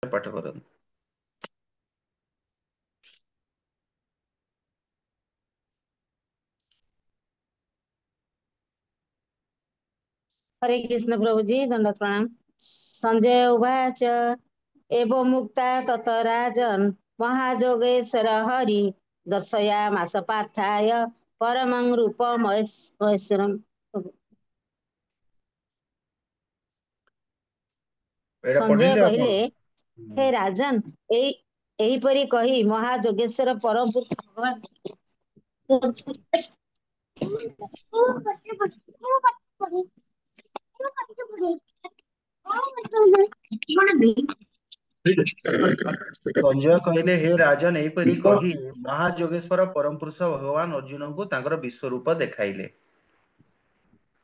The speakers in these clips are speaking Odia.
पाठ करନ୍ତୁ। हरे कृष्ण प्रभु जी दंडवत प्रणाम। संजय उवाच एवं मुक्ता तत राजन् महाजोगेश्वर हरि दर्शयामास पार्थाय परमं रूपमहेश्वरम्। ଏଇଟା संजय ପଢିଲେ ଆପଣ? कहले हे राजन एहीपरि कही महाजोगेश्वर परम पुरुष भगवान ସଞ୍ଜୟ କହିଲେ ହେ ରାଜନ ଏହିପରି କହି ମହାଯୋଗେଶ୍ୱର ପରମ ପୁରୁଷ ଭଗବାନ ଅର୍ଜୁନଙ୍କୁ ତାଙ୍କର ବିଶ୍ୱରୂପ ଦେଖାଇଲେ।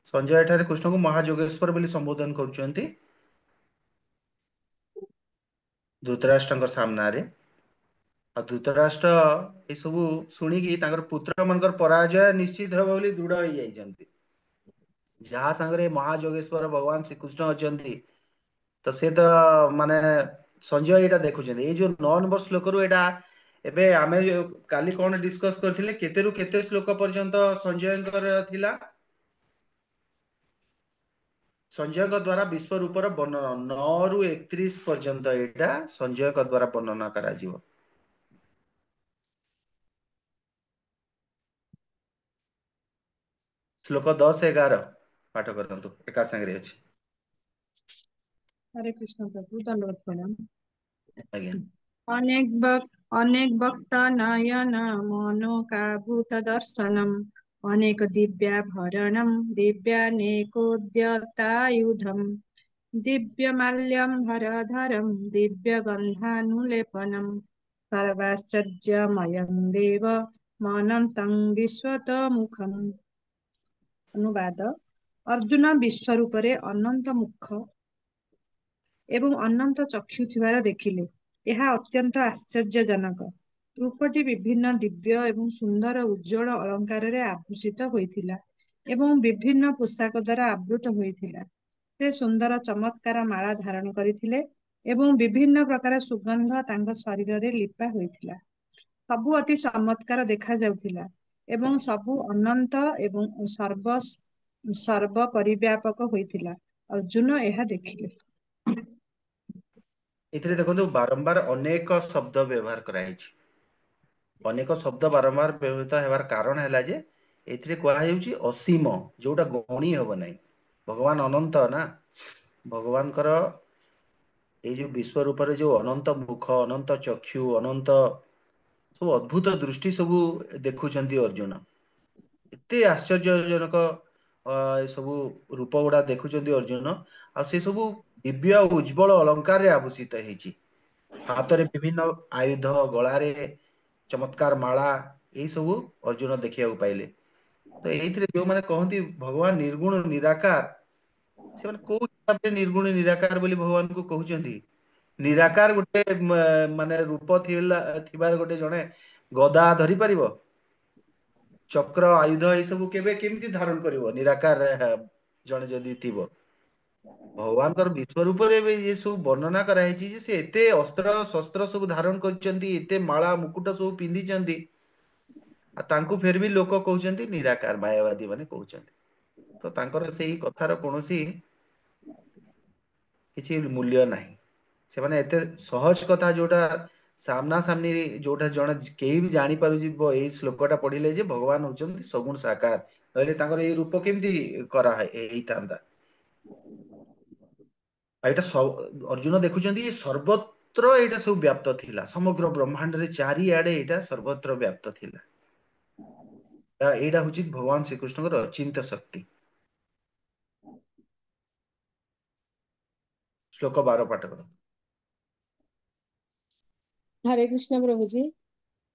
ସଞ୍ଜୟ ଏଠାରେ କୃଷ୍ଣଙ୍କୁ ମହାଯୋଗେଶ୍ୱର ବୋଲି ସମ୍ବୋଧନ କରୁଛନ୍ତି ଧୃତରାଷ୍ଟ୍ରଙ୍କ ସାମ୍ନାରେ। ଆଉ ଧୃତରାଷ୍ଟ୍ର ଏସବୁ ଶୁଣିକି ତାଙ୍କର ପୁତ୍ର ମାନଙ୍କର ପରାଜୟ ନିଶ୍ଚିତ ହେବ ବୋଲି ଦୃଢ ହେଇଯାଇଛନ୍ତି। ଯାହା ସାଙ୍ଗରେ ମହାଯୋଗେଶ୍ୱର ଭଗବାନ ଶ୍ରୀକୃଷ୍ଣ ଅଛନ୍ତି ତ ସେ ତ ମାନେ ସଞ୍ଜୟ ଏଇଟା ଦେଖୁଛନ୍ତି। ଏଇ ଯୋଉ 9 ନମ୍ବର ଶ୍ଲୋକରୁ ଏଇଟା ଏବେ ଆମେ କାଲି କଣ ଡିସ୍କସ କରିଥିଲେ କେତେରୁ କେତେ ଶ୍ଲୋକ ପର୍ଯ୍ୟନ୍ତ ସଞ୍ଜୟଙ୍କର ଥିଲା? ସଞ୍ଜୟଙ୍କ ଦ୍ଵାରା ବିଶ୍ୱ ରୂପର ବର୍ଣ୍ଣନ 9 ରୁ 31 ପର୍ଯ୍ୟନ୍ତ ଏଇଟା ସଞ୍ଜୟଙ୍କ ଦ୍ଵାରା ବର୍ଣ୍ଣନା କରାଯିବ। ଶ୍ଲୋକ 10 11 ପାଠ କରନ୍ତୁ, ଏକା ସାଙ୍ଗରେ ଅଛି। हरे कृष्ण प्रभु दंडवत प्रणाम। ଆଜ୍ଞା। अनेक भक्त नयन मनोकाभूत दर्शनम अनेक दिव्याभरणम दिव्यानेकोद्यतायुधम दिव्यमाल्यम हरधरम दिव्यगन्धानुलेपनम सर्वाश्चर्यमयं देव मनन्तं विश्वतमुखम। अनुवाद अर्जुन विश्वरूपरे अनंत मुख ଏବଂ ଅନନ୍ତ ଚକ୍ଷୁ ଥିବାର ଦେଖିଲେ। ଏହା ଅତ୍ୟନ୍ତ ଆଶ୍ଚର୍ଯ୍ୟଜନକ। ରୂପଟି ବିଭିନ୍ନ ଦିବ୍ୟ ଏବଂ ସୁନ୍ଦର ଉଜ୍ଜଳ ଅଳଙ୍କାରରେ ଆଭୂଷିତ ହୋଇଥିଲା ଏବଂ ବିଭିନ୍ନ ପୋଷାକ ଦ୍ୱାରା ଆବୃତ ହୋଇଥିଲା। ସେ ସୁନ୍ଦର ଚମତ୍କାର ମାଳା ଧାରଣ କରିଥିଲେ ଏବଂ ବିଭିନ୍ନ ପ୍ରକାର ସୁଗନ୍ଧ ତାଙ୍କ ଶରୀରରେ ଲିପା ହୋଇଥିଲା। ସବୁ ଅତି ଚମତ୍କାର ଦେଖାଯାଉଥିଲା ଏବଂ ସବୁ ଅନନ୍ତ ଏବଂ ସର୍ବ ପରିବ୍ୟାପକ ହୋଇଥିଲା। ଅର୍ଜୁନ ଏହା ଦେଖିଲେ। ଏଥିରେ ଦେଖନ୍ତୁ ବାରମ୍ବାର ଅନେକ ଶବ୍ଦ ବ୍ୟବହାର କରାଯାଇଛି। ଅନେକ ଶବ୍ଦ ବାରମ୍ବାର ବ୍ୟବହୃତ ହେବାର କାରଣ ହେଲା ଯେ ଏଥିରେ କୁହାଯାଉଛି ଅସୀମ, ଯୋଉଟା ଗଣି ହବ ନାହିଁ। ଭଗବାନ ଅନନ୍ତ ନା, ଭଗବାନଙ୍କର ଏଇ ଯୋଉ ବିଶ୍ଵ ରୂପରେ ଯୋଉ ଅନନ୍ତ ମୁଖ, ଅନନ୍ତ ଚକ୍ଷୁ, ଅନନ୍ତ ସବୁ ଅଦ୍ଭୁତ ଦୃଷ୍ଟି ସବୁ ଦେଖୁଛନ୍ତି ଅର୍ଜୁନ। ଏତେ ଆଶ୍ଚର୍ଯ୍ୟଜନକ ଏ ସବୁ ରୂପ ଗୁଡା ଦେଖୁଛନ୍ତି ଅର୍ଜୁନ। ଆଉ ସେ ସବୁ ଦିବ୍ୟ ଆଉ ଉଜ୍ଜଳ ଅଳଙ୍କାରରେ ଆଭୂଷିତ ହେଇଛି। ହାତରେ ବିଭିନ୍ନ ଆୟୁଧ, ଗଳାରେ ଚମତ୍କାର ମାଳା, ଏଇ ସବୁ ଅର୍ଜୁନ ଦେଖିବାକୁ ପାଇଲେ। ତ ଏଇଥିରେ ଯୋଉମାନେ କହନ୍ତି ଭଗବାନ ନିର୍ଗୁଣ ନିରାକାର, ସେମାନେ କୋଉ ହିସାବରେ ନିର୍ଗୁଣ ନିରାକାର ବୋଲି ଭଗବାନଙ୍କୁ କହୁଛନ୍ତି? ନିରାକାର ଗୋଟେ ମାନେ ରୂପ ଥିବାର ଗୋଟେ ଜଣେ ଗଦା ଧରି ପାରିବ? ଚକ୍ର ଆୟୁଧ ଏଇ ସବୁ କେବେ କେମିତି ଧାରଣ କରିବ ନିରାକାର ଜଣେ ଯଦି ଥିବ? ଭଗବାନଙ୍କର ବିଶ୍ଵ ରୂପରେ ଏବେ ଏ ସବୁ ବର୍ଣ୍ଣନା କରାହେଇଛି ଯେ ସେ ଏତେ ଅସ୍ତ୍ର ଶସ୍ତ୍ର ସବୁ ଧାରଣ କରିଛନ୍ତି, ଏତେ ମାଳା ମୁକୁଟ ସବୁ ପିନ୍ଧିଛନ୍ତି, ଆଉ ତାଙ୍କୁ ଫେର ବି ଲୋକ କହୁଛନ୍ତି ନିରାକାର, ମାୟାବାଦୀ ମାନେ କହୁଛନ୍ତି। ତ ତାଙ୍କର ସେଇ କଥାର କୌଣସି କିଛି ମୂଲ୍ୟ ନାହିଁ। ସେମାନେ ଏତେ ସହଜ କଥା ଯୋଉଟା ସାମ୍ନା ସାମ୍ନି ଯୋଉଟା ଜଣେ କେହି ବି ଜାଣିପାରୁଯିବ ଏଇ ଶ୍ଲୋକଟା ପଢିଲେ ଯେ ଭଗବାନ ହଉଛନ୍ତି ସଗୁଣ ସାକାର, ନହେଲେ ତାଙ୍କର ଏଇ ରୂପ କେମିତି ହେଇଥାନ୍ତା? ଆଉ ଏଇଟା ଅର୍ଜୁନ ଦେଖୁଛନ୍ତି ସର୍ବତ୍ର ଏଇଟା ସବୁ ବ୍ୟାପ୍ତ ଥିଲା, ସମଗ୍ର ବ୍ରହ୍ମାଣ୍ଡରେ ଚାରିଆଡେ ଏଇଟା ସର୍ବତ୍ର ବ୍ୟାପ୍ତ ଥିଲା। ଏଇଟା ହଉଛି ଭଗବାନ ଶ୍ରୀକୃଷ୍ଣଙ୍କର ଅଚିନ୍ତ୍ୟ ଶକ୍ତି। ଶ୍ଲୋକ 12 ପାଠ କର। हरे कृष्ण प्रभु जी।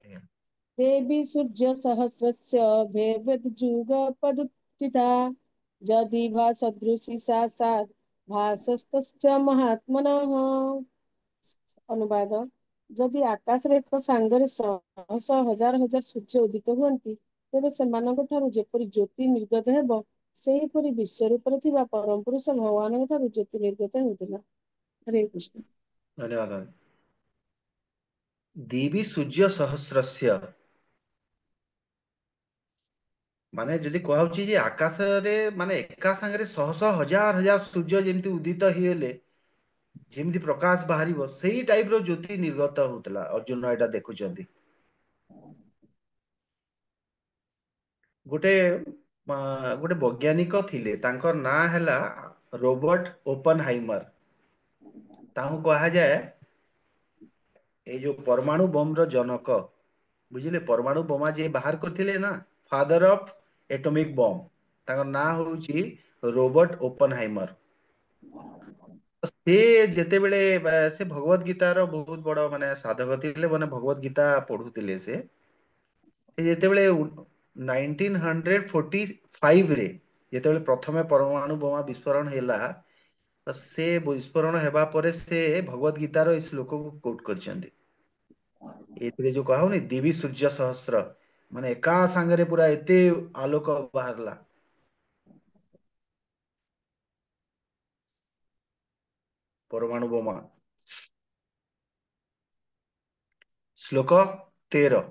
ଆଜ୍ଞା। देवी सूर्य सहस्रस्य भेर्यजुगपदुत्थिता यदि भा सदृशी सा सात् भासस्तस्य महात्मनः। ଅନୁବାଦ ଯଦି ଆକାଶରେ ଏକ ସାଙ୍ଗରେ ଶହ ଶହ ହଜାର ହଜାର ସୂର୍ଯ୍ୟ ଉଦିତ ହୁଅନ୍ତି ତେବେ ସେମାନଙ୍କ ଠାରୁ ଯେପରି ଜ୍ୟୋତି ନିର୍ଗତ ହେବ ସେହିପରି ବିଶ୍ୱ ରୂପରେ ଥିବା ପରମ ପୁରୁଷ ଭଗବାନଙ୍କ ଠାରୁ ଜ୍ୟୋତି ନିର୍ଗତ ହେଉଥିଲା। ହରେ କୃଷ୍ଣ। ଧନ୍ୟବାଦ। ଦିବି ସୂର୍ଯ୍ୟ ସହସ୍ରସ୍ୟ ମାନେ ଯଦି କୁହାହଉଛି ଯେ ଆକାଶରେ ମାନେ ଏକା ସାଙ୍ଗରେ ଶହ ଶହ ହଜାର ହଜାର ସୂର୍ଯ୍ୟ ଯେମିତି ଉଦିତ ହେଇଗଲେ ଯେମିତି ପ୍ରକାଶ ବାହାରିବ ସେଇ ଟାଇପ ର ଜ୍ୟୋତି ନିର୍ଗତ ହଉଥିଲା। ଅର୍ଜୁନ ଏଇଟା ଦେଖୁଛନ୍ତି। ଗୋଟେ ଗୋଟେ ବୈଜ୍ଞାନିକ ଥିଲେ, ତାଙ୍କର ନାଁ ହେଲା ରୋବର୍ଟ ଓପନ ହାଇମର। ତାଙ୍କୁ କୁହାଯାଏ ଏଇ ଯୋଉ ପରମାଣୁ ବୋମ ର ଜନକ। ବୁଝିଲେ, ପରମାଣୁ ବୋମା ଯିଏ ବାହାର କରିଥିଲେ ନା, ଫାଦର ଅଫ ଏଟମିକ ବମ୍, ତାଙ୍କ ନାଁ ହଉଛି ରୋବର୍ଟ ଓପନ ହାଇମର। ସେ ଯେତେବେଳେ ସେ ଭଗବତ ଗୀତାର ବହୁତ ବଡ ମାନେ ସାଧକ ଥିଲେ, ମାନେ ଭଗବତ ଗୀତା ପଢୁଥିଲେ ସେ ଯେତେବେଳେ 1945 ରେ ଯେତେବେଳେ ପ୍ରଥମେ ପରମାଣୁ ବୋମା ବିସ୍ଫୋରଣ ହେଲା, ତ ସେ ବିସ୍ଫୋରଣ ହେବା ପରେ ସେ ଭଗବତ ଗୀତାର ଏଇ ଶ୍ଲୋକକୁ କୋଟ କରିଛନ୍ତି। ଏଥିରେ ଯୋଉ କହଉନି ଦିବି ସୂର୍ଯ୍ୟ ସହସ୍ର, ମାନେ ଏକା ସାଙ୍ଗରେ ପୁରା ଏତେ ଆଲୋକ ବାହାରିଲା। ପରମାଣୁ ବୋମା। ଶ୍ଲୋକ 13।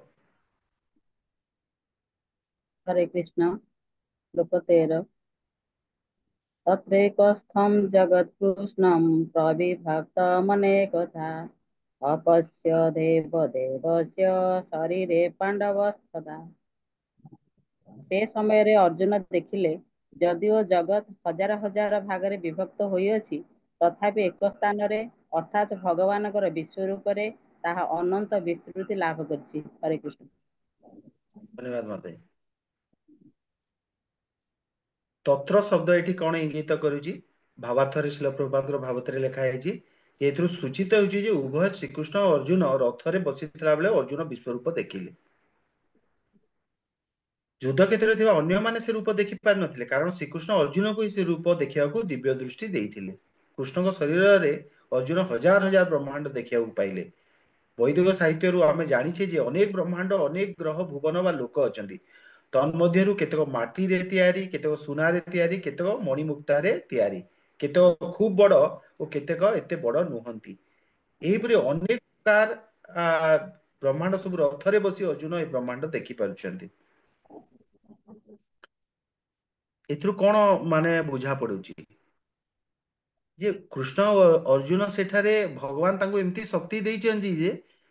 हरे कृष्ण। श्लोक 13। तत्रैकस्थं जगत्कृष्णं प्रविभक्तमनेकधा अपश्य देवदेवस्य शरीरे पाण्डवस्थदा। ସେ ସମୟରେ ଅର୍ଜୁନ ଦେଖିଲେ, ଯଦିଓ ଜଗତ ହଜାର ହଜାର ଭାଗରେ ବିଭକ୍ତ ହୋଇଅଛି, ତଥାପି ଏକ ସ୍ଥାନରେ ଅର୍ଥାତ୍ ଭଗବାନଙ୍କର ବିଶ୍ୱ ରୂପରେ ତାହା ଅନନ୍ତ ବିସ୍ତୃତି ଲାଭ କରିଛି। ହରେ କୃଷ୍ଣ। ଧନ୍ୟବାଦ ମାତାଜୀ। ତତ୍ର ଶବ୍ଦ ଏଠି କଣ ଇଙ୍ଗିତ କରୁଛି? ଭାବାର୍ଥରେ ଶିଳ ପ୍ରପାତର ଭାବତରେ ଲେଖା ହେଇଛି, ଏଥିରୁ ସୂଚିତ ହେଉଛି ଯେ ଉଭୟ ଶ୍ରୀକୃଷ୍ଣ ଓ ଅର୍ଜୁନ ରଥରେ ବସିଥିଲା ବେଳେ ଅର୍ଜୁନ ବିଶ୍ୱରୂପ ଦେଖିଲେ। ଯୁଦ୍ଧ କ୍ଷେତ୍ରରେ ଥିବା ଅନ୍ୟମାନେ ସେ ରୂପ ଦେଖି ପାରିନଥିଲେ, କାରଣ ଶ୍ରୀକୃଷ୍ଣ ଅର୍ଜୁନକୁ ସେ ରୂପ ଦେଖିବାକୁ ଦିବ୍ୟ ଦୃଷ୍ଟି ଦେଇଥିଲେ। କୃଷ୍ଣଙ୍କ ଶରୀରରେ ଅର୍ଜୁନ ହଜାର ହଜାର ବ୍ରହ୍ମାଣ୍ଡ ଦେଖିବାକୁ ପାଇଲେ। ବୈଦିକ ସାହିତ୍ୟରୁ ଆମେ ଜାଣିଛେ ଯେ ଅନେକ ବ୍ରହ୍ମାଣ୍ଡ, ଅନେକ ଗ୍ରହ, ଭୁବନ ବା ଲୋକ ଅଛନ୍ତି। ତନ୍ମଧ୍ୟରୁ କେତେକ ମାଟିରେ ତିଆରି, କେତେକ ସୁନାରେ ତିଆରି, କେତେକ ମଣିମୁକ୍ତାରେ ତିଆରି, କେତେକ ଖୁବ ବଡ ଓ କେତେକ ଏତେ ବଡ ନୁହନ୍ତି। ଏହିପରି ଅନେକ ପ୍ରକାର ବ୍ରହ୍ମାଣ୍ଡ ସବୁ ରଥରେ ବସି ଅର୍ଜୁନ ଏ ବ୍ରହ୍ମାଣ୍ଡ ଦେଖି ପାରୁଛନ୍ତି। ଏଥିରୁ କଣ ମାନେ ବୁଝା ପଡୁଛି? ଯେ କୃଷ୍ଣ ଓ ଅର୍ଜୁନ ସେଠାରେ ଭଗବାନ ତାଙ୍କୁ ଏମିତି ଶକ୍ତି ଦେଇଛନ୍ତି ଯେ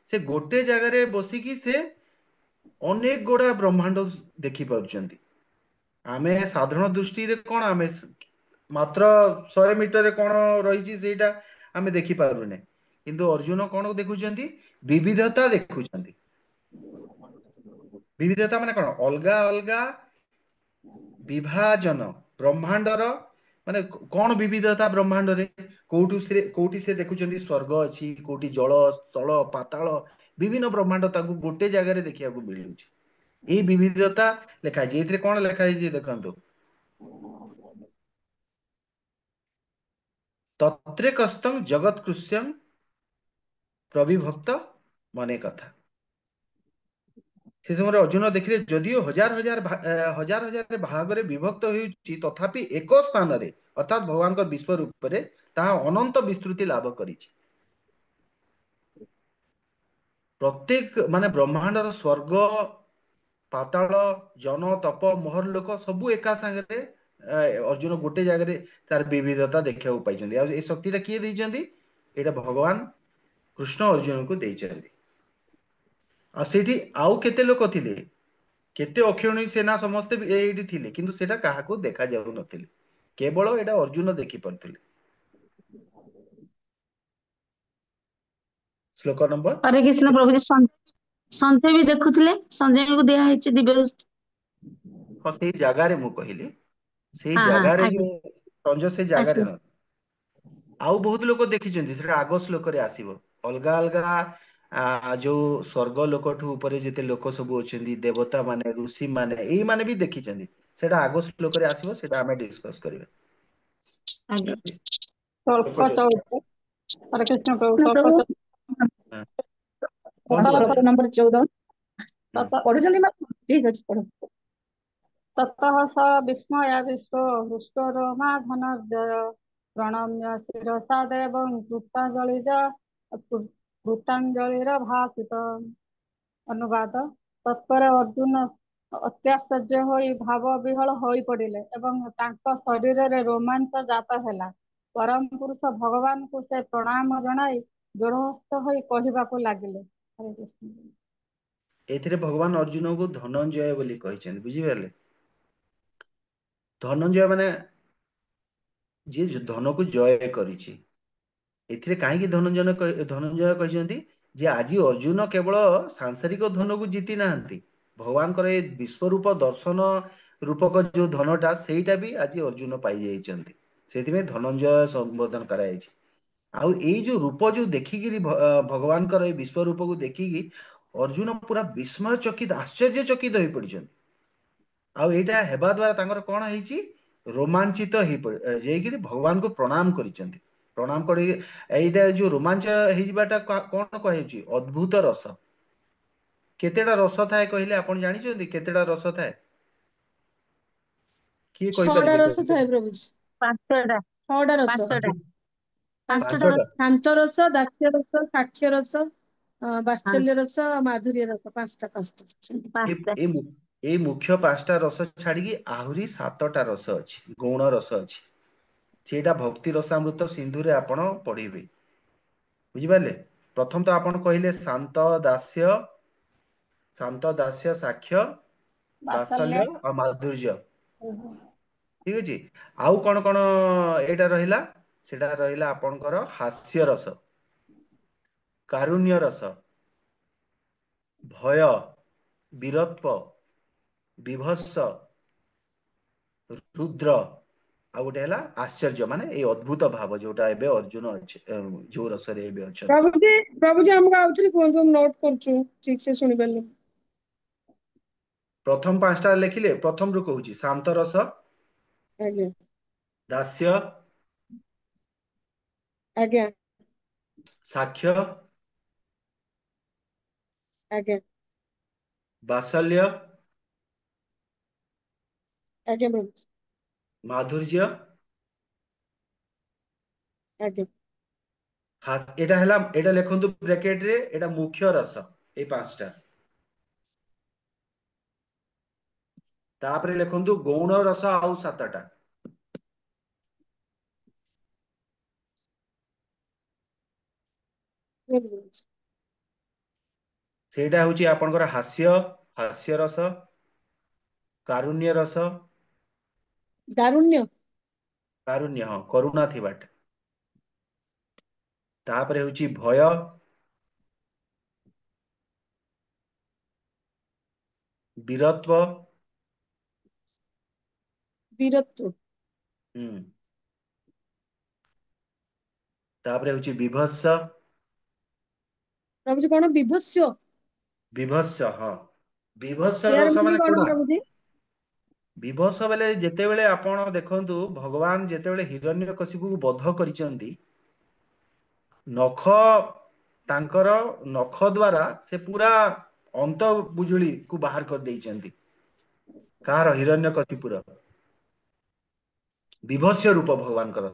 ସେ ଗୋଟେ ଜାଗାରେ ବସିକି ସେ ଅନେକ ଗୁଡା ବ୍ରହ୍ମାଣ୍ଡ ଦେଖି ପାରୁଛନ୍ତି। ଆମେ ସାଧାରଣ ଦୃଷ୍ଟିରେ କଣ, ଆମେ ମାତ୍ର 100 ମିଟରରେ କଣ ରହିଛି ସେଇଟା ଆମେ ଦେଖିପାରୁନେ, କିନ୍ତୁ ଅର୍ଜୁନ କଣ ଦେଖୁଛନ୍ତି? ବିବିଧତା ଦେଖୁଛନ୍ତି। ବିବିଧତା ମାନେ କଣ? ଅଲଗା ଅଲଗା ବିଭାଜନ ବ୍ରହ୍ମାଣ୍ଡର, ମାନେ କଣ ବିବିଧତା ବ୍ରହ୍ମାଣ୍ଡରେ? କୋଉଠି ସେ ଦେଖୁଛନ୍ତି ସ୍ଵର୍ଗ ଅଛି, କୋଉଠି ଜଳ, ସ୍ଥଳ, ପାତାଳ, ବିଭିନ୍ନ ବ୍ରହ୍ମାଣ୍ଡ ତାଙ୍କୁ ଗୋଟେ ଜାଗାରେ ଦେଖିବାକୁ ମିଳୁଛି। ଏଇ ବିବିଧତା ଲେଖା ହେଇଛି। ଏଇଥିରେ କଣ ଲେଖା ହେଇଛି ଦେଖନ୍ତୁ। ତତ୍ରେକସ୍ତଂ ଜଗତ୍କୃଷ୍ୟଂ ପ୍ରବିଭକ୍ତ ମନେ କଥା। ସେ ସମୟରେ ଅର୍ଜୁନ ଦେଖିଲେ, ଯଦିଓ ହଜାର ହଜାର ଭାଗରେ ବିଭକ୍ତ ହେଉଛି, ତଥାପି ଏକ ସ୍ଥାନରେ ଅର୍ଥାତ୍ ଭଗବାନଙ୍କ ବିଶ୍ୱ ରୂପରେ ତାହା ଅନନ୍ତ ବିସ୍ତୃତି ଲାଭ କରିଛି। ପ୍ରତ୍ୟେକ ମାନେ ବ୍ରହ୍ମାଣ୍ଡର ସ୍ୱର୍ଗ, ପାତାଳ, ଜନ, ତପ, ମହର ଲୋକ ସବୁ ଏକା ସାଙ୍ଗରେ ଅର୍ଜୁନ ଗୋଟେ ଜାଗାରେ ତାର ବିବିଧତା ଦେଖିବାକୁ ପାଇଛନ୍ତି। ଆଉ ଏଇ ଶକ୍ତି ଟା କିଏ ଦେଇଛନ୍ତି? ଏଇଟା ଭଗବାନ କୃଷ୍ଣ ଅର୍ଜୁନଙ୍କୁ ଦେଇଛନ୍ତି। ଆଉ ସେଇଠି ଆଉ କେତେ ଲୋକ ଥିଲେ? କେତେ ଅକ୍ଷୌଣୀ ସେନା ସମସ୍ତେ ଏଇଠି ଥିଲେ, କିନ୍ତୁ ସେଇଟା କାହାକୁ ଦେଖା ଯାଉନଥିଲେ। କେବଳ ଏଇଟା ଅର୍ଜୁନ ଦେଖିପାରୁଥିଲେ। ଶ୍ଲୋକ ନମ୍ବର। ହରେ କୃଷ୍ଣ ପ୍ରଭୁଜୀ। ସଞ୍ଜୟ ବି ଦେଖୁଥିଲେ, ସଞ୍ଜୟଙ୍କୁ ଦିଆ ହେଇଛି ଦିବ୍ୟ ଦୃଷ୍ଟି। ହଁ, ସେଇ ଜାଗାରେ ମୁଁ କହିଲି, ସେଇ ହଁ ହଁ ଜାଗାରେ ଆଜ୍ଞା ଯୋଉ ସଞ୍ଜ ସେଇ ଜାଗାରେ ଆଚ୍ଛା ନ, ଆଉ ବହୁତ ଲୋକ ଦେଖିଛନ୍ତି, ସେଟା ଆଗ ଶ୍ଲୋକରେ ଆସିବ। ଅଲଗା ଅଲଗା ଯୋଉ ସ୍ୱର୍ଗ ଲୋକଠୁ ଉପରେ ଯେତେ ଲୋକ ସବୁ ଅଛନ୍ତି, ଦେବତା ମାନେ, ଋଷି ମାନେ, ଏଇମାନେ ବି ଦେଖିଛନ୍ତି। ସେଇଟା ଆଗ ଶ୍ଲୋକରେ ଆସିବ, ସେଇଟା ଆମେ ଡିସକସ କରିବା। ଆଜ୍ଞା। ଶ୍ଲୋକ ସ୍ୱଳ୍ପ ଚତୁର୍ଥ। ଚଉଦ। ହରେ କୃଷ୍ଣ ପ୍ରଭୁ। କୃଷ୍ଣ ସ୍ୱଳ୍ପ ପ୍ରଭୁ। ଚଉଦ। ହଁ, କୁହନ୍ତୁ ଶ୍ଲୋକ ମାତାଜୀ। ନମ୍ବର 14। ହୁଁ। ପଢୁଛନ୍ତି ମା? ଠିକ ଅଛି, ପଢନ୍ତୁ। ତତଃ ସ ବିସ୍ମୟାବିଷ୍ଟୋ ହୃଷ୍ଟୋ ରୋମା ଧନଞ୍ଜୟ ପ୍ରଣମ୍ୟ ଶିରସା ଦେବଂ କୃତାଞ୍ଜଳିଜ କୃତାଞ୍ଜଳିର ଭାଷିତ। ଅନୁବାଦ ତତ୍ପରେ ଅର୍ଜୁନ ଅତ୍ୟାଶ୍ଚର୍ଯ୍ୟ ହୋଇ ଭାବ ବିହ୍ୱଳ ହୋଇ ପଡ଼ିଲେ ଏବଂ ତାଙ୍କ ଶରୀରରେ ରୋମାଞ୍ଚ ଜାତ ହେଲା। ପରମ ପୁରୁଷ ଭଗବାନଙ୍କୁ ସେ ପ୍ରଣାମ ଜଣାଇ ଦୃଢ଼ହସ୍ତ ହୋଇ କହିବାକୁ ଲାଗିଲେ, ହରେ କୃଷ୍ଣ। ଏଥିରେ ଭଗବାନ ଅର୍ଜୁନଙ୍କୁ ଧନଞ୍ଜୟ ବୋଲି କହିଛନ୍ତି, ବୁଝିପାରିଲେ? ଧନଞ୍ଜୟ ମାନେ ଯିଏ ଧନକୁ ଜୟ କରିଛି। ଏଥିରେ କାହିଁକି ଧନଞ୍ଜୟ କହିଛନ୍ତି ଯେ ଆଜି ଅର୍ଜୁନ କେବଳ ସାଂସାରିକ ଧନକୁ ଜିତି ନାହାନ୍ତି, ଭଗବାନଙ୍କର ଏ ବିଶ୍ୱରୂପ ଦର୍ଶନ ରୂପକ ଯୋଉ ଧନଟା ସେଇଟା ବି ଆଜି ଅର୍ଜୁନ ପାଇଯାଇଛନ୍ତି। ସେଥିପାଇଁ ଧନଞ୍ଜୟ ସମ୍ବୋଧନ କରାଯାଇଛି। ଆଉ ଏଇ ଯୋଉ ରୂପ ଯୋଉ ଦେଖିକିରି ଭଗବାନଙ୍କର ଏଇ ବିଶ୍ୱ ରୂପକୁ ଦେଖିକି ଅର୍ଜୁନ ପୁରା ବିସ୍ମୟ ଚକିତ, ଆଶ୍ଚର୍ଯ୍ୟ ଚକିତ ହେଇ ପଡିଛନ୍ତି। ଆଉ ଏଇଟା ହେବା ଦ୍ୱାରା ତାଙ୍କର କଣ ହେଇଛି, ରୋମାଞ୍ଚିତ ଯାଇକିରି ଭଗବାନଙ୍କୁ ପ୍ରଣାମ କରିଛନ୍ତି। ପ୍ରଣାମ କରି ଏଇଟା ଯୋଉ ରୋମାଞ୍ଚ ହେଇଯିବାଟା କଣ କୁହାଯାଉଛି, ଅଦ୍ଭୁତ ରସ। କେତେଟା ରସ ଥାଏ କହିଲେ, ଆପଣ ଜାଣିଛନ୍ତି କେତେଟା ରସ ଥାଏ? କିଏ 6ଟା କହିପାରିବେ ରସ କହିଲେ? ଥାଏ ପ୍ରଭୁଜୀ, 5ଟା 6ଟା ରସ। 5ଟା ପାଞ୍ଚ- 5ଟା ପାଞ୍ଚଟା। ରସ। ଶାନ୍ତ ରସ, ଦାସ୍ୟ ରସ, ସାକ୍ଷ୍ୟ ରସ, ହଁ, ବାତ୍ସଲ୍ୟ ରସ, ମାଧୁର୍ଯ୍ୟ ରସ, ପାଞ୍ଚଟା। ଏ 5ଟା। ଏ ମୁ- ଏଇ ମୁଖ୍ୟ 5ଟା ରସ ଛାଡିକି ଆହୁରି 7ଟା ରସ ଅଛି, ଗୌଣ ରସ ଅଛି। ସେଇଟା ଭକ୍ତି ରସାମୃତ ସିନ୍ଧୁରେ ଆପଣ ପଢିବେ, ବୁଝିପାରିଲେ? ପ୍ରଥମ ତ ଆପଣ କହିଲେ ଶାନ୍ତ, ଦାସ୍ୟ, ସାକ୍ଷ୍ୟ, ବାତ୍ସଲ୍ୟ। ବାତ୍ସଲ୍ୟ ଆଉ ମାଧୁର୍ଯ୍ୟ। ଠିକ ଅଛି। ଆଉ କଣ କଣ ଏଇଟା ରହିଲା? ସେଟା ରହିଲା ଆପଣଙ୍କର ହାସ୍ୟ ରସ, କାରୁଣ୍ୟ ରସ, ଭୟ, ବୀରତ୍ବ, ବିଭତ୍ସ, ରୁଦ୍ର, ଆଉ ଗୋଟେ ହେଲା ଆଶ୍ଚର୍ଯ୍ୟ, ମାନେ ଏଇ ଅଦ୍ଭୁତ ଭାବ ଯୋଉଟା ଏବେ ଅର୍ଜୁନ ଅଛି, ଯୋଉ ରସରେ ଏବେ ଅଛନ୍ତି। ପ୍ରଭୁଜୀ ଆମକୁ ଆଉଥରେ କୁହନ୍ତୁ, ନୋଟ କରୁଛୁ, ଠିକ ସେ ଶୁଣିପାରିଲୁ। ପ୍ରଥମ 5ଟା ଲେଖିଲେ, ପ୍ରଥମରୁ କହୁଛି ଶାନ୍ତ ରସ, ଆଜ୍ଞା ଦାସ୍ୟ, ଆଜ୍ଞା ସାକ୍ଷ୍ୟ, ଆଜ୍ଞା ବାତ୍ସଲ୍ୟ, ଆଜ୍ଞା ପ୍ରଭୁ, ମାଧୁର୍ଯ୍ୟ, ଆଜ୍ଞା ଏଇଟା ହେଲା, ଏଇଟା ଲେଖନ୍ତୁ ବ୍ରାକେଟରେ, ଏଇଟା ମୁଖ୍ୟ ରସ, ଏଇ 5ଟା। ତାପରେ ଲେଖନ୍ତୁ ଗୌଣ ରସ ଆଉ 7ଟା। ସେଇଟା ହଉଛି ଆପଣଙ୍କର ହାସ୍ୟ ରସ, କାରୁଣ୍ୟ ରସ, ଦାରୁଣ୍ୟ, କାରୁଣ୍ୟ, ହଁ, କରୁଣା ଥିବାଟା। ତାପରେ ହଉଛି ଭୟ, ବୀରତ୍ବ, ବୀରତ୍ବ, ହୁଁ, ତାପରେ ହଉଛି ବିଭତ୍ସ, ପ୍ରଭୁଜୀ କଣ ବିଭତ୍ସ୍ୟ? ବିଭତ୍ସ, ହଁ, ବିଭତ୍ସ ୟାର ରସ ମିନିଂ ମାନେ କଣ କୋଉଟା? ପ୍ରଭୁଜୀ? ବିଭତ୍ସ ବେଲେ ଯେତେବେଳେ ଆପଣ ଦେଖନ୍ତୁ, ଭଗବାନ ଯେତେବେଳେ ହିରଣ୍ୟକଶିପୁକୁ ବଧ କରିଛନ୍ତି, ନଖ, ତାଙ୍କର ନଖ ଦ୍ଵାରା ସେ ପୁରା ଅନ୍ତ ବୁଜୁଳିକୁ ବାହାର କରିଦେଇଛନ୍ତି। କାହାର? ହିରଣ୍ୟକଶିପୁର। ବିଭତ୍ସ୍ୟ ରୂପ ଭଗବାନଙ୍କର,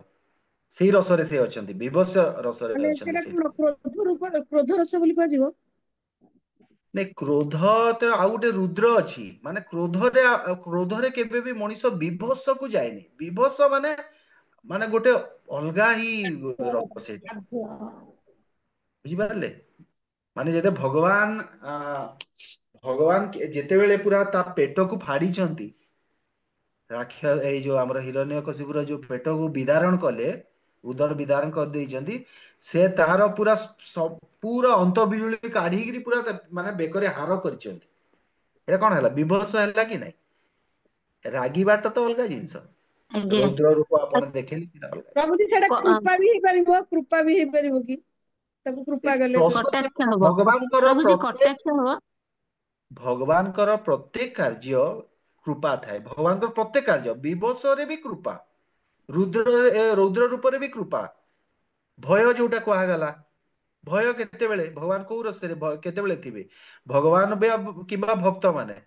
ସେଇ ରସରେ ସେ ଅଛନ୍ତି, ବିଭତ୍ସ୍ୟ ରସରେ ମାନେ ଅଛନ୍ତି ସେଇଟା ସେ। କଣ କ୍ରୋଧ ରସ ବୋଲି କୁହାଯିବ? ନାଇଁ, କ୍ରୋଧ ତ ଆଉ ଗୋଟେ ରୁଦ୍ର ଅଛି, ମାନେ କ୍ରୋଧରେ କେବେ ବି ମଣିଷ ବିଭତ୍ସକୁ ଯାଏନି। ବିଭତ୍ସ ମାନେ ମାନେ ଗୋଟେ ଅଲଗା ହିଁ ରସ ସେଇଟା, ବୁଝିପାରିଲେ? ମାନେ ଯେତେ ଭଗବାନ ଯେତେବେଳେ ପୁରା ତା ପେଟକୁ ଫାଡ଼ିଛନ୍ତି, ଏଇ ଯୋଉ ଆମର ହିରଣ୍ୟକଶିପୁର ଯୋଉ ପେଟକୁ ବିଦାରଣ କଲେ, ଉଦର ବିଦାରଣ କରିଦେଇଛନ୍ତି, ସେ ତାର ପୁରା ଅନ୍ତ ବିଜୁଳି କାଢିକିରି ପୁରା ମାନେ ବେକରେ ହାର କରିଛନ୍ତି। ଏଇଟା କଣ ହେଲା? ବିଭତ୍ସ ହେଲା କି ନାଇଁ? ରାଗିବାଟା ତ ଅଲଗା ଜିନିଷ, ଆଜ୍ଞା। ରୌଦ୍ର ରୂପ ଆପଣ ଦେଖିଲେ ସେଟା ଅଲଗା ପ୍ରଭୁଜୀ ସେଟା କୃପା ବି ହେଇପାରିବ, କୃପା ବି ହେଇପାରିବ କି? ତାକୁ କୃପା କଲେ ଜିନିଷ। ପ୍ରଭୁ। କଟାକ୍ଷ ହବ। ଭଗବାନଙ୍କର ପ୍ରଭୁଜୀ ପ୍ରତ୍ୟେକ କଟାକ୍ଷ ହବ। ଭଗବାନଙ୍କର ପ୍ରତ୍ୟେକ କାର୍ଯ୍ୟ କୃପା ଥାଏ। ଭଗବାନଙ୍କର ପ୍ରତ୍ୟେକ କାର୍ଯ୍ୟ, ବିଭତ୍ସରେ ବି କୃପା, ରୌଦ୍ର ରୂପରେ ବି କୃପା। ଭୟ ଯୋଉଟା କୁହାଗଲା, ଭୟ କେତେବେଳେ ଭଗବାନ କୋଉ ରସ୍ତରେ କେତେବେଳେ ଥିବେ? ଭଗବାନ କିମ୍ବା ଭକ୍ତ ମାନେ।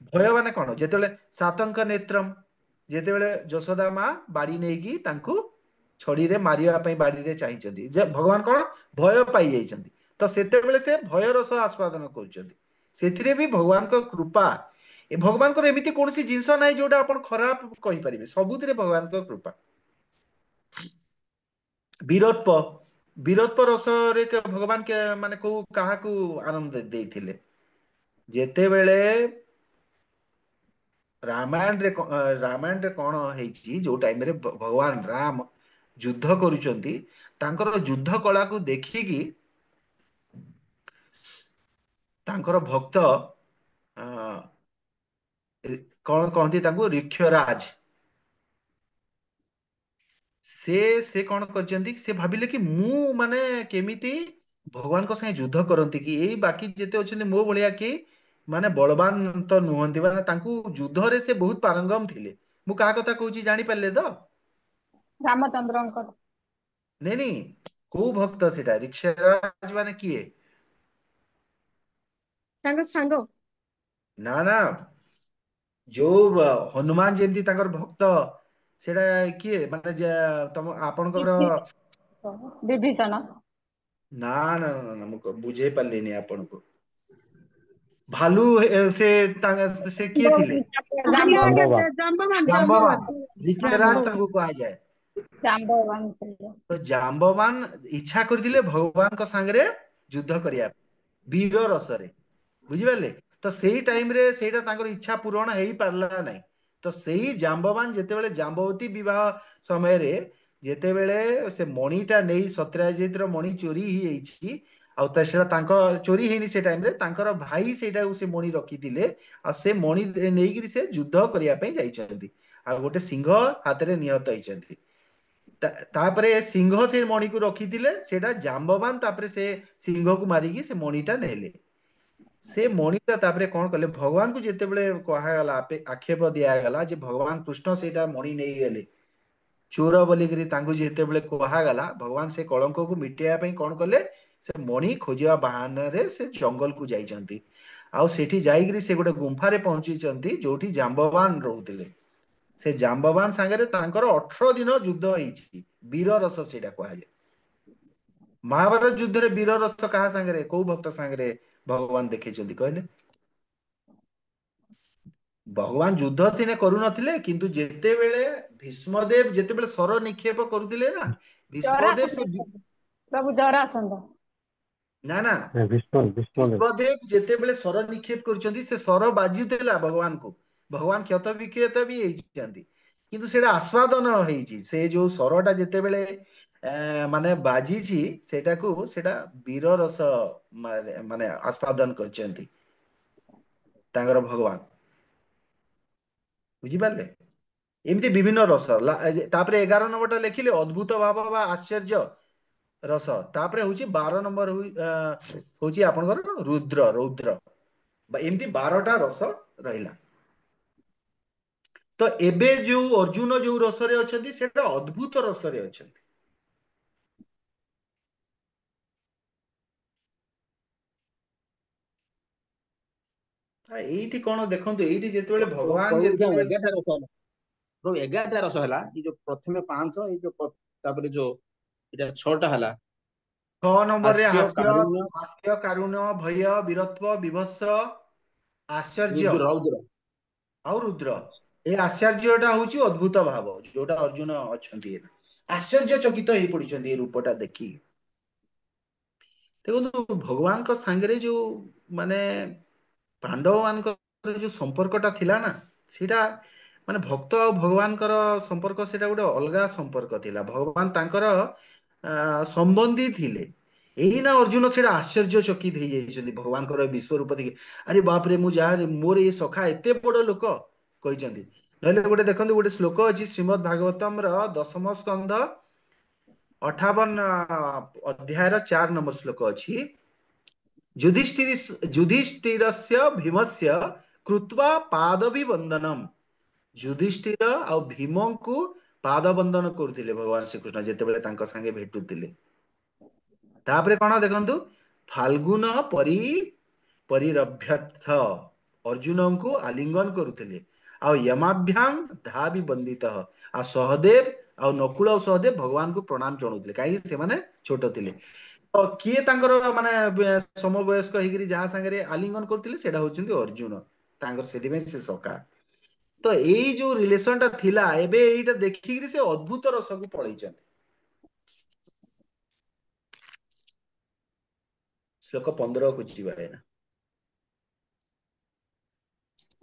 ଭୟ ମାନେ କଣ? ଯେତେବେଳେ ସାତଙ୍କ ନେତ୍ରମ୍, ଯେତେବେଳେ ଯଶୋଦା ମା ବାଡି ନେଇକି ତାଙ୍କୁ ଛଡିରେ ମାରିବା ପାଇଁ ବାଡିରେ ଚାହିଁଛନ୍ତି ଯେ ଭଗବାନ କଣ ଭୟ ପାଇଯାଇଛନ୍ତି ତ ସେତେବେଳେ ସେ ଭୟର ସହ ଆସ୍ୱାଦନ କରୁଛନ୍ତି ସେଥିରେ ବି ଭଗବାନଙ୍କ କୃପା ଏ ଭଗବାନଙ୍କର ଏମିତି କୌଣସି ଜିନିଷ ନାହିଁ ଯୋଉଟା ଆପଣ ଖରାପ କହିପାରିବେ ସବୁଥିରେ ଭଗବାନଙ୍କ କୃପା ବୀରତ୍ବ ବୀରତ୍ବ ରସରେ ଭଗବାନ ମାନେ କୋଉ କାହାକୁ ଆନନ୍ଦ ଦେଇଥିଲେ ଯେତେବେଳେ ରାମାୟଣରେ କଣ ହେଇଛି ଯୋଉ ଟାଇମରେ ଭଗବାନ ରାମ ଯୁଦ୍ଧ କରୁଛନ୍ତି ତାଙ୍କର ଯୁଦ୍ଧ କଳାକୁ ଦେଖିକି ତାଙ୍କର ଭକ୍ତ ଅ, କଣ କହନ୍ତି ତାଙ୍କୁ ରିକ୍ଷରାଜ ସେ ସେ କଣ କରିଛନ୍ତି ସେ ଭାବିଲେ କି ମୁଁ ମାନେ କେମିତି ଭଗବାନଙ୍କ ସାଙ୍ଗେ ଯୁଦ୍ଧ କରନ୍ତି କି ଏଇ ବାକି ଯେତେ ଅଛନ୍ତି ମୋ ଭଳିଆ କି ମାନେ ବଳବାନ ତ ନୁହନ୍ତି ମାନେ ତାଙ୍କୁ ଯୁଦ୍ଧରେ ସେ ବହୁତ ପାରଙ୍ଗମ ଥିଲେ ମୁଁ କାହା କଥା କହୁଛି ଜାଣିପାରିଲେ ତ ରାମଚନ୍ଦ୍ରଙ୍କର। ନାଇଁ ନାଇଁ କୋଉ ଭକ୍ତ ସେଟା ରିକ୍ଷରାଜ ମାନେ କିଏ ତାଙ୍କ ସାଙ୍ଗ। ନା ନା ଯୋଉ ହନୁମାନ ଯେମିତି ତାଙ୍କର ଭକ୍ତ ସେଇଟା କିଏ ମାନେ ତମ ଆପଣଙ୍କର ବିଭୀଷଣ। ନା ନା ନା ନା ମୁଁ ବୁଝେଇ ପାରିଲିନି ଆପଣଙ୍କୁ ଭାଲୁ ସେ ସେ କିଏ ଥିଲେ ଜାମ୍ବବାନ। ଜାମ୍ବବାନ ରିକ୍ଷରାଜ ତାଙ୍କୁ କୁହାଯାଏ ଜାମ୍ବବାନ ଥିଲେ। ତ ଜାମ୍ବବାନ ଇଚ୍ଛା କରିଥିଲେ ଭଗବାନଙ୍କ ସାଙ୍ଗରେ ଯୁଦ୍ଧ କରିବା ପାଇଁ ବୀର ରସରେ ବୁଝିପାରିଲେ ତ ସେଇ ଟାଇମ ରେ ସେଇଟା ତାଙ୍କର ଇଚ୍ଛା ପୂରଣ ହେଇପାରିଲା ନାହିଁ ତ ସେଇ ଜାମ୍ବବାନ ଯେତେବେଳେ ଜାମ୍ବବତୀ ବିବାହ ସମୟରେ ଯେତେବେଳେ ସେ ମଣିଟା ନେଇ ସତ୍ୟଜିତର ମଣି ଚୋରି ହେଇଯାଇଛି ଆଉ ସେଟା ତାଙ୍କ ଚୋରି ହେଇନି ସେ ଟାଇମରେ ତାଙ୍କର ଭାଇ ସେଇଟାକୁ ସେ ମଣି ରଖିଥିଲେ ଆଉ ସେ ମଣି ନେଇକରି ସେ ଯୁଦ୍ଧ କରିବା ପାଇଁ ଯାଇଛନ୍ତି ଆଉ ଗୋଟେ ସିଂହ ହାତରେ ନିହତ ହେଇଛନ୍ତି ତାପରେ ସିଂହ ସେ ମଣିକୁ ରଖିଥିଲେ ସେଇଟା ଜାମ୍ବବାନ ତାପରେ ସେ ସିଂହକୁ ମାରିକି ସେ ମଣିଟା ନେଲେ ସେ ମଣିଟା ତାପରେ କଣ କଲେ ଭଗବାନଙ୍କୁ ଯେତେବେଳେ କୁହାଗଲା ଆକ୍ଷେପ ଦିଆଗଲା ଯେ ଭଗବାନ କୃଷ୍ଣ ସେଇଟା ମଣି ନେଇଗଲେ ଚୋର ବୋଲିକିରି ତାଙ୍କୁ ଯେତେବେଳେ କୁହାଗଲା ଭଗବାନ ସେ କଳଙ୍କକୁ ମିଟେଇବା ପାଇଁ କଣ କଲେ ସେ ମଣି ଖୋଜିବା ବାହାନରେ ସେ ଜଙ୍ଗଲକୁ ଯାଇଛନ୍ତି ଆଉ ସେଠି ଯାଇକିରି ସେ ଗୋଟେ ଗୁମ୍ଫାରେ ପହଞ୍ଚିଛନ୍ତି ଯୋଉଠି ଜାମ୍ବବାନ ରହୁଥିଲେ ସେ ଜାମ୍ବବାନ ସାଙ୍ଗରେ ତାଙ୍କର 18 ଦିନ ଯୁଦ୍ଧ ହେଇଛି ବୀର ରସ ସେଇଟା କୁହାଯାଏ ମହାଭାରତ ଯୁଦ୍ଧରେ ବୀର ରସ କାହା ସାଙ୍ଗରେ କୋଉ ଭକ୍ତ ସାଙ୍ଗରେ ଭଗବାନ ଦେଖେଇଛନ୍ତି କହିଲେ ଭଗବାନ ଯୁଦ୍ଧ ସିନେ କରୁନଥିଲେ କିନ୍ତୁ ଯେତେବେଳେ ଭୀଷ୍ମଦେବ ଯେତେବେଳେ ଶର ନିକ୍ଷେପ କରୁଥିଲେ ନା ଭୀଷ୍ମଦେବ ଜରାସନ୍ଧ ପ୍ରଭୁ ଜରାସନ୍ଧ। ନା ନା ଭୀଷ୍ମଦେବ ଯେତେବେଳେ ଶର ନିକ୍ଷେପ କରୁଛନ୍ତି ସେ ଶର ବାଜୁଥିଲା ଭଗବାନଙ୍କୁ ଭଗବାନ କ୍ଷତ ବିକ୍ଷତ ବି ହେଇଛନ୍ତି କିନ୍ତୁ ସେଇଟା ଆସ୍ୱାଦନ ହେଇଛି ସେ ଯୋଉ ସରଟା ଯେତେବେଳେ ମାନେ ବାଜିଛି ସେଇଟା ବୀର ରସ ମାନେ ଆସ୍ୱାଦନ କରିଛନ୍ତି ତାଙ୍କର ଭଗବାନ ବୁଝିପାରିଲେ ଏମିତି ବିଭିନ୍ନ ରସ ତାପରେ 11 ନମ୍ବରଟା ଲେଖିଲେ ଅଦ୍ଭୁତ ଭାବ ବା ଆଶ୍ଚର୍ଯ୍ୟ ରସ ତାପରେ ହଉଛି 12 ନମ୍ବର ହଉଛି ଆପଣଙ୍କର ରୌଦ୍ର ବା ଏମିତି 12ଟା ରସ ରହିଲା ତ ଏବେ ଯୋଉ ଅର୍ଜୁନ ଯୋଉ ରସରେ ଅଛନ୍ତି ସେଟା ଅଦ୍ଭୁତ ରସରେ ଅଛନ୍ତି ଏଇଠି କଣ ଦେଖନ୍ତୁ ଏଇଠି ଯେତେବେଳେ ଭଗବାନ ପ୍ରଭୁ ଏଇଟା ଯେତେବେଳେ 11ଟା ରସ ହେଲା ପ୍ରଭୁ 11ଟା ରସ ହେଲା ଏଇ ଯୋଉ ପ୍ରଥମେ 5 ଏଇ ଯୋଉ ତାପରେ ଯୋଉ ଏଇଟା 6ଟା ହେଲା 6 ନମ୍ବରରେ କାରୁଣ୍ୟ ହାସ୍ୟ କାରୁଣ୍ୟ ଭୟ ବୀରତ୍ବ ବିଭତ୍ସ ଆଶ୍ଚର୍ଯ୍ୟ ରୌଦ୍ର ଆଉ ରୁଦ୍ର ଏ ଆଶ୍ଚର୍ଯ୍ୟଟା ହଉଛି ଅଦ୍ଭୁତ ଭାବ ଯୋଉଟା ଅର୍ଜୁନ ଅଛନ୍ତି ଆଶ୍ଚର୍ଯ୍ୟ ଚକିତ ହେଇ ପଡିଛନ୍ତି ଏଇ ରୂପଟା ଦେଖି ଦେଖନ୍ତୁ ଭଗବାନଙ୍କ ସାଙ୍ଗରେ ଯୋଉ ମାନେ ପାଣ୍ଡବ ମାନଙ୍କର ଯୋଉ ସମ୍ପର୍କଟା ଥିଲା ନା ସେଇଟା ମାନେ ଭକ୍ତ ଆଉ ଭଗବାନଙ୍କର ସମ୍ପର୍କ ସେଇଟା ଗୋଟେ ଅଲଗା ସମ୍ପର୍କ ଥିଲା ଭଗବାନ ତାଙ୍କର ସମ୍ବନ୍ଧୀ ଥିଲେ ଏଇ ନା ଅର୍ଜୁନ ସେଇଟା ଆଶ୍ଚର୍ଯ୍ୟ ଚକିତ ହେଇଯାଇଛନ୍ତି ଭଗବାନଙ୍କର ବିଶ୍ୱରୂପ ଦେଖି ଆରେ ବାପରେ ମୁଁ ଯାହା ମୋର ଏଇ ସଖା ଏତେ ବଡ ଲୋକ କହିଛନ୍ତି ନହେଲେ ଗୋଟେ ଦେଖନ୍ତୁ ଗୋଟେ ଶ୍ଲୋକ ଅଛି ଶ୍ରୀମଦ୍ ଭାଗବତମ ର 10ମ ସ୍କନ୍ଧ 58 ଅଧ୍ୟାୟର 4 ନମ୍ବର ଶ୍ଲୋକ ଅଛି ଯୁଧିଷ୍ଠିରସ୍ୟ ଭୀମସ୍ୟ କୃତ୍ବା ପାଦବିବନ୍ଦନମ୍ ଯୁଧିଷ୍ଠିର ଆଉ ଭୀମଙ୍କୁ ପାଦ ବନ୍ଦନ କରୁଥିଲେ ଭଗବାନ ଶ୍ରୀକୃଷ୍ଣ ଯେତେବେଳେ ତାଙ୍କ ସାଙ୍ଗେ ଭେଟୁଥିଲେ ତାପରେ କଣ ଦେଖନ୍ତୁ ଫାଲଗୁନ ପରିରଭ୍ୟଥ ଅର୍ଜୁନଙ୍କୁ ଆଲିଙ୍ଗନ କରୁଥିଲେ ଆଉ ୟମାଭ୍ୟାମ ଧା ବି ବନ୍ଦିତ ଆଉ ସହଦେବ ଆଉ ନକୁଳ ଆଉ ସହଦେବ ଭଗବାନଙ୍କୁ ପ୍ରଣାମ ଜଣାଉଥିଲେ କାହିଁକି ସେମାନେ ଛୋଟ ଥିଲେ। ତ କିଏ ତାଙ୍କର ମାନେ ସମବୟସ୍କ ହେଇକିରି ଯାହା ସାଙ୍ଗରେ ଆଲିଙ୍ଗନ କରୁଥିଲେ ସେଇଟା ହଉଛନ୍ତି ଅର୍ଜୁନ, ତାଙ୍କର ସେଥିପାଇଁ ସେ ସଖା। ତ ଏଇ ଯୋଉ ରିଲେସନ ଟା ଥିଲା ଏବେ ଏଇଟା ଦେଖିକିରି ସେ ଅଦ୍ଭୁତ ରସକୁ ପଳେଇଛନ୍ତି। ଶ୍ଲୋକ 15 ଯିବା ଏଇନା।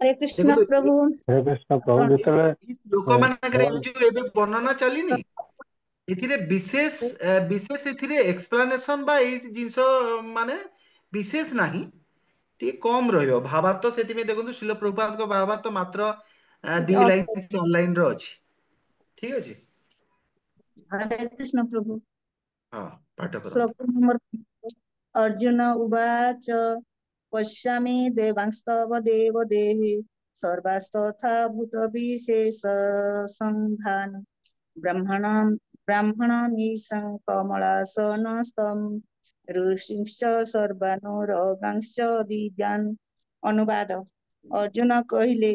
हरे कृष्ण ଦେଖନ୍ତୁ प्रभु। ହରେ କୃଷ୍ଣ ପ୍ରଭୁ ଏଇ ଯେତେବେଳେ ଏଇ ଶ୍ଲୋକ ମାନଙ୍କରେ ଭଗବାନ ଏଇ ଯୋଉ ଏବେ ବର୍ଣ୍ଣନା ଚାଲିନି ଏଥିରେ ବିଶେଷ ଏଥିରେ ଏକ୍ସପ୍ଲାନେସନ ବା ଏଇ ଜିନିଷ ମାନେ ବିଶେଷ ନାହିଁ, ଟିକେ କମ ରହିବ। ଭାବାର୍ଥ ସେଥିପାଇଁ ଦେଖନ୍ତୁ ଶିଳ ପ୍ରଭୁପାଦଙ୍କ ଭାବାର୍ଥ ମାତ୍ର 2 ଲାଇନ 4 ଲାଇନ ର ଅଛି। ଠିକ ଅଛି, हरे कृष्ण प्रभु। ହଁ ପାଠ କରନ୍ତୁ। श्लोक नंबर अर्जुन उवाच पश्यामि देवांस्तव देवदेहे सर्वास्तथा भूतविशेष संघान् ब्राह्मणं ब्राह्मणमीशं कमलासनस्थं ऋषिंश्च सर्वानुरगांश्च दिव्यान्। ଅନୁବାଦ। ଅର୍ଜୁନ କହିଲେ,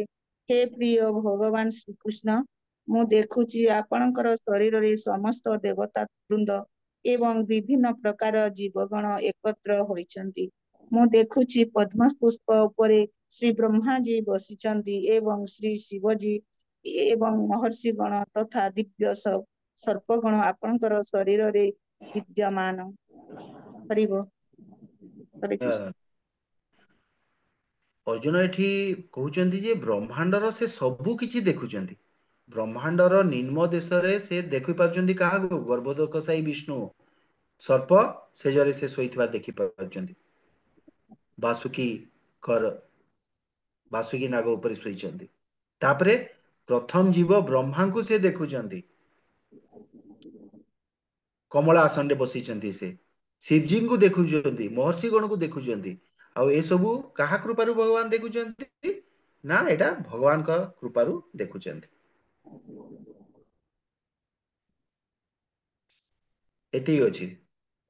ହେ ପ୍ରିୟ ଭଗବାନ ଶ୍ରୀକୃଷ୍ଣ, ମୁଁ ଦେଖୁଛି ଆପଣଙ୍କର ଶରୀରରେ ସମସ୍ତ ଦେବତା ବୃନ୍ଦ ଏବଂ ବିଭିନ୍ନ ପ୍ରକାର ଜୀବଗଣ ଏକତ୍ର ହୋଇଛନ୍ତି। ମୁଁ ଦେଖୁଛି ପଦ୍ମ ପୁଷ୍ପ ଉପରେ ଶ୍ରୀ ବ୍ରହ୍ମାଜୀ ବସିଛନ୍ତି ଏବଂ ଶ୍ରୀ ଶିବଜୀ ଏବଂ ମହର୍ଷିଗଣ ତଥା ଦିବ୍ୟ ସର୍ପଗଣ ଆପଣଙ୍କର ଶରୀରରେ ବିଦ୍ୟମାନ। ହରିବ ହରେ ଅ, କୃଷ୍ଣ। ଅର୍ଜୁନ ଏଠି କହୁଛନ୍ତି ଯେ ବ୍ରହ୍ମାଣ୍ଡର ସେ ସବୁ କିଛି ଦେଖୁଛନ୍ତି। ବ୍ରହ୍ମାଣ୍ଡର ନିମ୍ନ ଦେଶରେ ସେ ଦେଖିପାରୁଛନ୍ତି କାହାକୁ? ଗର୍ଭୋଦକ ସାଇ ବିଷ୍ଣୁ ସର୍ପ ସେଜରେ ସେ ଶୋଇଥିବା ଦେଖିପାରୁଛନ୍ତି। ବାସୁକି କର ବାସୁକି ନାଗ ଉପରେ ଶୋଇଛନ୍ତି। ତାପରେ ପ୍ରଥମ ଜୀବ ବ୍ରହ୍ମାଙ୍କୁ ସେ ଦେଖୁଛନ୍ତି, କମଳା ଆସନରେ ବସିଛନ୍ତି ସେ। ଶିବଜୀଙ୍କୁ ଦେଖୁଛନ୍ତି, ମହର୍ଷି ଗଣକୁ ଦେଖୁଛନ୍ତି। ଆଉ ଏସବୁ କାହା କୃପାରୁ ଭଗବାନ ଦେଖୁଛନ୍ତି? ନା ଏଇଟା ଭଗବାନଙ୍କ କୃପାରୁ ଦେଖୁଛନ୍ତି। ଏତିକି ଅଛି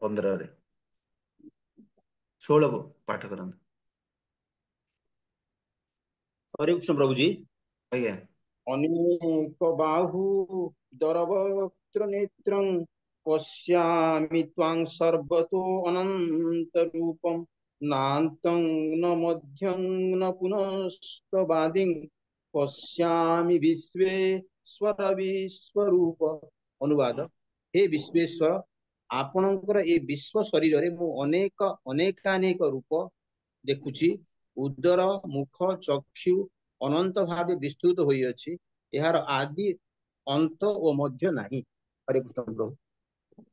15ରେ। 16କୁ ପାଠ କରନ୍ତୁ। हरे कृष्ण प्रभु जी। ଆଜ୍ଞା। अनेक बाहु दरवक्त्र नेत्रं पश्यामि त्वां सर्वतो अनंत रूपं नान्तं न मध्यं न पुनस्तवादिं पश्यामि विश्वेश्वर विश्वरूप। अनुवाद। हे विश्वेश्वर, ଆପଣଙ୍କର ଏ ବିଶ୍ୱ ଶରୀରରେ ମୁଁ ଅନେକାନେକ ରୂପ ଦେଖୁଛି। ଉଦର, ମୁଖ, ଚକ୍ଷୁ ଅନନ୍ତ ଭାବେ ବିସ୍ତୃତ ହୋଇଅଛି। ଏହାର ଆଦି ଅନ୍ତ ଓ ମଧ୍ୟ ନାହିଁ। ହରେ କୃଷ୍ଣ ପ୍ରଭୁ।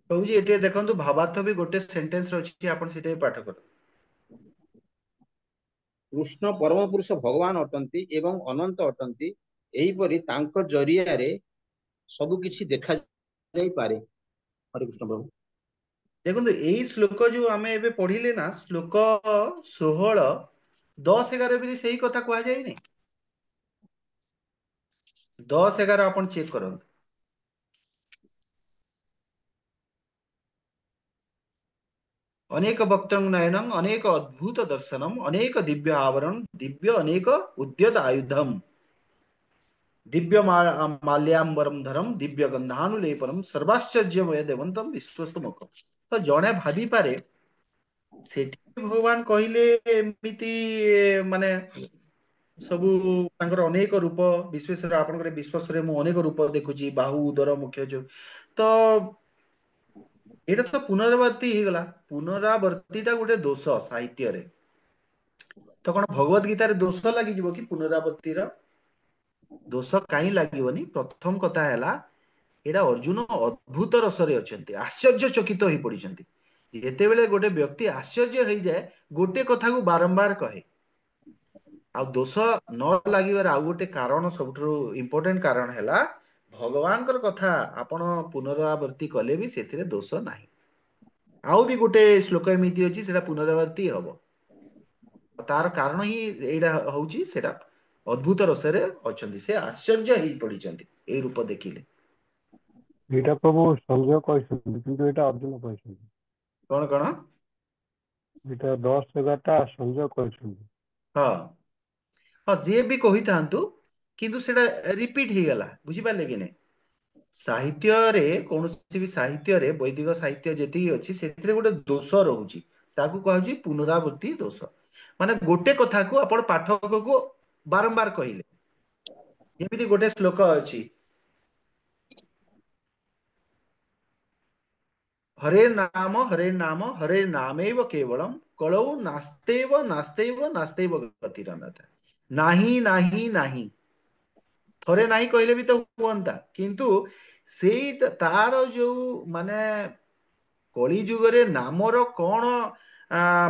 ପ୍ରଭୁଜୀ ଏଠି ଦେଖନ୍ତୁ ଭାବାର୍ଥ ବି ଗୋଟେ ସେଣ୍ଟେନ୍ସରେ ଅଛି, ଆପଣ ସେଟା ବି ପାଠ କରନ୍ତୁ। କୃଷ୍ଣ ପରମ ପୁରୁଷ ଭଗବାନ ଅଟନ୍ତି ଏବଂ ଅନନ୍ତ ଅଟନ୍ତି। ଏହିପରି ତାଙ୍କ ଜରିଆରେ ସବୁ କିଛି ଦେଖା ଯାଇପାରେ। ହରେ କୃଷ୍ଣ ପ୍ରଭୁ। ଦେଖନ୍ତୁ ଏଇ ଶ୍ଲୋକ ଯୋଉ ଆମେ ଏବେ ପଢିଲେ ନା, ଶ୍ଲୋକ 16, 10, 11 ବି ସେଇ କଥା କୁହାଯାଇନି? 10, 11 ଆପଣ ଚେକ୍ କରନ୍ତୁ। ଅନେକ ବକ୍ତ୍ରଂ ନୟନଂ ଅନେକ ଅଦ୍ଭୁତ ଦର୍ଶନಂ ଅନେକ ଦିବ୍ୟ ଆବରଣ ଦିବ୍ୟ ଅନେକ ଉଦ୍ୟତ ଆୟୁଧମ୍ ଦିବ୍ୟ ମାଲ୍ୟାମ୍ବରମ୍ ଧରମ୍ ଦିବ୍ୟ ଗନ୍ଧାନୁଲେପନମ୍ ସର୍ବାଶ୍ଚର୍ଯ୍ୟମୟ ଦେବନ୍ତମ୍ ବିଶ୍ୱସ୍ତ ମୁଖ। ତ ଜଣେ ଭାବିପାରେ ସେଠି ଭଗବାନ କହିଲେ ଏମିତି ମାନେ ସବୁ ତାଙ୍କର ଅନେକ ରୂପ, ବିଶ୍ଵେଶ୍ୱର ଆପଣଙ୍କର ବିଶ୍ୱାସରେ ମୁଁ ଅନେକ ରୂପ ଦେଖୁଛି, ବାହୁ ଉଦର ମୁଖ୍ୟ ଯୋଉ। ତ ଏଇଟା ତ ପୁନରାବର୍ତ୍ତି ହେଇଗଲା। ପୁନରାବର୍ତ୍ତି ଟା ଗୋଟେ ଦୋଷ ସାହିତ୍ୟରେ। ତ କଣ ଭଗବତ ଗୀତାରେ ଦୋଷ ଲାଗିଯିବ କି ପୁନରାବର୍ତ୍ତିର? ଦୋଷ କାହିଁ ଲାଗିବନି? ପ୍ରଥମ କଥା ହେଲା ଏଇଟା ଅର୍ଜୁନ ଅଦ୍ଭୁତ ରସରେ ଅଛନ୍ତି, ଆଶ୍ଚର୍ଯ୍ୟ ଚକିତ ହେଇ ପଡିଛନ୍ତି। ଯେତେବେଳେ ଗୋଟେ ବ୍ୟକ୍ତି ଆଶ୍ଚର୍ଯ୍ୟ ହେଇଯାଏ ଗୋଟେ କଥାକୁ ବାରମ୍ବାର କହେ। ଆଉ ଦୋଷ ନ ଲାଗିବାର ଆଉ ଗୋଟେ କାରଣ, ସବୁଠାରୁ ଇମ୍ପୋର୍ଟାଣ୍ଟ କାରଣ ହେଲା ଭଗବାନଙ୍କର କଥା ଆପଣ ପୁନରାବୃତ୍ତି କଲେ ବି ସେଥିରେ ଦୋଷ ନାହିଁ। ଆଉ ବି ଗୋଟେ ଶ୍ଲୋକ ଏମିତି ଅଛି ସେଟା ପୁନରାବର୍ତ୍ତି ହବ। ତାର କାରଣ ହିଁ ଏଇଟା ହଉଛି ସେଟା ଅଦ୍ଭୁତ ରସରେ ଅଛନ୍ତି, ସେ ଆଶ୍ଚର୍ଯ୍ୟ ହେଇ ପଡିଛନ୍ତି ଏଇ ରୂପ ଦେଖିଲେ। ଏଇଟା ପ୍ରଭୁ ସଞ୍ଜୟ କହିଛନ୍ତି, କିନ୍ତୁ ଏଇଟା ଅର୍ଜୁନ କହିଛନ୍ତି। କଣ କଣ? ଏଇଟା 10, 11ଟା ସଞ୍ଜୟ କହିଛନ୍ତି। ହଁ ହଁ ଯିଏ ବି କହିଥାନ୍ତୁ, କିନ୍ତୁ ସେଟା ରିପିଟ ହେଇଗଲା, ବୁଝିପାରିଲେ କି ନାଇଁ? साहित्य रे कौन भी साहित्य रे वैदिक साहित्य जेती अछि सेतिरे गोटे दोष रहउची ताकू कहउची पुनरावृत्ति दोष माने गोटे कथा को आपण पाठक को बारंबार कहिले जेमिति गोटे श्लोक अछि हरे नाम हरे नामेव केवलम कलौ नास्तेव नास्तेव नास्तेव गतिरनथ नाही नाही नाही थरे नाही कहले भी तो हुअंता किंतु सेई तार जो माने कली जुगरे नामर कौन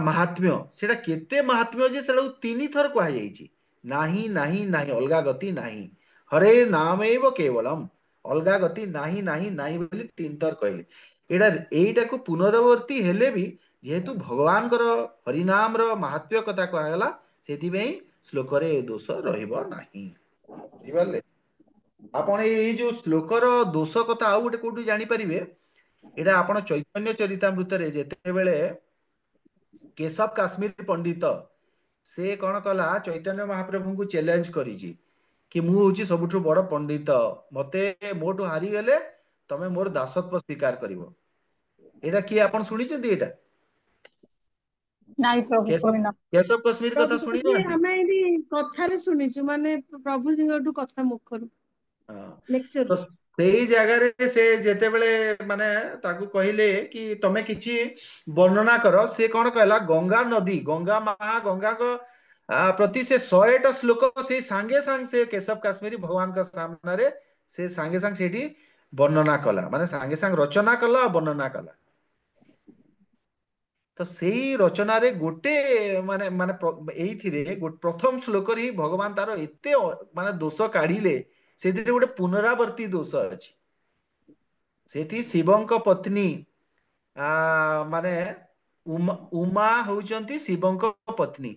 महात्म्य सेटा केते महात्म्य जे सेटा तीन थर कहा जाइछि नाही नाही नाही अलगा गति नाही हरे नामेव केवलम अलगा गति नाही नाही नाही बोली तीन थर कहले एटा एटा को पुनरावर्ती हेले भी जेहेतु भगवान कर हरिनाम रो महात्म्य कथा कहला सेति में श्लोक रे दोष रहइबो नाही बुझिबाले आपण ए जो श्लोक रो दोष कथा आउ गोटे कोटू जानि परिबे एटा आपण चैतन्य चरितामृत रे जेतेबेले केशव काश्मीर पंडित से कौन कला चैतन्य महाप्रभु को चैलेंज करिछि कि मु होची सबुठु बड़ पंडित मते मोटू हारी गेले तमे मोर दासत्व स्वीकार करिवो एटा कि आपण सुनिचंदी एटा ନାଇଁ ପ୍ରଭୁ केशव ଶୁଣିନ। केशव कश्मीर कथा प्रभु सुनी जी नांती ଆମେ ଏଠି କଥାରେ ଶୁଣିଛୁ ମାନେ ପ୍ରଭୁଜୀଙ୍କଠୁ କଥା ମୁଖରୁ तो ଲେକ୍ଚରରୁ। ସେଇ ଜାଗାରେ ସେ ଯେତେବେଳେ ମାନେ ତାକୁ କହିଲେ କି ତମେ କିଛି ବର୍ଣ୍ଣନା କର ସେ କଣ କହିଲା ଗଙ୍ଗା ନଦୀ ଗଙ୍ଗା ମା ଗଙ୍ଗାଙ୍କ ପ୍ରତି ସେ 100ଟା ଶ୍ଲୋକ ସେଇ ସାଙ୍ଗେ ସାଙ୍ଗେ ସେ କେଶବ କାଶ୍ମୀରୀ ଭଗବାନଙ୍କ ସାମ୍ନାରେ ସେ ସାଙ୍ଗେ ସାଙ୍ଗେ ସେଇଠି ବର୍ଣ୍ଣନା କଲା ମାନେ ସାଙ୍ଗେ ସାଙ୍ଗେ ରଚନା କଲା ଆଉ ବର୍ଣ୍ଣନା କଲା ତ ସେଇ ରଚନାରେ ଗୋଟେ ମାନେ ମାନେ ଏଇଥିରେ ପ୍ରଥମ ଶ୍ଲୋକରେ ହିଁ ଭଗବାନ ତାର ଏତେ ମାନେ ଦୋଷ କାଢିଲେ ସେଥିରେ ଗୋଟେ ପୁନରାବର୍ତ୍ତୀ ଦୋଷ ଅଛି ସେଠି ଶିବଙ୍କ ପତ୍ନୀ ମାନେ ଉମା ହଉଛନ୍ତି ଶିବଙ୍କ ପତ୍ନୀ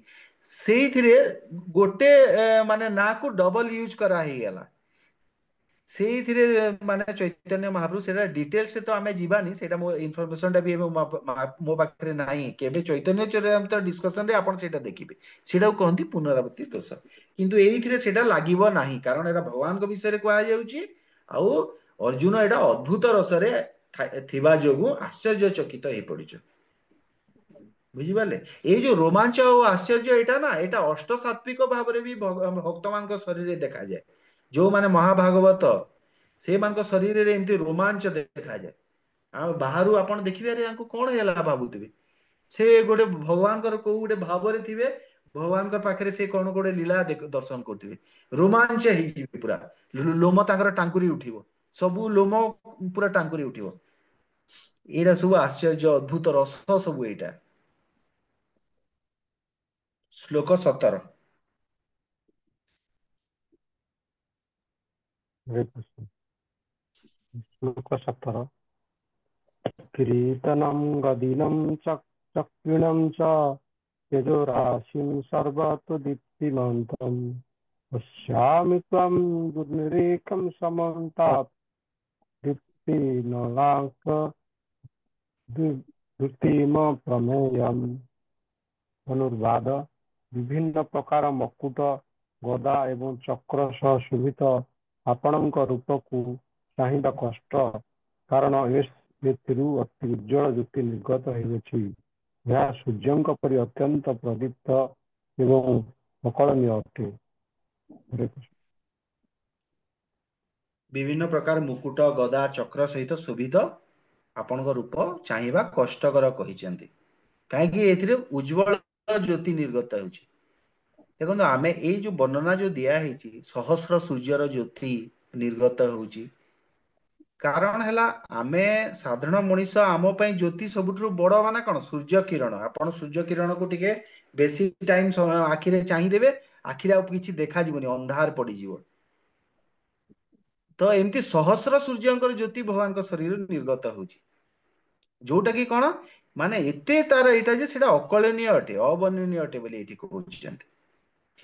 ସେଇଥିରେ ଗୋଟେ ମାନେ ନା କୁ ଡବଲ ୟୁଜ କରା ହେଇଗଲା ସେଇଥିରେ ମାନେ ଚୈତନ୍ୟ ମହାପ୍ରଭୁ ସେଇଟା ଡିଟେଲସ ତ ଆମେ ଯିବାନି ସେଇଟା ମୋ ଇନଫର୍ମେସନ ଟା ବି ଏବେ ମୋ ପାଖରେ ନାହିଁ କେବେ ଚୈତନ୍ୟ ଚରିତାମୃତ ଡିସ୍କସନ ରେ ଆପଣ ସେଇଟା ଦେଖିବେ ସେଇଟାକୁ କହନ୍ତି ପୁନରାବୃତ୍ତି ଦୋଷ କିନ୍ତୁ ଏଇଥିରେ ସେଇଟା ଲାଗିବ ନାହିଁ କାରଣ ଏଇଟା ଭଗବାନଙ୍କ ବିଷୟରେ କୁହାଯାଉଛି ଆଉ ଅର୍ଜୁନ ଏଇଟା ଅଦ୍ଭୁତ ରସରେ ଥିବା ଯୋଗୁଁ ଆଶ୍ଚର୍ଯ୍ୟଚକିତ ହେଇ ପଡିଛନ୍ତି ବୁଝିପାରିଲେ ଏଇ ଯୋଉ ରୋମାଞ୍ଚ ଆଉ ଆଶ୍ଚର୍ଯ୍ୟ ଏଇଟା ନା ଏଇଟା ଅଷ୍ଟ ସାତ୍ବିକ ଭାବରେ ବି ଭକ୍ତମାନଙ୍କ ଶରୀରରେ ଦେଖାଯାଏ ଯୋଉମାନେ ମହାଭାଗବତ ସେମାନଙ୍କ ଶରୀରରେ ଏମିତି ରୋମାଞ୍ଚ ଦେଖାଯାଏ ଆଉ ବାହାରୁ ଆପଣ ଦେଖିବେ ଆରେ ୟାଙ୍କୁ କଣ ହେଲା ଭାବୁଥିବେ ସେ ଗୋଟେ ଭଗବାନଙ୍କର କୋଉ ଗୋଟେ ଭାବରେ ଥିବେ ଭଗବାନଙ୍କ ପାଖରେ ସେ କଣ ଗୋଟେ ଲୀଳା ଦର୍ଶନ କରୁଥିବେ ରୋମାଞ୍ଚ ହେଇଯିବେ ପୁରା ଲୋମ ତାଙ୍କର ଟାଙ୍କୁରି ଉଠିବ ସବୁ ଲୋମ ପୁରା ଟାଙ୍କୁରି ଉଠିବ ଏଇଟା ସବୁ ଆଶ୍ଚର୍ଯ୍ୟ ଅଦ୍ଭୁତ ରସ ସବୁ ଏଇଟା ଶ୍ଲୋକ 17 हरे कृष्ण। श्लोक 17 किरीटनं गदिनं चक्रिणं च यजोराशिं सर्वतो दीप्तिमन्तम् पश्यामि त्वं दुर्निरेकं समन्तात् दीप्तिनलाङ्क द्युतिम प्रमेयम् धनुर्वाद विभिन्न प्रकार मकुट गदा एवं चक्र सह शोभित ଆପଣଙ୍କ ରୂପକୁ ଚାହିଁବା କଷ୍ଟ କାରଣ ଏଥିରୁ ଅତି ଉଜ୍ଜଳ ଜ୍ୟୋତି ନିର୍ଗତ ହେଉଅଛି ଏହା ସୂର୍ଯ୍ୟଙ୍କ ପରି ଅତ୍ୟନ୍ତ ପ୍ରଦୀପ୍ତ ଏବଂ ଅକଳନୀୟ ଅଟେ ବିଭିନ୍ନ ପ୍ରକାର ମୁକୁଟ ଗଦା ଚକ୍ର ସହିତ ଶୋଭିତ ଆପଣଙ୍କ ରୂପ ଚାହିଁବା କଷ୍ଟକର କହିଛନ୍ତି କାହିଁକି ଏଥିରେ ଉଜ୍ଜଳ ଜ୍ୟୋତି ନିର୍ଗତ ହେଉଛି ଦେଖନ୍ତୁ ଆମେ ଏଇ ଯୋଉ ବର୍ଣ୍ଣନା ଯୋଉ ଦିଆ ହେଇଛି ସହସ୍ର ସୂର୍ଯ୍ୟର ଜ୍ୟୋତି ନିର୍ଗତ ହଉଛି କାରଣ ହେଲା ଆମେ ସାଧାରଣ ମଣିଷ ଆମ ପାଇଁ ଜ୍ୟୋତି ସବୁଠୁ ବଡ ମାନେ କଣ ସୂର୍ଯ୍ୟ କିରଣ ଆପଣ ସୂର୍ଯ୍ୟ କିରଣକୁ ଟିକେ ବେଶୀ ଟାଇମ ଆଖିରେ ଚାହିଁଦେବେ ଆଖିରେ ଆଉ କିଛି ଦେଖାଯିବନି ଅନ୍ଧାର ପଡିଯିବ ତ ଏମିତି ସହସ୍ର ସୂର୍ଯ୍ୟଙ୍କର ଜ୍ୟୋତି ଭଗବାନଙ୍କ ଶରୀରରୁ ନିର୍ଗତ ହଉଛି ଯୋଉଟା କି କଣ ମାନେ ଏତେ ତାର ଏଇଟା ଯେ ସେଇଟା ଅକଳନୀୟ ଅଟେ ଅବର୍ଣ୍ଣନୀୟ ଅଟେ ବୋଲି ଏଇଠି କହୁଛନ୍ତି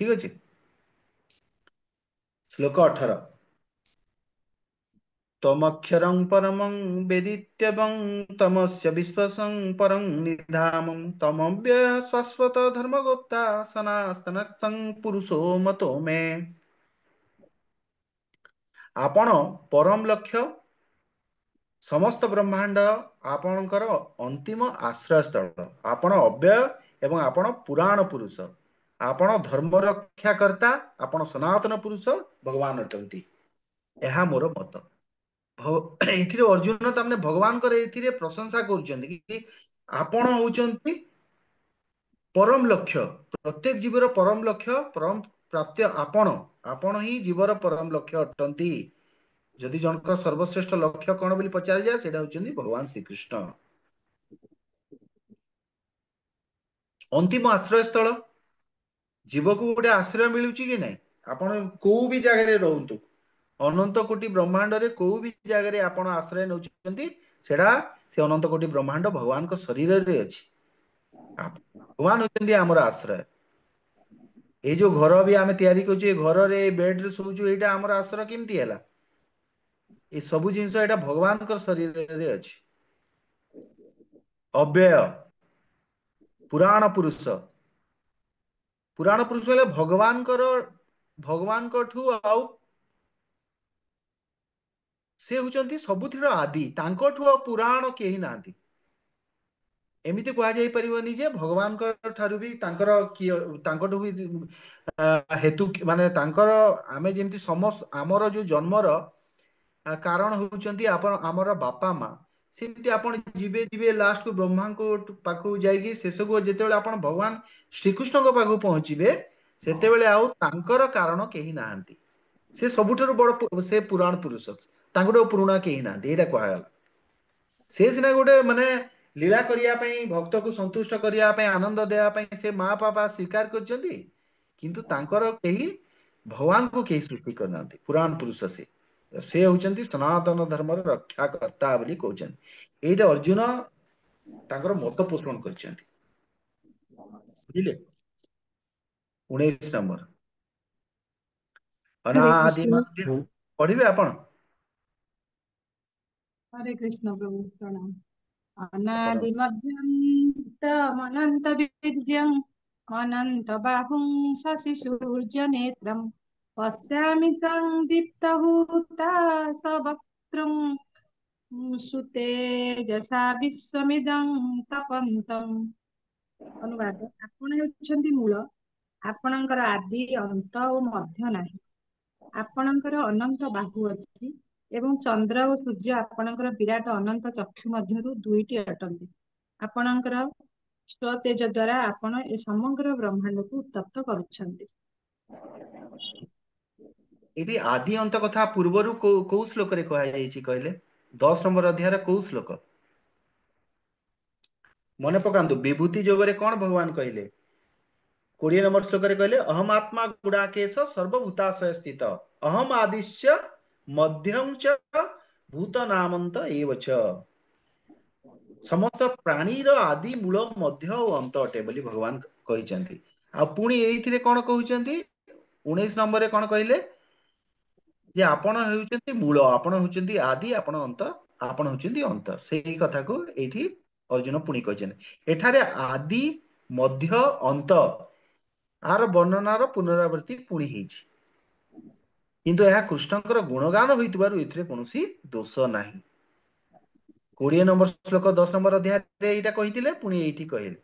ଠିକ ଅଛି ଶ୍ଲୋକ 18 ତମକ୍ଷରଂ ପରମଂ ବେଦିତ୍ୟବଂ ତମସ୍ୟ ବିଶ୍ୱାସଂ ପରଂ ନିଧାମଂ ତମବ୍ୟୟ ଶାଶ୍ୱତ ଧର୍ମଗୁପ୍ତା ସନାତନଂ ପୁରୁଷୋ ମତୋ ମେ ଆପଣ ପରମ ଲକ୍ଷ୍ୟ समस्त ब्रह्मांड आपणकर अंतिम आश्रय स्थल। आपण अव्यय एवं आपण पुराण पुरुष, आपण धर्म रक्षाकर्ता, आपण सनातन पुरुष भगवान अटंती। यह मोर मत। एथिरे अर्जुन तमने भगवान कर एथिरे प्रशंसा करूछन्ति कि आपण होउछन्ति परम लक्ष्य। प्रत्येक जीवर परम लक्ष्य, परम प्राप्य आपण। आपण ही जीवर परम लक्ष्य अटंती। जदि जनकर सर्वश्रेष्ठ लक्ष्य कौन बोली पचार जाए सेटा होउछन्ति भगवान श्री कृष्ण। अंतिम आश्रय स्थल जीव को गोटे आश्रय मिलुची कि नहीं? आपण को भी जगह रे रहंतु, अनंत कोटि ब्रह्मांड रे को भी जगह रे आपण आश्रय नउछन्ति, सेडा से अनंत कोटि ब्रह्मांड भगवान को शरीर रे अछि। भगवान होउछन्ति हमर आश्रय। ए जो घर भी आमे तैयारी करछु, घर रे बेड रे सोचु, एटा हमर आश्रय केमती हैला? ए सब जिंस एटा भगवान को शरीर रे अछि। अव्यय पुराण पुरुष, पुराण पुरुष बोले भगवान को ठू आउ से होउछन्ति सबुथिर आदि। तांको ठू आउ पुराण केही नांती। एमिति कहा जाई परिबनी जे भगवान को ठारू भी तांकर तांको ठू भी हेतु माने तांकर आमे जेमति समस्त हमर जो जन्मर कारण होउछन्ति आपण हमर बापा मां। सेमति आपण जीवे जीवे लास्ट को ब्रह्मा को पाखु जाईगी शेष को जेतेबेले आपण भगवान श्री कृष्ण को पाखु पहुंचीबे सेतेबेले आउ तांकर कारण केही नांती। से सबुठारु बड़ से पुराण पुरुष तांको पुराणा केही नांती। एटा कहला से सिना गोटे माने लीला करिया पई भक्त को संतुष्ट करिया पई आनंद देया पई से मां बापा स्वीकार करछन्ती, किंतु तांकर केही भगवान को केही सृष्टि करनांती। पुराण पुरुष से होउछन्ति सनातन धर्मर रक्षाकर्ता बोली कहउछन्ति। एटा अर्जुन तांकर मत पोषण करछन्ति। बुझिले? 19 नंबर हरे अनादि कृष्ण। मध्य पढ़िबे आपण? हरे कृष्ण प्रभु प्रणाम। पढ़। अनादिमध्यन्तमनन्तवीर्यम् अनन्तबाहुं शशिसूर्यनेत्रम् पश्यामि तं दीप्तहुताशवक्त्रं सुतेजसा विश्वमिदं तपन्तम्। ଅନୁବାଦ ଆପଣ ହେଉଛନ୍ତି ମୂଳ, ଆପଣଙ୍କର ଆଦି ଅନ୍ତ ଓ ମଧ୍ୟ ନାହିଁ। ଆପଣଙ୍କର ଅନନ୍ତ ବାହୁ ଅଛି ଏବଂ ଚନ୍ଦ୍ର ଓ ସୂର୍ଯ୍ୟ ଆପଣଙ୍କର ବିରାଟ ଅନନ୍ତ ଚକ୍ଷୁ ମଧ୍ୟରୁ ଦୁଇଟି ଅଟନ୍ତି। ଆପଣଙ୍କର ସ୍ୱତେଜ ଦ୍ୱାରା ଆପଣ ଏ ସମଗ୍ର ବ୍ରହ୍ମାଣ୍ଡକୁ ଉତ୍ତପ୍ତ କରୁଛନ୍ତି। ଏଠି ଆଦି ଅନ୍ତ କଥା ପୂର୍ବରୁ କୋଉ ଶ୍ଲୋକରେ କୁହାଯାଇଛି କହିଲେ? 10 ନମ୍ବର ଅଧ୍ୟାୟର କୋଉ ଶ୍ଲୋକ ମନେ ପକାନ୍ତୁ? ବିଭୂତି ଯୋଗରେ କଣ ଭଗବାନ କହିଲେ? 20 ନମ୍ବର ଶ୍ଲୋକରେ କହିଲେ ଅହମ ଆତ୍ମା ଗୁଡାକେଶ ସର୍ବଭୂତାଶୟ ସ୍ଥିତ ଅହମ ଆଦିଶ୍ୟ ମଧ୍ୟଂ ଚ ଭୂତ ନାମନ୍ତ ଏବଚ। ସମସ୍ତ ପ୍ରାଣୀର ଆଦି ମୂଳ ମଧ୍ୟ ଓ ଅନ୍ତ ଅଟେ ବୋଲି ଭଗବାନ କହିଛନ୍ତି। ଆଉ ପୁଣି ଏଇଥିରେ କଣ କହୁଛନ୍ତି? 19 ନମ୍ବରରେ କଣ କହିଲେ? ଯେ ଆପଣ ହେଉଛନ୍ତି ମୂଳ, ଆପଣ ହେଉଛନ୍ତି ଆଦି, ଆପଣ ଅନ୍ତ, ଆପଣ ହେଉଛନ୍ତି ଅନ୍ତ। ସେଇ କଥାକୁ ଏଇଠି अर्जुन पुणी कहते एठारे आदि मध्य अंत आर वर्णनार पुनरावृत्ति पुणी होइछि, किंतु यह कृष्णकर गुणगान होइतिबारु एथिरे कोनोसी दोष नाही। 20 नंबर श्लोक 10 नंबर अध्याय एटा कहिथिले, पुणी एठी कहिले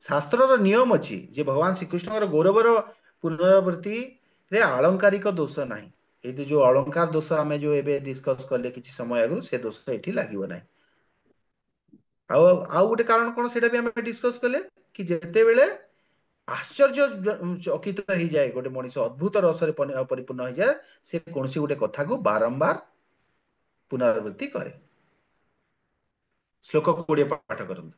शास्त्रर नियम अछि जे भगवान श्रीकृष्णकर गौरवर पुनरावृत्ति रे आलंकारिक दोष नाही। एते जो अलंकार दोष आमे जो एबे डिस्कस करले किछि समय आगु से दोष एठी लागिबो नाही। आउ गोटे कारण कौन से भी हमें डिस्कस कले कि जेते बेले आश्चर्य चकित हो जाए गोटे मनीष अद्भुत रसरे परिपूर्ण हो जाए से कौन सी गोटे कथा को बारंबार पुनरावृत्ति करे। श्लोक 20 पाठ करंतु।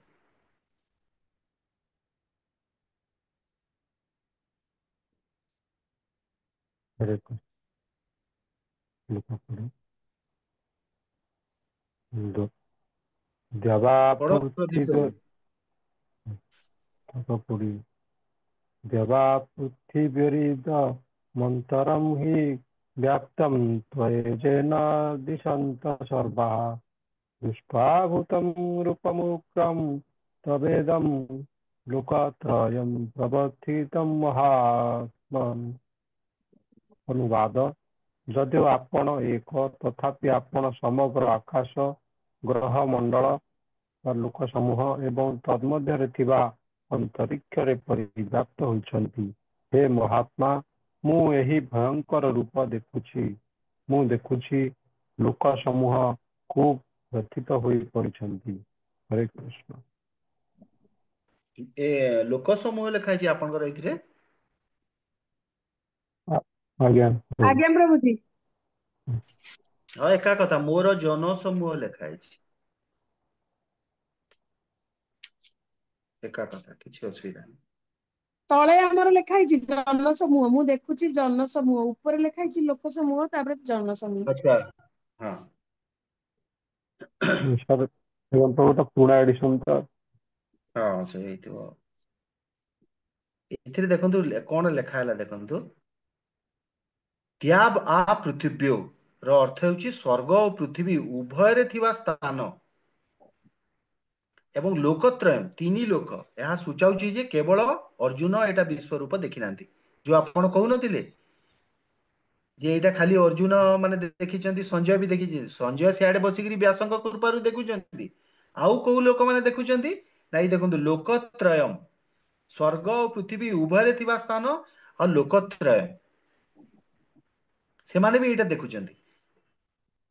मन्तरं हि व्याप्तं त्वयेन दिशन्तः सर्वाः विश्वाभूतं रूपमुग्रं तवेदं लोकत्रयं प्रवर्तितं महात्मन्। अनुवाद जदिव आपण एक तथापि आपण समग्र आकाश ଗ୍ରହ ମଣ୍ଡଳ ବା ଲୋକ ସମୂହ ଏବଂ ତନ୍ମଧ୍ୟରେ ଥିବା ଅନ୍ତରିକ୍ଷରେ ପରିବ୍ୟାପ୍ତ ହୋଇଛନ୍ତି। ହେ ମହାତ୍ମା, ମୁଁ ଏହି ଭୟଙ୍କର ରୂପ ଦେଖୁଛି। ମୁଁ ଦେଖୁଛି ଲୋକ ସମୂହ ଖୁବ୍ ବ୍ୟଥିତ ହୋଇ ପଡ଼ିଛନ୍ତି। ହରେ କୃଷ୍ଣ। ଏ ଲୋକ ସମୂହ ଲେଖା ହେଇଛି ଆପଣଙ୍କର ଏଇଥିରେ? ଆଜ୍ଞା ପ୍ରଭୁ। ଆଜ୍ଞା ପ୍ରଭୁଜୀ। ହଁ ଏକା କଥା, ମୋର ଜନ ସମୂହ ଲେଖା ହେଇଛି। ଏକା କଥା, କିଛି ଅସୁବିଧା ନାହିଁ। ତଳେ ଆମର ଲେଖା ହେଇଛି ଜନ ସମୂହ, ମୁଁ ଦେଖୁଛି ଜନ ସମୂହ, ଉପରେ ଲେଖା ହେଇଛି ଲୋକ ସମୂହ, ତାପରେ ଜନ ସମୂହ। ଆଚ୍ଛା, ହଁ। ସାର୍ ଏବଂ ପ୍ରଭୁ ତ ପୁରୁଣା ଏଡିସନ ତ। ହଁ ସେ ହେଇଥିବ। ଏଥିରେ ଦେଖନ୍ତୁ କଣ ଲେଖା ହେଲା ଦେଖନ୍ତୁ। ତ୍ୟାବ ଆ ପୃଥିବ୍ୟୋ ର ଅର୍ଥ ହେଉଛି ସ୍ୱର୍ଗ ଓ ପୃଥିବୀ ଉଭୟରେ ଥିବା ସ୍ଥାନ ଏବଂ ଲୋକତ୍ରୟ ତିନି ଲୋକ। ଏହା ସୂଚାଉଛି ଯେ କେବଳ ଅର୍ଜୁନ ଏଇଟା ବିଶ୍ୱରୂପ ଦେଖିନାହାନ୍ତି। ଯୋଉ ଆପଣ କହୁନଥିଲେ ଯେ ଏଇଟା ଖାଲି ଅର୍ଜୁନ ମାନେ ଦେଖିଛନ୍ତି, ସଞ୍ଜୟ ବି ଦେଖିଛନ୍ତି। ସଞ୍ଜୟ ସିଆଡେ ବସିକିରି ବ୍ୟାସଙ୍କ କୃପାରୁ ଦେଖୁଛନ୍ତି। ଆଉ କୋଉ ଲୋକମାନେ ଦେଖୁଛନ୍ତି? ନାଇଁ ଦେଖନ୍ତୁ, ଲୋକତ୍ରୟମ୍ ସ୍ୱର୍ଗ ଓ ପୃଥିବୀ ଉଭୟରେ ଥିବା ସ୍ଥାନ ଆଉ ଲୋକତ୍ରୟ, ସେମାନେ ବି ଏଇଟା ଦେଖୁଛନ୍ତି।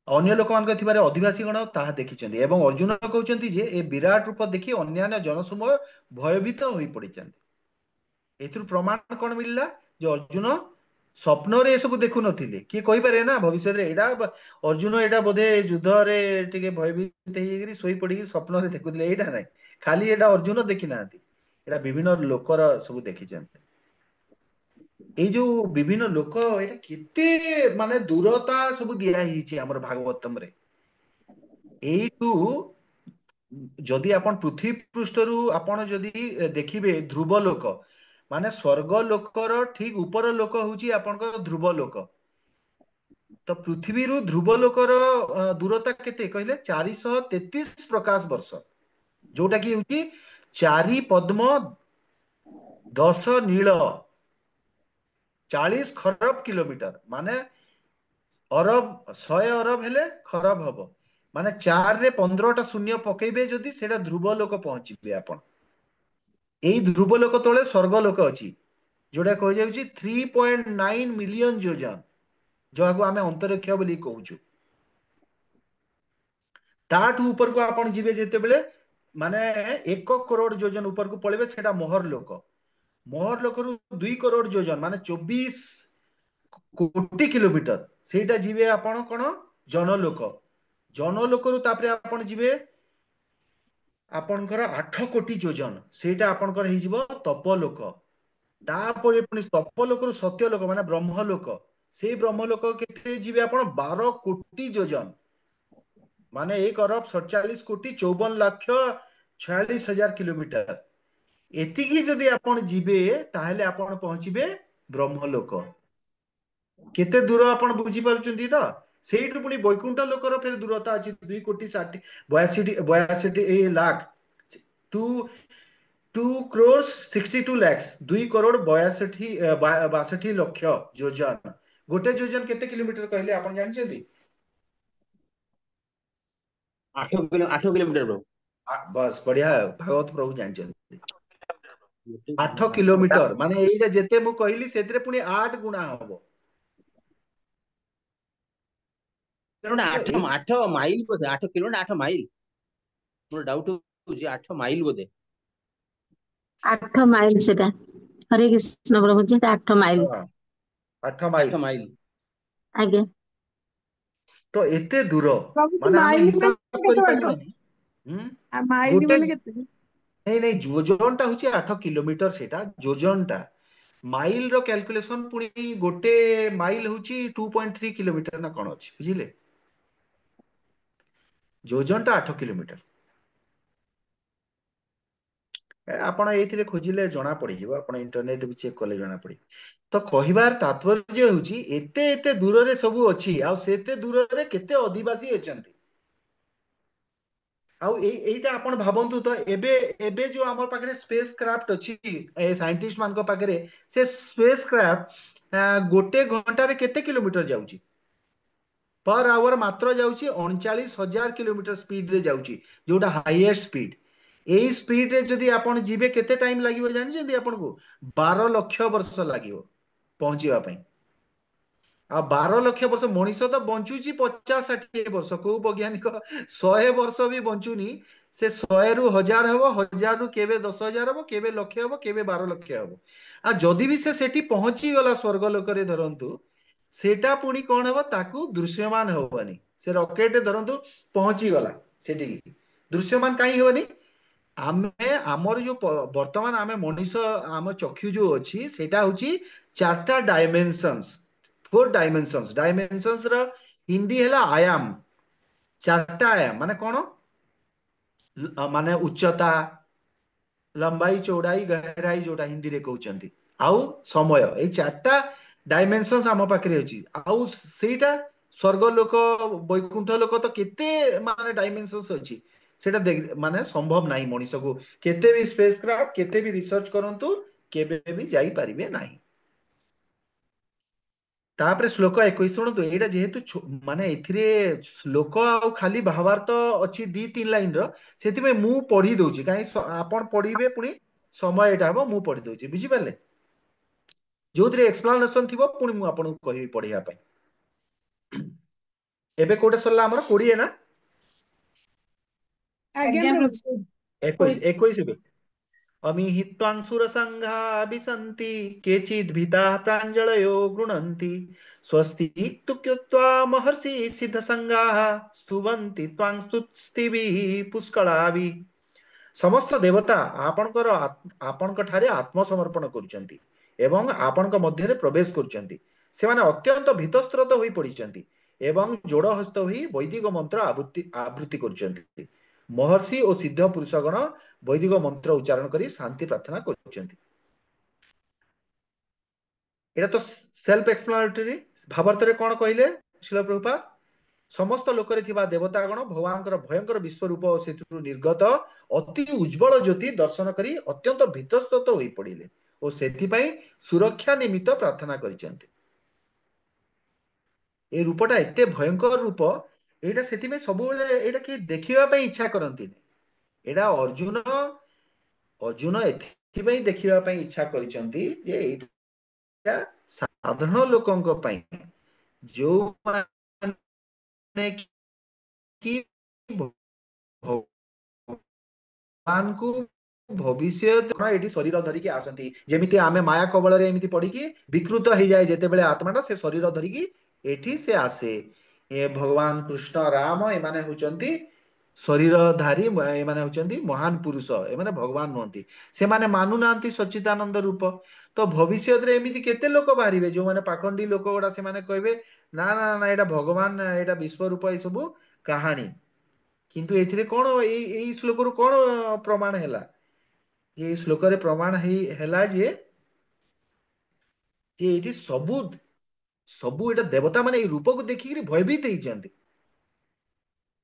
ଅନ୍ୟ ଲୋକମାନଙ୍କ ଥିବାରେ ଅଧିବାସୀ ଗଣ ତାହା ଦେଖିଛନ୍ତି ଏବଂ ଅର୍ଜୁନ କହୁଛନ୍ତି ଯେ ଏ ବିରାଟ ରୂପ ଦେଖି ଅନ୍ୟାନ୍ୟ ଜନସମୂହ ଭୟଭୀତ ହୋଇ ପଡିଛନ୍ତି। ଏଥିରୁ ପ୍ରମାଣ କଣ ମିଳିଲା? ଯେ ଅର୍ଜୁନ ସ୍ୱପ୍ନରେ ଏସବୁ ଦେଖୁନଥିଲେ। କିଏ କହିପାରେ ନା ଭବିଷ୍ୟତରେ ଏଇଟା ଅର୍ଜୁନ ଏଇଟା ବୋଧେ ଯୁଦ୍ଧରେ ଟିକେ ଭୟଭୀତ ହେଇକିରି ଶୋଇ ପଡିକି ସ୍ୱପ୍ନରେ ଦେଖୁଥିଲେ, ଏଇଟା ନାହିଁ। ଖାଲି ଏଇଟା ଅର୍ଜୁନ ଦେଖି ନାହାନ୍ତି, ଏଇଟା ବିଭିନ୍ନ ଲୋକର ସବୁ ଦେଖିଛନ୍ତି। ଏଇ ଯୋଉ ବିଭିନ୍ନ ଲୋକ, ଏଇଟା କେତେ ମାନେ ଦୂରତା ସବୁ ଦିଆ ହେଇଛି ଆମର ଭାଗବତମରେ। ଏଇଠୁ ଯଦି ଆପଣ ପୃଥିବୀ ପୃଷ୍ଠରୁ ଆପଣ ଯଦି ଦେଖିବେ ଧ୍ରୁବ ଲୋକ, ମାନେ ସ୍ୱର୍ଗ ଲୋକର ଠିକ ଉପର ଲୋକ ହଉଛି ଆପଣଙ୍କର ଧ୍ରୁବ ଲୋକ। ତ ପୃଥିବୀରୁ ଧ୍ରୁବ ଲୋକର ଦୂରତା କେତେ କହିଲେ? 433 ପ୍ରକାଶ ବର୍ଷ, ଯୋଉଟା କି ହଉଛି 4 ପଦ୍ମ 10 ନୀଳ 40 ଖରବ କିଲୋମିଟର। ମାନେ ଅରବ 100 ଅରବ ହେଲେ ଖରବ ହବ, ମାନେ 4ରେ 15ଟା ଶୂନ୍ୟ ପକେଇବେ ଯଦି ସେଇଟା ଧ୍ରୁବ ଲୋକ ପହଞ୍ଚିବେ ଆପଣ। ଏଇ ଧ୍ରୁବ ଲୋକ ତଳେ ସ୍ୱର୍ଗ ଲୋକ ଅଛି, ଯୋଉଟା କୁହାଯାଉଛି 3.9 ମିଲିୟନ ଯୋଜନ, ଯାହାକୁ ଆମେ ଅନ୍ତରିକ୍ଷ ବୋଲି କହୁଛୁ। ତାଠୁ ଉପରକୁ ଆପଣ ଯିବେ ଯେତେବେଳେ, ମାନେ 1 କରୋଡ ଯୋଜନ ଉପରକୁ ପଳେଇବେ, ସେଇଟା ମହର ଲୋକ। ମହର ଲୋକରୁ 2 କରୋଡ ଯୋଜନ ମାନେ 24 କୋଟି କିଲୋମିଟର, ସେଇଟା ଯିବେ ଆପଣ କଣ ଜନଲୋକ। ଜନଲୋକରୁ ତାପରେ ଆପଣ ଯିବେ ଆପଣଙ୍କର 8 କୋଟି ଯୋଜନ, ସେଇଟା ଆପଣଙ୍କର ହେଇଯିବ ତପ ଲୋକ। ତାପରେ ପୁଣି ତପ ଲୋକରୁ ସତ୍ୟ ଲୋକ ମାନେ ବ୍ରହ୍ମ ଲୋକ। ସେଇ ବ୍ରହ୍ମ ଲୋକ କେତେ ଯିବେ ଆପଣ? 12 କୋଟି ଯୋଜନ, ମାନେ 1 ଅରବ 47 କୋଟି 54 ଲକ୍ଷ 46 ହଜାର କିଲୋମିଟର। ଏତିକି ଯଦି ଆପଣ ଯିବେ, ତାହେଲେ ଆପଣ ପହଞ୍ଚିବେ ବ୍ରହ୍ମଲୋକ। କେତେ ଦୂର ଆପଣ ବୁଝିପାରୁଛନ୍ତି ତ? ସେଇଠୁ ପୁଣି ବୈକୁଣ୍ଠ ଲୋକର ଫେର ଦୂରତା ଅଛି 2 କୋଟି 62 ଲାଖ ଟୁ 2 crores 62 lakhs 2 କରୋड़ 62 ଲକ୍ଷ ଯୋଜନ। ଗୋଟେ ଯୋଜନ କେତେ କିଲୋମିଟର କହିଲେ ଆପଣ ଜାଣିଛନ୍ତି? 8 କିଲୋମିଟର ବ୍ରୋ। ବସ୍ ବଢିଆ, ଭାଗବତ ପ୍ରଭୁ ଜାଣିଛନ୍ତି। ଗୋଟେ 8 ଆଠ କିଲୋମିଟର ମାନେ ଏଇଟା ଯେତେ ମୁଁ କହିଲି ସେଥିରେ ପୁଣି 8 ଗୁଣା ହବ। ତ ଏଇ 8 ମାଇଲ ବୋଧେ, 8 କିଲୋମିଟର 8 ମାଇଲ। ମୋର ଡାଉଟ ହଉଛି 8 ମାଇଲ ବୋଧେ। 8 ମାଇଲ ସେଟା। ହରେ କୃଷ୍ଣ ପ୍ରଭୁଜୀ, ସେଟା 8 ମାଇଲ। ହଁ 8 ମାଇଲ। 8 ମାଇଲ। ଆଜ୍ଞା। ତ ଏତେ ଦୂର, ପ୍ରଭୁ ମାନେ ଆମେ ମାଇଲି ହିସାବ ମାନେ କେତେ ବାଟ? କରିପାରିବାନି। ଆଉ ମାଇଲି ଗୋଟେ ମାନେ କେତେ? ନାଇଁ ନାଇଁ, ଯୋଜନ ଟା ହଉଛି 8 କିଲୋମିଟର, ସେଇଟା ଯୋଜନ ଟା। ମାଇଲ ର କ୍ୟାଲକୁଲେସନ ପୁଣି ଗୋଟେ ମାଇଲ ହଉଛି 2.3 କିଲୋମିଟର ନା କଣ ଅଛି, ବୁଝିଲେ? ଯୋଜନ ଟା 8 କିଲୋମିଟର। ଆପଣ ଏଇଥିରେ ଖୋଜିଲେ ଜଣା ପଡିଯିବ, ଆପଣ ଇଣ୍ଟରନେଟ ବି ଚେକ୍ କଲେ ଜଣା ପଡିବ। ତ କହିବାର ତାତ୍ପର୍ଯ୍ୟ ହେଉଛି ଏତେ ଏତେ ଦୂରରେ ସବୁ ଅଛି, ଆଉ ସେତେ ଦୂରରେ କେତେ ଅଧିବାସୀ ଅଛନ୍ତି। ଆଉ ଏଇଟା ଆପଣ ଭାବନ୍ତୁ ତ, ଏବେ ଏବେ ଯୋଉ ଆମ ପାଖରେ ସ୍ପେସ କ୍ରାଫ୍ଟ ଅଛି, ସାଇଣ୍ଟିଷ୍ଟ ମାନଙ୍କ ପାଖରେ, ସେ ସ୍ପେସ କ୍ରାଫ୍ଟ ଗୋଟେ ଘଣ୍ଟାରେ କେତେ କିଲୋମିଟର ଯାଉଛି? पर आवर मात्र जाउची 39,000 किलोमीटर स्पीड रे जाउची जोटा हाईएस्ट स्पीड। एई स्पीड रे जदि आपण जीवे केते टाइम लागिवो जानि आपण को 12 लक्ष वर्ष लागिवो पहुंचीवा पई। आ 12 लक्ष वर्ष मनीष तो बंचुची 50-60 वर्ष, को वैज्ञानिक 100 वर्ष भी बंचुनी। से 100 रु 1000 हबो, 1000 रु केबे 10,000 हबो, केबे लक्ष हबो, केबे 12 लक्ष हबो। आ जदि भी से सेठी पहुंची गला स्वर्ग लोक रे धरंतु, सेटा पुणी कौन हबो ताकू दृश्यमान हबनी। से रॉकेट धरंतु पहुंची गला सेठी, दृश्यमान काई होनी। आमे आमर जो वर्तमान आमे मनीष आम चक्षु जो अछि सेटा होची 4टा डायमेंशंस, 4 डायमेंशंस। डायमेंशंस रो हिंदी हैला आयाम। 4टा आयाम माने कोन, माने उच्चता, लंबाई, चौड़ाई, गहराई जोटा हिंदी रे कहउचंती, आउ समय। ए 4टा डायमेंशंस आम पाखरे अछि। आउ सेटा स्वर्ग लोक वैकुंठ लोक तो केते माने डायमेंशंस अछि, सेटा माने संभव नाही मनीष को केते भी स्पेस क्राफ्ट केते भी रिसर्च करंतु केबे भी जाई परिबे नाही। तापरे श्लोक 21 शुणतु, एटा जेहेतु माने एथिरे श्लोक आउ खाली भावार्थ अछि 2-3 लाइन रो, सेति में मु पढी दउची काई आपण पढिबे पुनी समय एटा हबो। मु पढी दउची, बुझी पाले। जोथरे एक्सप्लेनेशन थिबो पुनी मु आपण को कहि पढिया पई। एबे कोटे सरला हमर 20 ना आज्ञा आज्ञा प्रभु। प्रभु। 21 एबे। अमिहित्वां सुरसंघा विसन्ति केचिद् भीताः प्राञ्जलयो गृह्णन्ति स्वस्ति इत्युक्त्वा महर्षि सिद्धसंगाः स्तुवन्ति त्वां स्तुतिभिः पुष्कलाभिः। समस्त देवता आपणकर आपणक ठारे आत्मसमर्पण करुचंती एवं आपणक मध्यरे प्रवेश करुचंती। सेमाने अत्यंत भीतस्रोत होई पड़िचंती एवं जोड़ हस्त होई वैदिक मंत्र आवृत्ति करुचंती। महर्षि और सिद्ध पुरुषगण वैदिक मंत्र उच्चारण करी शांति प्रार्थना करुचंती। एटा तो सेल्फ एक्सप्लेनेटरी। भावार्थ रे कोन कहिले श्रील प्रभुपाद, समस्त लोकरे थिबा देवतागण भगवानकर भयंकर विश्वरूप सेतु निर्गत अति उज्जवल ज्योति दर्शन करी अत्यंत भीतस्रोत होई पड़िले और सेति पई सुरक्षा निमित्त प्रार्थना करिचंती। ए रूपटा एते भयंकर रूप, एटा सेति में सब बेले एटा के देखिबा पई इच्छा करंती। एटा अर्जुन अर्जुन एथि पई देखिबा पई इच्छा करिचंती जे एटा साधारण लोकंक पई जो माने कि भगवान को भविष्य एटी शरीर धरिकी आसती, जेमिति आमे माया कबल रे एमिति पड़िकी विकृत हो जाए जेते बेले आत्माटा से शरीर धरिकी एठी से आसे। ए भगवान कृष्ण राम एमाने होचंती शरीरधारी, एमाने होचंती महान पुरुष, एमाने भगवान नहंती। से माने मानु नांती सच्चिदानंद रूप। तो भविष्य रे एमिति केते लोक बाहरिबे जो माने पाखंडी लोक गोडा से माने कहबे ना ना ना एटा भगवान एटा विश्व रूप ए सब कहानी। किंतु एथिरे कोन एई श्लोक रु कोन प्रमाण हैला, ये श्लोक रे प्रमाण हैला जे एठी सबु सबु एटा देवता माने ए रूप को देखि भयभीत हेइचंती।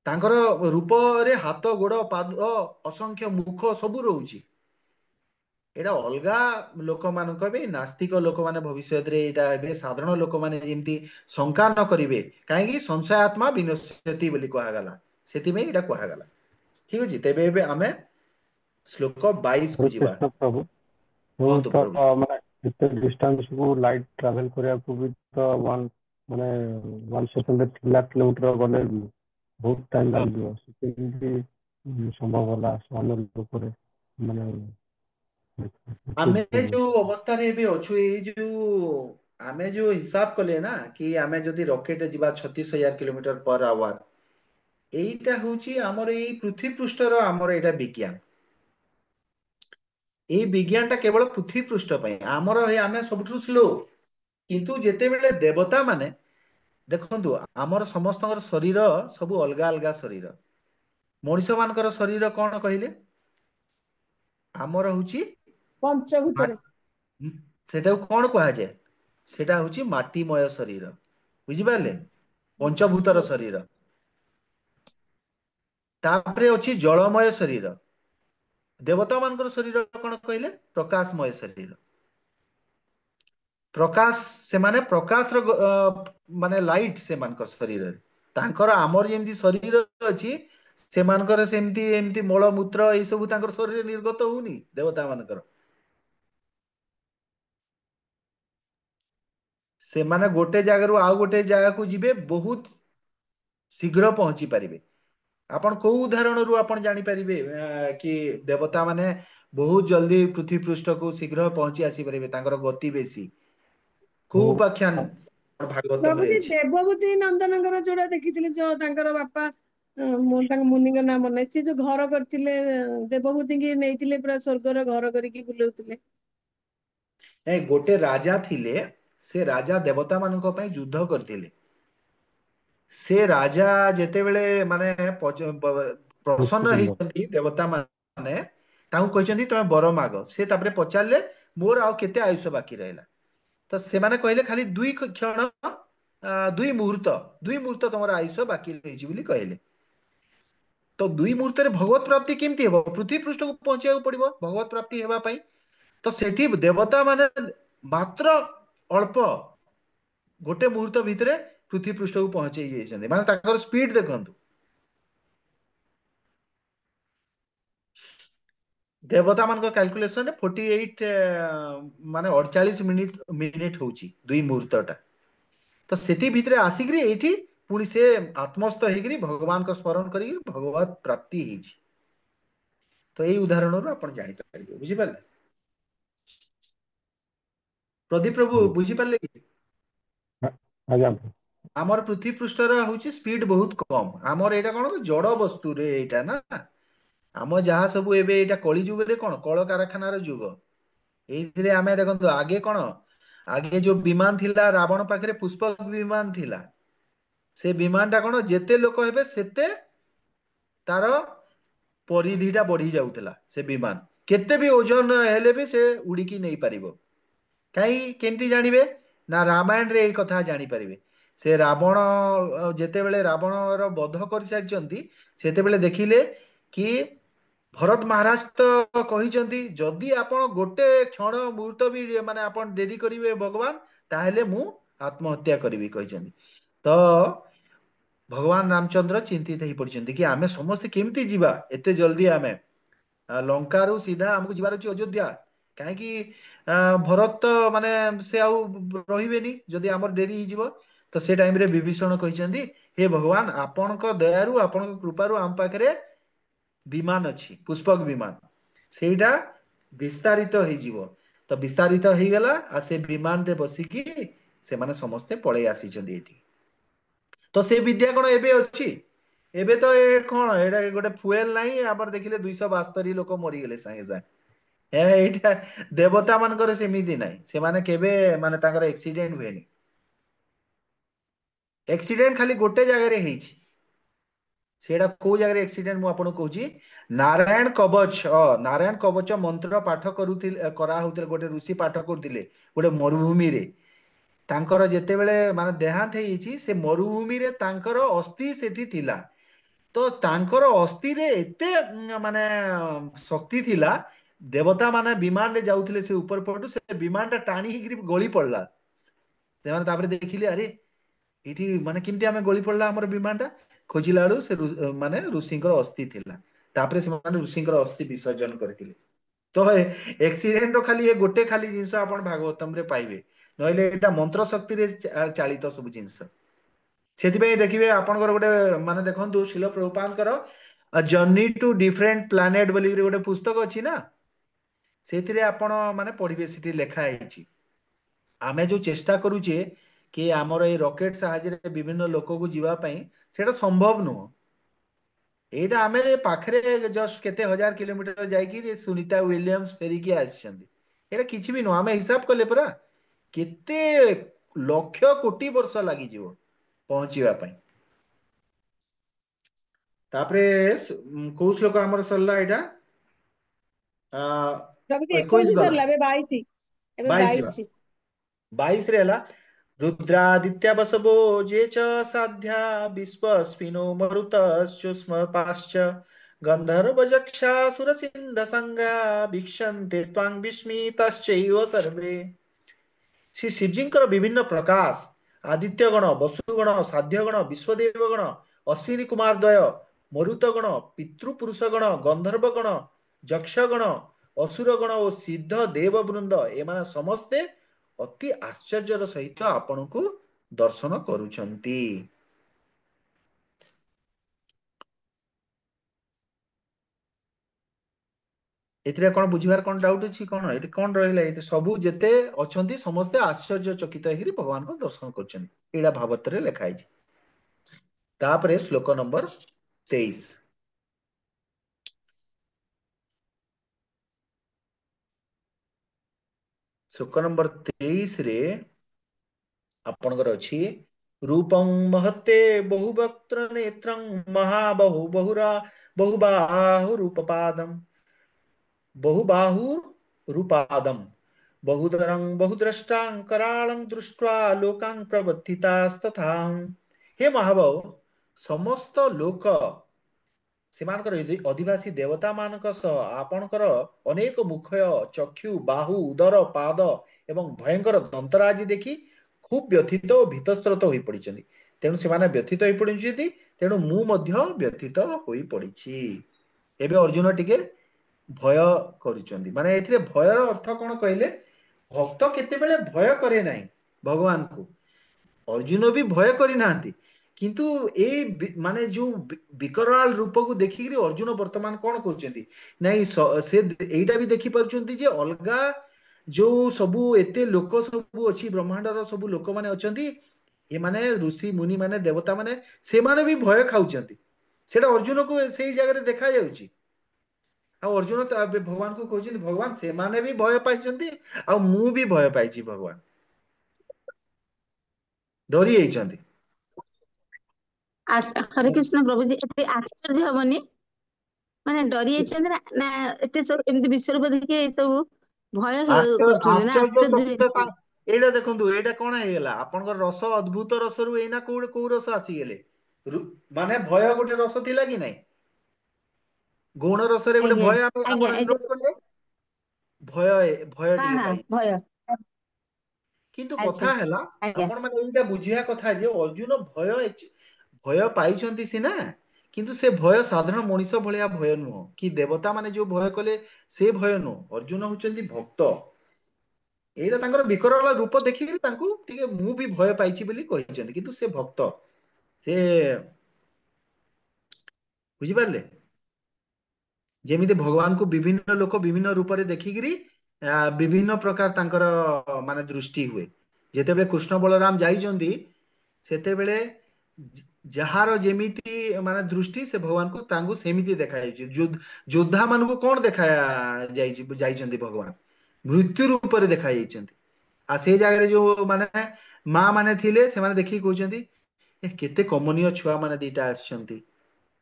तांकर रूप रे हाथ गोड़ पाद असंख्य मुख सबु रहउची। एटा अलगा लोक मान कहबे नास्तिक लोक माने भविष्य रे एटा एबे साधारण लोक माने जेमती शंका न करिवे, काहे कि संशय आत्मा विनश्यति बोली कहा गला, सेति में एटा कहा गला। ठीक अछि, तेबे एबे आमे श्लोक 22 को हरे जीवा। कृष्ण प्रभु। ମୁଁ କୁହନ୍ତୁ ତ ପ୍ରଭु। ମାନେ ଏତେ ଡିଷ୍ଟାନ୍ସ କୁ ଲାଇଟ୍ ଟ୍ରାଭେଲ କରିବାକୁ ବି ତ ମାନେ 1 କିଲୋମିଟର ଗଲେ ବି ବହୁତ ଟାଇମ୍ ହଁ। ଲାଗିଯିବ। କେମିତି ସମ୍ଭବ ହେଲା ଅନ୍ୟ ଲୋକରେ ମାନେ आमे achieve କରିବା? जो अवस्था रे भी अछु, ए जो आमे जो हिसाब कले ना कि आमे जदि रॉकेट जीवा 36,000 किलोमीटर पर आवर, एइटा होची हमर एई पृथ्वी पृष्ठर हमर एइटा विज्ञान। एई विज्ञान टा केवल पृथ्वी पृष्ठ पई हमर आमे सबठु स्लो। किंतु जेते बेले देवता माने देखंतु हमर समस्तଙ୍କର शरीर सब अलगा अलगा शरीर। मनुष्य मानकर शरीर कोन कहिले हमर होची पंचभूତରେ सेटा कोन कहा जाय, सेटा होची माटीमय शरीर। बुझी पारले, पंचभूतर शरीर। तापरे अछि जलमय शरीर। देवता मानकर शरीर कोन कहले प्रकाशमय शरीर। प्रकाश से माने प्रकाश रो माने लाइट से मानकर शरीर। तांकर आमर जेमती शरीर अछि सेमानकर सेमती एमती मल मूत्र ए सब तांकर शरीर निर्गत होउनी देवता मानकर से माने गोटे जगह आउ गोटे जगह को जिबे बहुत शीघ्र पहुंची पारिबे आपण को उदाहरण रु आपण जानि परिबे कि देवता माने बहुत जल्दी पृथ्वी पृष्ठ को शीघ्र पहुंची आसी परिबे तांकर गति बेसी को ମୁଁ उपाख्यान भागवतम रे ପ୍ରଭୁଜୀ अछि ଦେବଭୂତି ନନ୍ଦନଙ୍କର ଯୋଉଟା ଦେଖିଥିଲେ ଯୋଉ ତାଙ୍କର ବାପା ମୁଁ ତାଙ୍କ ମୁନିଙ୍କ ନାଁ ମନେ ନାହିଁ। ସେ ଯୋଉ ଘର କରିଥିଲେ ଦେବଭୂତିକି ନେଇଥିଲେ ପୁରା ସ୍वर्ଗର ଘର କରିକି ବୁଲଉଥିଲେ। ए गोटे राजा थिले से राजा देवता मानक पई युद्ध करथिले से राजा जेतेबेले माने प्रसन्न ଋଷିକୁଲ୍ୟ ହେଇଛନ୍ତି ଦେବତା ମାନେ ତାଙ୍କୁ କହିଛନ୍ତି ତମେ ବର ମାଗ ସେ ତାପରେ ପଚାରିଲେ ମୋର ଆଉ କେତେ ଆୟୁଷ ବାକି ରହିଲା ତ ସେମାନେ କହିଲେ ଖାଲି କ୍ଷଣ ଦୁଇ ମୁହୂର୍ତ୍ତ ତମର ଆୟୁଷ ବାକି ରହିଛି ବୋଲି କହିଲେ ତ ଦୁଇ ମୁହୂର୍ତ୍ତରେ ଭଗବତ ପ୍ରାପ୍ତି କେମିତି ହେବ ପୃଥ୍ୱୀ ପୃଷ୍ଠକୁ ପହଞ୍ଚିବାକୁ ପଡିବ ଭଗବତ ପ୍ରାପ୍ତି ହେବା ପାଇଁ ତ ସେଠି ଦେବତା ମାନେ ମାତ୍ର ଅଳ୍ପ गोटे मुहूर्त भितर पृथ्वी पृष्ठ को पहुंचे जाइछन्ते माने ताकर स्पीड देखंतु देवता मान कैलकुलेशन 48 माने 48 मिनिट होची दुई मुहूर्तटा तो सेति भितरे आसिकरी एठी पुनी से आत्मस्थ हेगिरी भगवान को स्मरण करी भगवत प्राप्ति हेची तो एई उदाहरण रो आपण जानि पारिबे बुझि पारले प्रदीप प्रभु बुझि पारले कि ଆଜ୍ଞା आमर पृथ्वी पृष्ठर होची स्पीड बहुत कम आमर एटा कोन जड़ वस्तु रे एटा ना आम जहाँ सब एबे एटा कली जुग रे कोन कल कारखानार जुग एइथिरे आमे देखंतु आगे कोन आगे जो विमान थिला रावण पाखरे पुष्पक विमान थिला से विमान टा कोन जेते लोक हेबे सेते तार परिधिटा बढ़ी जाउतला से विमान केते भी ओजन हेले भी से उड़ीकी नहीं पारिबो काई केमती जानिबे ना रामायण रे ए कथा जानि परिबे से रावण जेतेबेले रावणर बध कर सारिचंती सेतेबेले देखिले कि भरत महाराज तो कहिचंती जदि आपण गोटे क्षण मुहूर्त भी माने आपण डेरी करिवे भगवान ताहेले मु आत्महत्या करिवि कहिचंती तो भगवान रामचंद्र चिंतित हेई पड़िचंती कि आमे समस्त केमती जीवा एते जल्दी आमे लंकारु सीधा हमकु जिबार अछि अयोध्या काहे कि भरत तो माने से आउ रहिबेनी जदि हमर डेरी हि जिवो तो से टाइम रे विभीषण कहिचंती हे भगवान आपणक दयारु आपणक कृपारु आम पाखरे विमान अछि पुष्पक विमान सेटा विस्तारित हेई जिवो तो विस्तारित हेई गला आ से विमान रे बसिकी से माने समस्ते पळे आसीचंती एठी तो से विद्या कोन एबे अछि एबे तो ए कोन एटा गोटे फुएल नाही आपर देखिले 272 लोक मरि गेले संगे संगे एइटा देवता मानकर सेमिति नाही से माने केबे माने ताकर एक्सीडेंट हुएनी एक्सीडेंट खाली गोटे जगह रे हेइछि सेटा को जगह रे एक्सीडेंट मु आपन कहूची नारायण कवच मंत्र पाठ करूथिले करा होतिले गोटे ऋषि पाठ करूथिले गोटे मरुभूमि रे तांकर जेतेबेले माने देहांत हेइछि से मरुभूमि रे तांकर अस्थि सेठी थिला तो तांकर अस्थि रे एते माने शक्ति थिला देवता माने विमान रे जाउथिले से ऊपर पटु से विमान टा टाणी हिकरी गली पड़ला ସେମାନେ ତାପରେ ଦେଖିଲେ ଆରେ ଏଠି ମାନେ କେମିତି ଆମେ ଗଳି ପଡିଲା ଆମର ବିମାନ ଟା ଖୋଜିଲା ବେଳୁ ସେ ମାନେ ଋଷିଙ୍କର ଅସ୍ଥି ଥିଲା ତାପରେ ସେମାନେ ଋଷିଙ୍କର ଅସ୍ଥି ବିସର୍ଜନ କରିଥିଲେ ତ ଏକ୍ସିଡେଣ୍ଟ ର ଖାଲି ଏ ଗୋଟେ ଖାଲି ଜିନିଷ ଆପଣ ଭାଗବତମ ରେ ପାଇବେ ନହେଲେ ଏଇଟା ମନ୍ତ୍ର ଶକ୍ତିରେ ଚାଳିତ ସବୁ ଜିନିଷ ସେଥିପାଇଁ ଦେଖିବେ ଆପଣଙ୍କର ଗୋଟେ ମାନେ ଦେଖନ୍ତୁ ଶିଲ ପ୍ରଭୁପାଦଙ୍କର ଜର୍ଣ୍ଣି ଟୁ ଡିଫରେଣ୍ଟ ପ୍ଲାନେଟ ବୋଲି ଗୋଟେ ପୁସ୍ତକ ଅଛି ନା ସେଥିରେ ଆପଣ ମାନେ ପଢିବେ ସେଠି ଲେଖା ହେଇଛି ଆମେ ଯୋଉ ଚେଷ୍ଟା କରୁଛେ कि आमर ए रॉकेट साहाय्य विभिन्न लोक को जीवा पई सेटा संभव नुह एटा आमे पाखरे जस्ट केते हजार किलोमीटर जाइकी सुनीता विलियम्स फेरिकी आछंती एटा किछि भी नुह आमे हिसाब कले परा केते लक्ष कोटी वर्ष लागि जीवो पहुंचीवा पई तापरे को श्लोक हमर सरला एटा ପ୍ରଭୁଜୀ 21 21 गला ସରିଲା ଏବେ 22 ଏବେ 22 22 22 रे हला रुद्रादित्य बसवो जे च साध्या विश्वस्पिनो मरुतश्चुष्म पाश्च गंधर्व जक्षा सुर सिंध संगा भिक्षन्ते त्वां विस्मितश्चैव सर्वे श्री शिवजींकर विभिन्न प्रकाश आदित्य गण, वसुगण, साध्य गण, विश्वदेव गण, अश्विनी कुमार द्वय, मरुत गण, पितृपुरुष गण, गंधर्व गण, यक्ष गण, असुर गण और सिद्ध देव वृंद एମାନେ ସମସ୍ତେ ଅତି ଆଶ୍ଚର୍ଯ୍ୟର ସହିତ ଆପଣଙ୍କୁ ଦର୍ଶନ କରୁଛନ୍ତି। ଏଥିରେ କଣ ବୁଝିବାର କଣ ଡାଉଟ ଅଛି? କଣ ଏଠି କଣ ରହିଲା? ଏଠି ସବୁ ଯେତେ ଅଛନ୍ତି ସମସ୍ତେ ଆଶ୍ଚର୍ଯ୍ୟଚକିତ ହେଇକି ଭଗବାନଙ୍କୁ ଦର୍ଶନ କରୁଛନ୍ତି। ଏଇଟା ଭାଗବତରେ ଲେଖା ହେଇଛି। ତାପରେ ଶ୍ଲୋକ ନମ୍ବର 23। ଶ୍ଲୋକ ନମ୍ବର 23 ରେ ଆପଣଙ୍କର ଅଛି रूपं महत्ते बहुवक्त्र नेत्रं महाबाहु बहुबाहुरूपपादं बहुबाहुरूपादं बहुधरं बहुद्रष्टां करालं दृष्ट्वा लोकां प्रवर्तितास्तथा। हे महाबाहु, समस्त लोक ସେମାନଙ୍କର ଅଧିବାସୀ ଦେବତା ମାନଙ୍କ ସହ ଆପଣଙ୍କର ଅନେକ ମୁଖ, ଚକ୍ଷୁ, ବାହୁ, ଉଦର, ପାଦ ଏବଂ ଭୟଙ୍କର ଦନ୍ତରାଜି ଦେଖି ଖୁବ ବ୍ୟଥିତ ଓ ଭୀତସ୍ତ୍ରତ ହୋଇ ପଡିଛନ୍ତି। ତେଣୁ ସେମାନେ ବ୍ୟଥିତ ହୋଇ ପଡିଛନ୍ତି, ତେଣୁ ମୁଁ ମଧ୍ୟ ବ୍ୟଥିତ ହୋଇ ପଡିଛି। ଏବେ ଅର୍ଜୁନ ଟିକେ ଭୟ କରୁଛନ୍ତି। ମାନେ ଏଥିରେ ଭୟର ଅର୍ଥ କଣ କହିଲେ? ଭକ୍ତ କେତେବେଳେ ଭୟ କରେ ନାହିଁ ଭଗବାନଙ୍କୁ। ଅର୍ଜୁନ ବି ଭୟ କରିନାହାନ୍ତି, କିନ୍ତୁ ଏଇ ମାନେ ଯୋଉ ବିକରାଳ ରୂପକୁ ଦେଖିକିରି ଅର୍ଜୁନ ବର୍ତ୍ତମାନ କଣ କହୁଛନ୍ତି? ନାଇଁ ସେ ଏଇଟା ବି ଦେଖି ପାରୁଛନ୍ତି ଯେ ଅଲଗା ଯୋଉ ସବୁ ଏତେ ଲୋକ ସବୁ ଅଛି, ବ୍ରହ୍ମାଣ୍ଡର ସବୁ ଲୋକମାନେ ଅଛନ୍ତି, ଏମାନେ ଋଷି ମୁନି ମାନେ ଦେବତା ମାନେ ସେମାନେ ବି ଭୟ ଖାଉଛନ୍ତି। ସେଟା ଅର୍ଜୁନକୁ ସେଇ ଜାଗାରେ ଦେଖା ଯାଉଛି। ଆଉ ଅର୍ଜୁନ ଭଗବାନଙ୍କୁ କହୁଛନ୍ତି, ଭଗବାନ ସେମାନେ ବି ଭୟ ପାଇଛନ୍ତି ଆଉ ମୁଁ ବି ଭୟ ପାଇଛି। ଭଗବାନ ଡରି ଯାଇଛନ୍ତି। ହରେ କୃଷ୍ଣ ପ୍ରଭୁଜୀ, ଏତେ ଆଶ୍ଚର୍ଯ୍ୟ ହବନି? ମାନେ ଡରି ଯାଇଛନ୍ତି ନା ନା ଏତେ ସବୁ ଏମିତି ବିଶ୍ୱରୂପ ଦେଖି ଏ ସବୁ ଭୟ କରୁଛନ୍ତି ନା ଆଶ୍ଚର୍ଯ୍ୟ ହେଇଛନ୍ତି? ଏଇଟା ଦେଖନ୍ତୁ, ଏଇଟା କଣ ହେଇଗଲା ଆପଣଙ୍କର ରସ, ଅଦ୍ଭୁତ ରସରୁ ଏଇନା କୋଉ ରସ ଆସିଗଲେ? ମାନେ ଭୟ ଗୋଟେ ରସ ଥିଲା କି ନାଇଁ? ଗୌଣ ରସରେ ଗୋଟେ ଆଜ୍ଞା ଭୟ ଆଜ୍ଞା, ଆପଣ ଏଇ ନୋଟ ଯୋଉ କଲେ, ଭୟ ହଁ ଟିକେ ହଁ ପାଇ। ଭୟ। କିନ୍ତୁ ଆଚ୍ଛା କଥା ହେଲା, ଆଜ୍ଞା ଆପଣ ମାନେ ଏଇଟା ବୁଝିବା କଥା ଯେ ଅର୍ଜୁନ ଭୟ ପାଇଛନ୍ତି ସିନା, କିନ୍ତୁ ସେ ଭୟ ସାଧାରଣ ମଣିଷ ଭଳିଆ ଭୟ ନୁହଁ, କି ଦେବତା ମାନେ ଯୋଉ ଭୟ କଲେ ସେ ଭୟ ନୁହଁ। ଅର୍ଜୁନ ହଉଛନ୍ତି ଭକ୍ତ। ଏଇଟା ତାଙ୍କର ବିକରାଳ ରୂପ ଦେଖିକିରି ତାଙ୍କୁ ଟିକେ ମୁଁ ବି ଭୟ ପାଇଛି ବୋଲି କହିଛନ୍ତି, କିନ୍ତୁ ସେ ଭକ୍ତ। ସେ ବୁଝିପାରିଲେ? ଯେମିତି ଭଗବାନଙ୍କୁ ବିଭିନ୍ନ ଲୋକ ବିଭିନ୍ନ ରୂପରେ ଦେଖିକିରି ବିଭିନ୍ନ ପ୍ରକାର ତାଙ୍କର ମାନେ ଦୃଷ୍ଟି ହୁଏ। ଯେତେବେଳେ କୃଷ୍ଣ ବଳରାମ ଯାଇଛନ୍ତି, ସେତେବେଳେ ଯାହାର ଯେମିତି ମାନେ ଦୃଷ୍ଟି, ସେ ଭଗବାନଙ୍କୁ ତାଙ୍କୁ ସେମିତି ଦେଖାଯାଇଛି। ଯୋଦ୍ଧା ମାନଙ୍କୁ କଣ ଯାଇଛନ୍ତି ଭଗବାନ? ମୃତ୍ୟୁ ରୂପରେ ଦେଖା ଯାଇଛନ୍ତି। ଆଉ ସେଇ ଜାଗାରେ ଯୋଉ ମାନେ ମା ମାନେ ଥିଲେ, ସେମାନେ ଦେଖିକି କହୁଛନ୍ତି କେତେ କମନୀୟ ଛୁଆ ମାନେ ଦିଟା ଆସିଛନ୍ତି,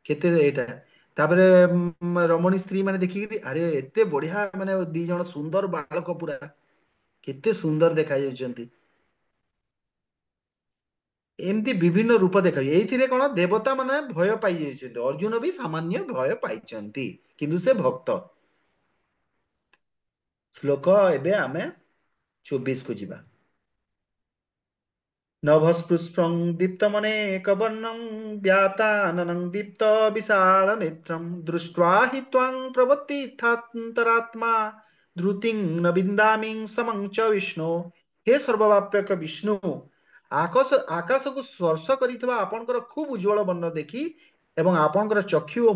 କେତେ ଏଇଟା। ତାପରେ ରମଣୀ ସ୍ତ୍ରୀ ମାନେ ଦେଖିକିରି ଆରେ ଏତେ ବଢିଆ, ମାନେ ଦି ଜଣ ସୁନ୍ଦର ବାଳକ, ପୁରା କେତେ ସୁନ୍ଦର ଦେଖା ଯାଉଛନ୍ତି। ଏମିତି ବିଭିନ୍ନ ରୂପ ଦେଖାଯାଏ। ଏଇଥିରେ କଣ ଦେବତା ମାନେ ଭୟ ପାଇଯାଇଛନ୍ତି, ଅର୍ଜୁନ ବି ସାମାନ୍ୟ ଭୟ ପାଇଛନ୍ତି, କିନ୍ତୁ ସେ ଭକ୍ତ। ଶ୍ଲୋକ ଏବେ ଆମେ 24 କୁ ଯିବା। नभस्पृशं दीप्तमनेकवर्णं व्याताननं दीप्त विशाल नेत्रं दृष्ट्वा हि त्वां प्रवर्तितान्तरात्मा धृतिं न विन्दामि समं च विष्णु। हे सर्वव्यापक विष्णु, ଆକାଶକୁ ସ୍ପର୍ଶ କରିଥିବା ଆପଣଙ୍କର ଖୁବ ଉଜ୍ଜଳ ବର୍ଣ୍ଣ ଦେଖି ଏବଂ ଆପଣଙ୍କର ଚକ୍ଷୁ ଓ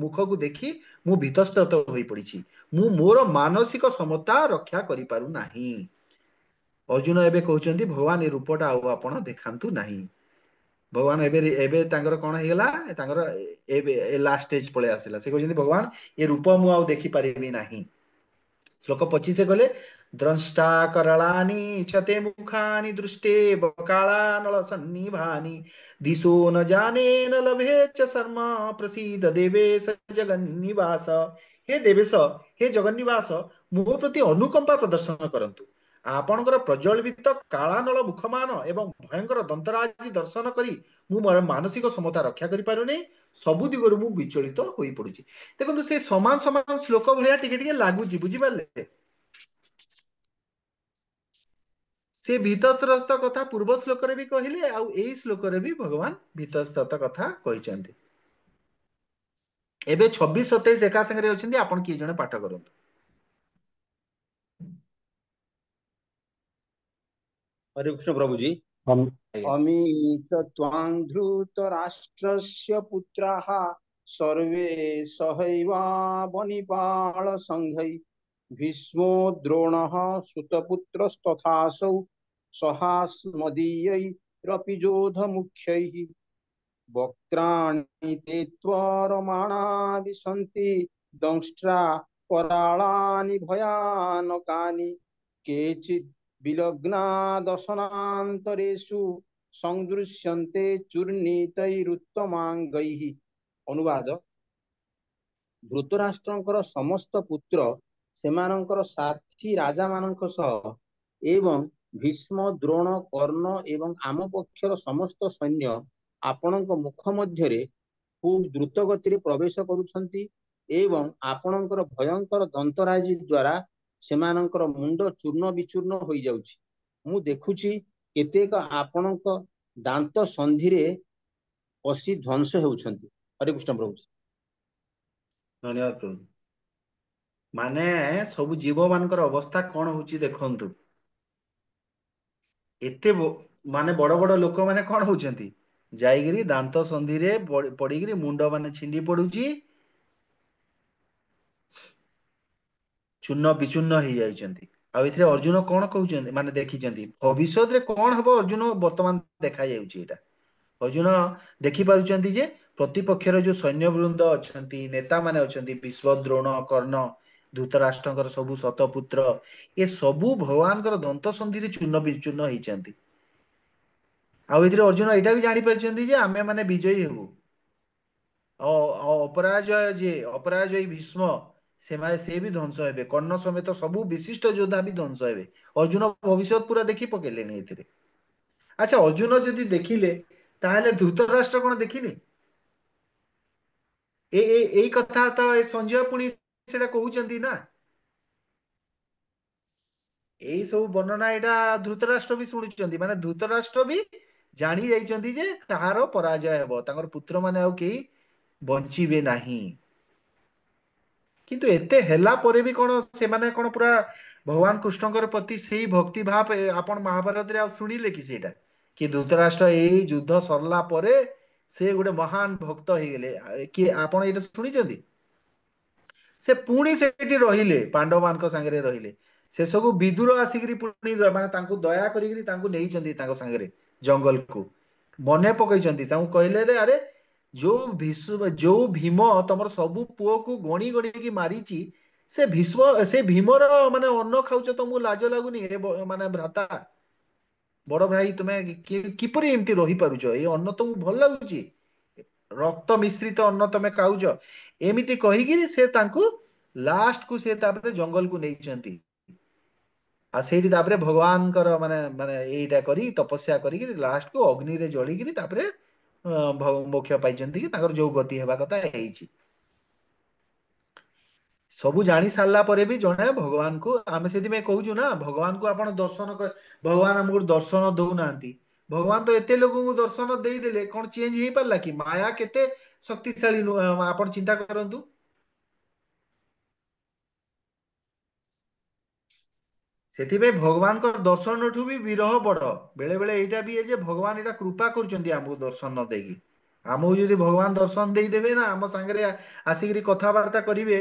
ମୁଖକୁ ଦେଖି ମୁଁ ଭୀତସ୍ତ୍ରତ ହୋଇପଡିଛି। ମୁଁ ମୋର ମାନସିକ ସମତା ରକ୍ଷା କରିପାରୁନାହିଁ। ଅର୍ଜୁନ ଏବେ କହୁଛନ୍ତି, ଭଗବାନ ଏ ରୂପଟା ଆଉ ଆପଣ ଦେଖାନ୍ତୁ ନାହିଁ। ଭଗବାନ ଏବେ ତାଙ୍କର କଣ ହେଇଗଲା? ତାଙ୍କର ଏବେ ଲାଷ୍ଟ ଷ୍ଟେଜ ପଳେଇ ଆସିଲା। ସେ କହୁଛନ୍ତି, ଭଗବାନ ଏ ରୂପ ମୁଁ ଆଉ ଦେଖିପାରିବି ନାହିଁ। ଶ୍ଲୋକ 25 ଗଲେ, ଦ୍ରଷ୍ଟା କରାଳାନି ଚତେ ମୁଖାନି ଦୃଷ୍ଟେ କାଳାନଳ ସନ୍ନିଭାନି ଦିଶୋ ନ ଜାନେ ନ ଲଭେ ଚ ଶର୍ମ ପ୍ରସିଦ ଦେବେଶ ଜଗନ୍ନିବାସ। ହେ ଦେବେଶ, ହେ ଜଗନ୍ନିବାସ, ମୋ ପ୍ରତି ଅନୁକମ୍ପା ପ୍ରଦର୍ଶନ କରନ୍ତୁ। ଆପଣଙ୍କର ପ୍ରଜ୍ୱଳବିତ କାଳାନଳ ମୁଖମାନ ଏବଂ ଭୟଙ୍କର ଦନ୍ତରାଜି ଦର୍ଶନ କରି ମୁଁ ମୋର ମାନସିକ ସମତା ରକ୍ଷା କରିପାରୁନି। ସବୁ ଦିଗରୁ ମୁଁ ବିଚଳିତ ହୋଇପଡୁଛି। ଦେଖନ୍ତୁ, ସେ ସମାନ ସମାନ ଶ୍ଲୋକ ଭଳିଆ ଟିକେ ଟିକେ ଲାଗୁଛି, ବୁଝିପାରିଲେ? से भीतस्रस्थ कथा पूर्व श्लोक रे भी कहले आउ एई श्लोक रे भी भगवान भीतस्रस्थ कथा कहते। एबे 26-27 एका संगे अछंती आपण किए जणे पाठ करंतु। हरे कृष्ण प्रभु जी। हम आज्ञा अमित त्वां धृतराष्ट्रस्य पुत्राः सर्वे सहैवावनिपाल संघै भीष्मो द्रोणः सुतपुत्रस्तथासौ सहास्मदीयैरपि योधमुख्यैः वक्त्राणि ते त्वरमाणा विसन्ति दंष्ट्रा कराळानि भयानकानि केचित् विलग्ना दशनान्तरेषु संदृश्यन्ते चूर्णितैरुत्तमाङ्गैः। अनुवाद धृतराष्ट्रଙ୍କର ସମସ୍ତ ପୁତ୍ର ସେମାନଙ୍କର ସାଥୀ ରାଜାମାନଙ୍କ ସହ ଏବଂ ଭୀଷ୍ମ ଦ୍ରୋଣ କର୍ଣ୍ଣ ଏବଂ ଆମ ପକ୍ଷର ସମସ୍ତ ସୈନ୍ୟ ଆପଣଙ୍କ ମୁଖ ମଧ୍ୟରେ ଖୁବ୍ ଦ୍ରୁତ ଗତିରେ ପ୍ରବେଶ କରୁଛନ୍ତି ଏବଂ ଆପଣଙ୍କର ଭୟଙ୍କର ଦନ୍ତରାଜି ଦ୍ୱାରା ସେମାନଙ୍କର ମୁଣ୍ଡ ଚୂର୍ଣ୍ଣ ବିଚୂର୍ଣ୍ଣ ହୋଇଯାଉଛି। ମୁଁ ଦେଖୁଛି କେତେକ ଆପଣଙ୍କ ଦାନ୍ତ ସନ୍ଧିରେ ପଶି ଧ୍ୱଂସ ହେଉଛନ୍ତି। ହରେ କୃଷ୍ଣ ପ୍ରଭୁ। धन्यवाद प्रभु। माने सब जीव मानकर अवस्था कौन होची देखंतु। एते माने बड़ बड़ लोक माने कौन होचंती जाईगिरी दांत संधि रे पड़ीगिरी मुंड माने छिंडी पड़ुची चूर्ण विचूर्ण हो जाइछंती। आ इथरे अर्जुन कौन कहउछंती माने देखिछंती भविष्यत रे कौन हबो अर्जुन वर्तमान देखा जाउची। एटा अर्जुन देखि पारुचंती जे प्रतिपक्षर जो सैन्य वृंद अछंती नेता माने अछंती विश्व द्रोण कर्ण धृतराष्ट्रଙ୍କର ସବୁ ଶତପୁତ୍ର ଏ ସବୁ ଭଗବାନଙ୍କର ଦନ୍ତ ସନ୍ଧିରେ ଚୂର୍ଣ୍ଣ ବିଚୂର୍ଣ୍ଣ ହେଇଛନ୍ତି। ଆଉ ଏଥିରେ ଅର୍ଜୁନ ଏଇଟା ବି ଜାଣିପାରିଛନ୍ତି ଯେ ଆମେ ମାନେ ବିଜୟୀ ହେବୁ। ଅପରାଜୟ ଯିଏ ଅପରାଜୟୀ ଭୀଷ୍ମ ସେମାନେ ସେ ବି ଧ୍ୱଂସ ହେବେ। କର୍ଣ୍ଣ ସମେତ ସବୁ ବିଶିଷ୍ଟ ଯୋଦ୍ଧା ବି ଧ୍ୱଂସ ହେବେ। ଅର୍ଜୁନ ଭବିଷ୍ୟତ ପୁରା ଦେଖି ପକେଇଲେଣି ଏଥିରେ। ଆଚ୍ଛା ଅର୍ଜୁନ ଯଦି ଦେଖିଲେ ତାହେଲେ ଧୃତରାଷ୍ଟ୍ର କଣ ଦେଖିନି? ଏଇ କଥା ତ ସଞ୍ଜୟ ପୁଣି ସେଟା କହୁଛନ୍ତି ନା। ଏଇ ସବୁ ବର୍ଣ୍ଣନା ଏଇଟା ଧୃତରାଷ୍ଟ୍ର ବି ଶୁଣିଛନ୍ତି। ମାନେ ଧୃତରାଷ୍ଟ୍ର ବି ଜାଣି ଯାଇଛନ୍ତି ଯେ କାହାର ପରାଜୟ ହେବ, ତାଙ୍କର ପୁତ୍ର ମାନେ ଆଉ କେହି ବଞ୍ଚିବେ ନାହିଁ। କିନ୍ତୁ ଏତେ ହେଲା ପରେ ବି କଣ ସେମାନେ କଣ ପୁରା ଭଗବାନ କୃଷ୍ଣଙ୍କର ପ୍ରତି ସେଇ ଭକ୍ତି ଭାବ ଆପଣ ମହାଭାରତରେ ଆଉ ଶୁଣିଲେ କି ସେଇଟା? କି ଧୃତରାଷ୍ଟ୍ର ଏଇ ଯୁଦ୍ଧ ସରିଲା ପରେ ସେ ଗୋଟେ ମହାନ ଭକ୍ତ ହେଇଗଲେ କି ଆପଣ ଏଇଟା ଶୁଣିଛନ୍ତି? ସେ ପୁଣି ସେଠି ରହିଲେ, ପାଣ୍ଡବ ମାନଙ୍କ ସାଙ୍ଗରେ ରହିଲେ। ସେ ସବୁ ବିଦୁର ଆସିକିରି ପୁଣି ମାନେ ତାଙ୍କୁ ଦୟା କରିକିରି ତାଙ୍କୁ ନେଇଛନ୍ତି ତାଙ୍କ ସାଙ୍ଗରେ ଜଙ୍ଗଲକୁ। ମନେ ପକେଇଛନ୍ତି, ତାଙ୍କୁ କହିଲେ ରେ ଆରେ ଯୋଉ ଭୀମ ତମର ସବୁ ପୁଅକୁ ଗଣି ଗଣିକି ମାରିଛି, ସେ ଭୀମର ମାନେ ଅନ୍ନ ଖାଉଛ, ତମକୁ ଲାଜ ଲାଗୁନି? ମାନେ ଭ୍ରାତା ବଡ ଭାଇ ତୁମେ କିପରି ଏମିତି ରହିପାରୁଛ? ଏଇ ଅନ୍ନ ତମକୁ ଭଲ ଲାଗୁଛି? ରକ୍ତ ମିଶ୍ରିତ ଅନ୍ନ ତମେ ଖାଉଛ? ଏମିତି କହିକିରି ସେ ତାଙ୍କୁ ଲାଷ୍ଟ କୁ ସେ ତାପରେ ଜଙ୍ଗଲକୁ ନେଇଛନ୍ତି। ଆଉ ସେଇଠି ତାପରେ ଭଗବାନଙ୍କର ମାନେ ମାନେ ଏଇଟା କରି ତପସ୍ୟା କରିକିରି ଲାଷ୍ଟ କୁ ଅଗ୍ନିରେ ଜଳିକିରି ତାପରେ ମୋକ୍ଷ ପାଇଛନ୍ତି କି ତାଙ୍କର ଯୋଉ ଗତି ହେବା କଥା ହେଇଛି। ସବୁ ଜାଣି ସାରିଲା ପରେ ବି ଜଣେ ଭଗବାନଙ୍କୁ ଆମେ ସେଥିପାଇଁ କହୁଛୁ ନା ଭଗବାନଙ୍କୁ ଆପଣ ଦର୍ଶନ ଭଗବାନ ଆମକୁ ଦର୍ଶନ ଦଉନାହାନ୍ତି। ଭଗବାନ ତ ଏତେ ଲୋକଙ୍କୁ ଦର୍ଶନ ଦେଇଦେଲେ, କଣ ଚେଞ୍ଜ ହେଇପାରିଲା କି? ମାୟା କେତେ ଶକ୍ତିଶାଳୀ ଆପଣ ଚିନ୍ତା କରନ୍ତୁ। ସେଥିପାଇଁ ଭଗବାନଙ୍କ ଦର୍ଶନଠୁ ବି ବିରହ ବଡ। ବେଳେ ବେଳେ ଏଇଟା ବି ଯେ ଭଗବାନ ଏଇଟା କୃପା କରୁଛନ୍ତି ଆମକୁ ଦର୍ଶନ ନ ଦେଇକି। ଆମକୁ ଯଦି ଭଗବାନ ଦର୍ଶନ ଦେଇଦେବେ ନା, ଆମ ସାଙ୍ଗରେ ଆସିକିରି କଥାବାର୍ତ୍ତା କରିବେ,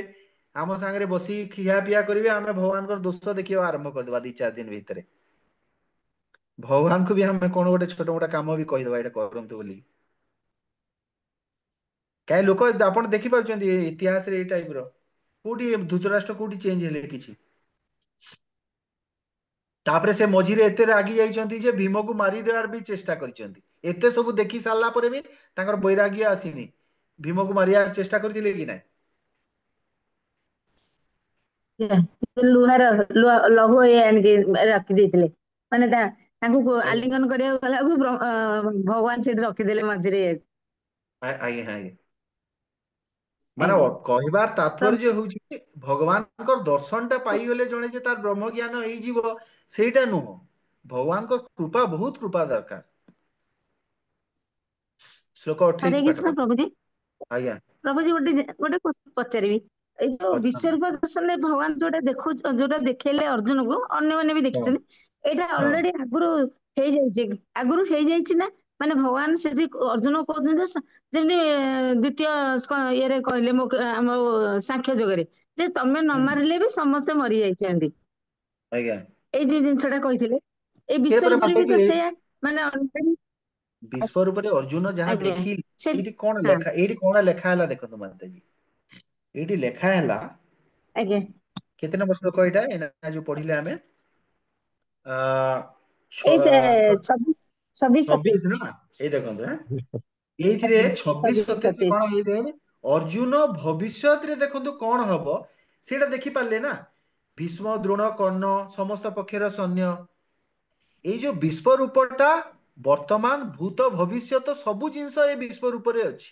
ଆମ ସାଙ୍ଗରେ ବସି ଖିଆ ପିଆ କରିବେ, ଆମେ ଭଗବାନଙ୍କର ଦୋଷ ଦେଖିବା ଆରମ୍ଭ କରିଦବା 2-4 ଦିନ ଭିତରେ। ଭଗବାନଙ୍କୁ ବି ଆମେ କଣ ଗୋଟେ ଛୋଟ ମୋଟ କାମ ବି କହିଦବା ଏଇଟା କରନ୍ତୁ ବୋଲି। କାହିଁ ଲୋକ ଆପଣ ଦେଖିପାରୁଛନ୍ତି ଇତିହାସରେ ଏଇ ଟାଇପ ର କୋଉଠି ଧୃତରାଷ୍ଟ୍ର କୋଉଠି ଚେଞ୍ଜ ହେଲେ କିଛି? ତାପରେ ସେ ମଝିରେ ଏତେ ରାଗି ଯାଇଛନ୍ତି ଯେ ଭୀମକୁ ମାରିଦେବାର ବି ଚେଷ୍ଟା କରିଛନ୍ତି। ଏତେ ସବୁ ଦେଖି ସାରିଲା ପରେ ବି ତାଙ୍କର ବୈରାଗ୍ୟ ଆସିନି। ଭୀମକୁ ମାରିବାର ଚେଷ୍ଟା କରିଥିଲେ କି ନାଇଁ? ଲୁହାର ଲୌହ ଆଣିକି ରଖିଦେଇଥିଲେ। ମାନେ ତାଙ୍କୁ ଆଲିଙ୍ଗନ କରିବାକୁ ଗଲାକୁ ଭଗବାନ ସେଠି ରଖିଦେଲେ ମଝିରେ। ଆଜ୍ଞା ଆଜ୍ଞା। ମାନେ କହିବାର ତାତ୍ପର୍ଯ୍ୟ ହଉଛି ଭଗବାନଙ୍କର ଦର୍ଶନ ଟା ପାଇଗଲେ ଜଣେ ଯେ ତାର ବ୍ରହ୍ମ ଜ୍ଞାନ ହେଇଯିବ ସେଇଟା ନୁହଁ। भगवान को कृपा बहुत कृपा दरकार। श्लोक हरे 28 पाठ कृष्ण कर। प्रभुजी। आज्ञा ପ୍ରଭୁଜୀ ଗୋଟେ ଗୋଟେ ପଚାରିବି, ଏଇ ଯୋଉ ପଚାରନ୍ତୁ। ବିଶ୍ୱରୂପ ଦର୍ଶନରେ ଭଗବାନ ଯୋଉଟା ଦେଖେଇଲେ ଅର୍ଜୁନକୁ, ଅନ୍ୟମାନେ ବି ହଁ ଦେଖିଛନ୍ତି, ଏଇଟା ହଁ ଅଲରେଡି ଆଗରୁ ହେଇଯାଇଛି ନା? ମାନେ ଭଗବାନ ସେଠି ଅର୍ଜୁନକୁ କହୁଛନ୍ତି ଯେ ଯେମିତି ଦ୍ଵିତୀୟ ଇଏରେ କହିଲେ ଆମ ସାଂଖ୍ୟ ଯୋଗରେ, ଯେ ତମେ ନ ହୁଁ, ମାରିଲେ ବି ସମସ୍ତେ ମରି ଯାଇଛନ୍ତି। ଆଜ୍ଞା ଏଇ ଯୋଉ ଜିନିଷଟା କହିଥିଲେ, ଏଇ ଏପରେ ବିଶ୍ୱରୂପରେ ବି ତ ମାତାଜୀ ସେଇଆ, ମାନେ already। ବିଶ୍ଵ ରୂପରେ ଅର୍ଜୁନ ଯାହା ଆଜ୍ଞା ଦେଖିଲେ, ସେ ହଁ ଏଇଠି କଣ ଲେଖା ହେଲା ଦେଖନ୍ତୁ ମାତାଜୀ, ଏଇଠି ଲେଖା ହେଲା ଆଜ୍ଞା କେତେ ନମ୍ବର ଶ୍ଲୋକ ଏଇଟା ଏଇନା ଯୋଉ ପଢିଲେ ଆମେ ଆ ଏଇ ଛ- 26 26 27 26 ନା, ଏଇ ଦେଖନ୍ତୁ ଏଇଥିରେ ଆଜ୍ଞା 26 26 27 କଣ 27 ହେଇଥାଏ, ଅର୍ଜୁନ ଭବିଷ୍ୟତରେ ଦେଖନ୍ତୁ କଣ ହବ ସେଇଟା ଦେଖିପାରିଲେ ନା। ଭୀଷ୍ମ ଦ୍ରୋଣ କର୍ଣ୍ଣ ସମସ୍ତ ପକ୍ଷର ସୈନ୍ୟ, ଏଇ ଯୋଉ ବିଶ୍ଵ ରୂପଟା ବର୍ତ୍ତମାନ ଭୂତ ଭବିଷ୍ୟତ ସବୁ ଜିନିଷ ଏ ବିଶ୍ଵ ରୂପରେ ଅଛି।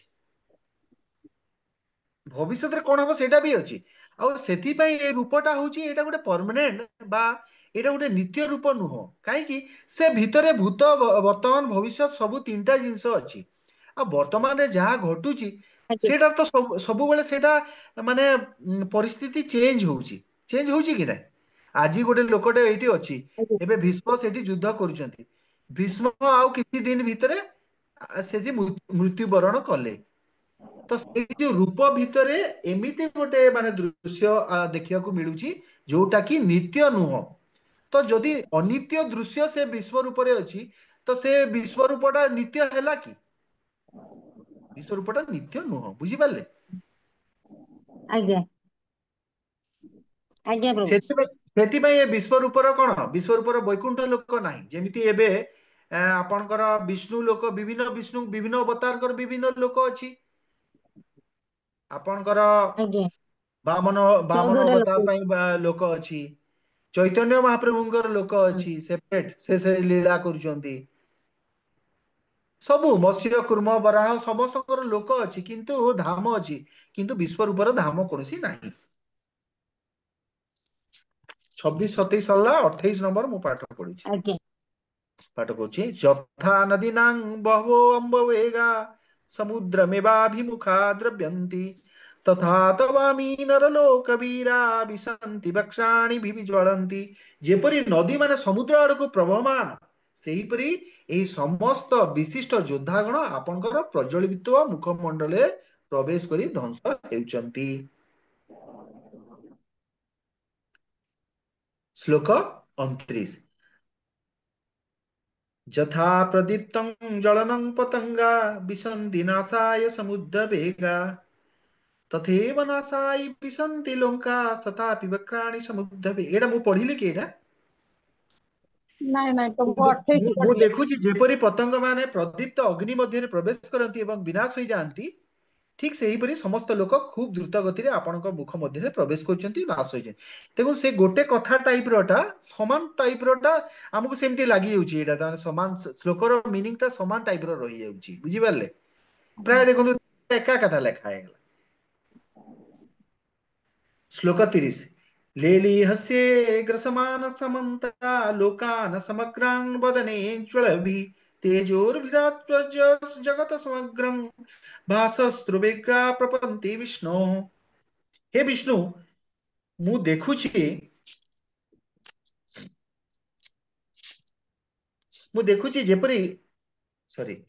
ଭବିଷ୍ୟତରେ କଣ ହବ ସେଇଟା ବି ଅଛି। ଆଉ ସେଥିପାଇଁ ଏ ରୂପଟା ହଉଛି ଏଇଟା ଗୋଟେ ପରମାନେଣ୍ଟ, ବା ଏଇଟା ଗୋଟେ ନିତ୍ୟ ରୂପ ନୁହଁ। କାହିଁକି? ସେ ଭିତରେ ଭୂତ ବର୍ତ୍ତମାନ ଭବିଷ୍ୟତ ସବୁ ତିନିଟା ଜିନିଷ ଅଛି। ଆଉ ବର୍ତ୍ତମାନରେ ଯାହା ଘଟୁଛି ଆଜ୍ଞା ସେଇଟା ତ ସବୁବେଳେ ସେଇଟା ମାନେ ପରିସ୍ଥିତି ଚେଞ୍ଜ ହଉଛି କି ନାହିଁ? ଆଜି ଗୋଟେ ଲୋକଟେ ଏଇଠି ଅଛି, ଆଜ୍ଞା ଏବେ ଭୀଷ୍ମ ସେଠି ଯୁଦ୍ଧ କରୁଛନ୍ତି, ଭୀଷ୍ମ ଆଉ କିଛି ଦିନ ଭିତରେ ସେଠି ମୃତ୍ୟୁବରଣ କଲେ। ତ ସେଇ ଯୋଉ ରୂପ ଭିତରେ ଏମିତି ଗୋଟେ ମାନେ ଦୃଶ୍ୟ ଦେଖିବାକୁ ମିଳୁଛି ଯୋଉଟା କି ନିତ୍ୟ ନୁହଁ। ତ ଯଦି ଅନିତ୍ୟ ଦୃଶ୍ୟ ସେ ବିଶ୍ଵ ରୂପରେ ଅଛି, ତ ସେ ବିଶ୍ଵ ରୂପଟା ନିତ୍ୟ ହେଲା କି? ବିଶ୍ଵ ରୂପଟା ନିତ୍ୟ ନୁହଁ, ବୁଝିପାରିଲେ? ଆଜ୍ଞା ଆଜ୍ଞା ପ୍ରଭୁ। ସେଥିପାଇଁ ଏ ବିଶ୍ଵ ରୂପର କଣ, ବିଶ୍ଵ ରୂପର ବୈକୁଣ୍ଠ ଲୋକ ନାହିଁ। ଯେମିତି ଏବେ ଆପଣଙ୍କର ବିଷ୍ଣୁ ଲୋକ, ବିଷ୍ଣୁ ବିଭିନ୍ନ ଅବତାରଙ୍କର ବିଭିନ୍ନ ଲୋକ ଅଛି। ଆପଣଙ୍କର ଆଜ୍ଞା ବାମନ ବାମନ 14ଟା ଅବତାର ଲୋକ। ପାଇଁ ଲୋକ ଅଛି, ଚୈତନ୍ୟ ମହାପ୍ରଭୁଙ୍କର ଲୋକ ହଁ, ଅଛି ସେପରେଟ, ସେ ଲୀଳା କରୁଛନ୍ତି। ସବୁ ମତ୍ସ୍ୟ କୁର୍ମ ବରାହ ସମସ୍ତଙ୍କର ଲୋକ ଅଛି, କିନ୍ତୁ ଧାମ ଅଛି, କିନ୍ତୁ ବିଶ୍ଵ ରୂପର ଧାମ କୌଣସି ନାହିଁ। 26 27 ସରିଲା, 28 ନମ୍ବର ମୁଁ ପାଠ ପଢୁଛି। ଆଜ୍ଞା ପାଠ କରୁଛି, ଯଥା ନଦୀନାଂ ବହवो ଅମ୍ବବେଗା ସମୁଦ୍ରମେବାଭିମୁଖା ଦ୍ରବ୍ୟନ୍ତି ତଥା ତବାମୀ ନରଲୋକ ବୀରା ବିଶନ୍ତି ବକ୍ଷାଣି ବିଜ୍ୱଳନ୍ତି। ଯେପରି ନଦୀ ମାନେ ସମୁଦ୍ର ଆଡକୁ ପ୍ରବହମାନ, ସେହିପରି ଏହି ସମସ୍ତ ବିଶିଷ୍ଟ ଯୋଦ୍ଧାଗଣ ଆପଣଙ୍କର ପ୍ରଜ୍ୱଳିତ ମୁଖମଣ୍ଡଳରେ ପ୍ରବେଶ କରି ଧ୍ୱଂସ ହେଉଛନ୍ତି। ଶ୍ଲୋକ 29। ଯଥା ପ୍ରଦୀପ୍तं ଜ୍ୱଳनं ପତଙ୍ଗା ବିଶନ୍ति ନାଶାୟ ସମୁଦ୍ରବେଗା ତଥୈବ ନାଶାୟ ବିଶନ୍ति ଲଙ୍କା ତଥାପି ବକ୍ରାଣି ସମୁଦ୍ରବେ। ଏଇଟା ମୁଁ ପଢିଲି କି ଏଇଟା? ନାଇଁ ନାଇଁ ପ୍ରଭୁ ମୁଁ 28 ମୁଁ ପଢିଲେ। ଦେଖୁଛି ଯେପରି ପତଙ୍ଗ ମାନେ ପ୍ରଦୀପ୍ତ ଅଗ୍ନି ମଧ୍ୟରେ ପ୍ରବେଶ କରନ୍ତି ଏବଂ ବିନାଶ ହୋଇଯାଆନ୍ତି, ଠିକ ସେହିପରି ସମସ୍ତ ଲୋକ ଖୁବ ଦ୍ରୁତ ଗତିରେ ଆପଣଙ୍କ ମୁଖ ମଧ୍ୟରେ ପ୍ରବେଶ କରୁଛନ୍ତି, ନାଶ ହୋଇଛନ୍ତି। ଦେଖନ୍ତୁ ସେ ଗୋଟେ କଥା ଟାଇପ ରଟା ସମାନ ଟାଇପ ରଟା ଆମକୁ ସେମିତି ଲାଗିଯାଉଛି, ଏଇଟା ତାମାନେ ସମାନ ଶ୍ଲୋକର ମିନିଂ ଟା ସମାନ ଟାଇପ ର ରହିଯାଉଛି, ବୁଝିପାରିଲେ? ପ୍ରାୟ ଦେଖନ୍ତୁ ଏକା କଥା ଲେଖା ହେଇଗଲା। ଶ୍ଲୋକ 30। लेलीहस्ये ग्रसमान समन्ता लोकान् समग्रान् वदने ज्वलभिः तेजोर्विराट् जगत समग्रं भासस्त्रुविग्रा प्रपन्ति विष्णु। हे विष्णु, ମୁଁ ଦେଖୁଛି ଯେପରି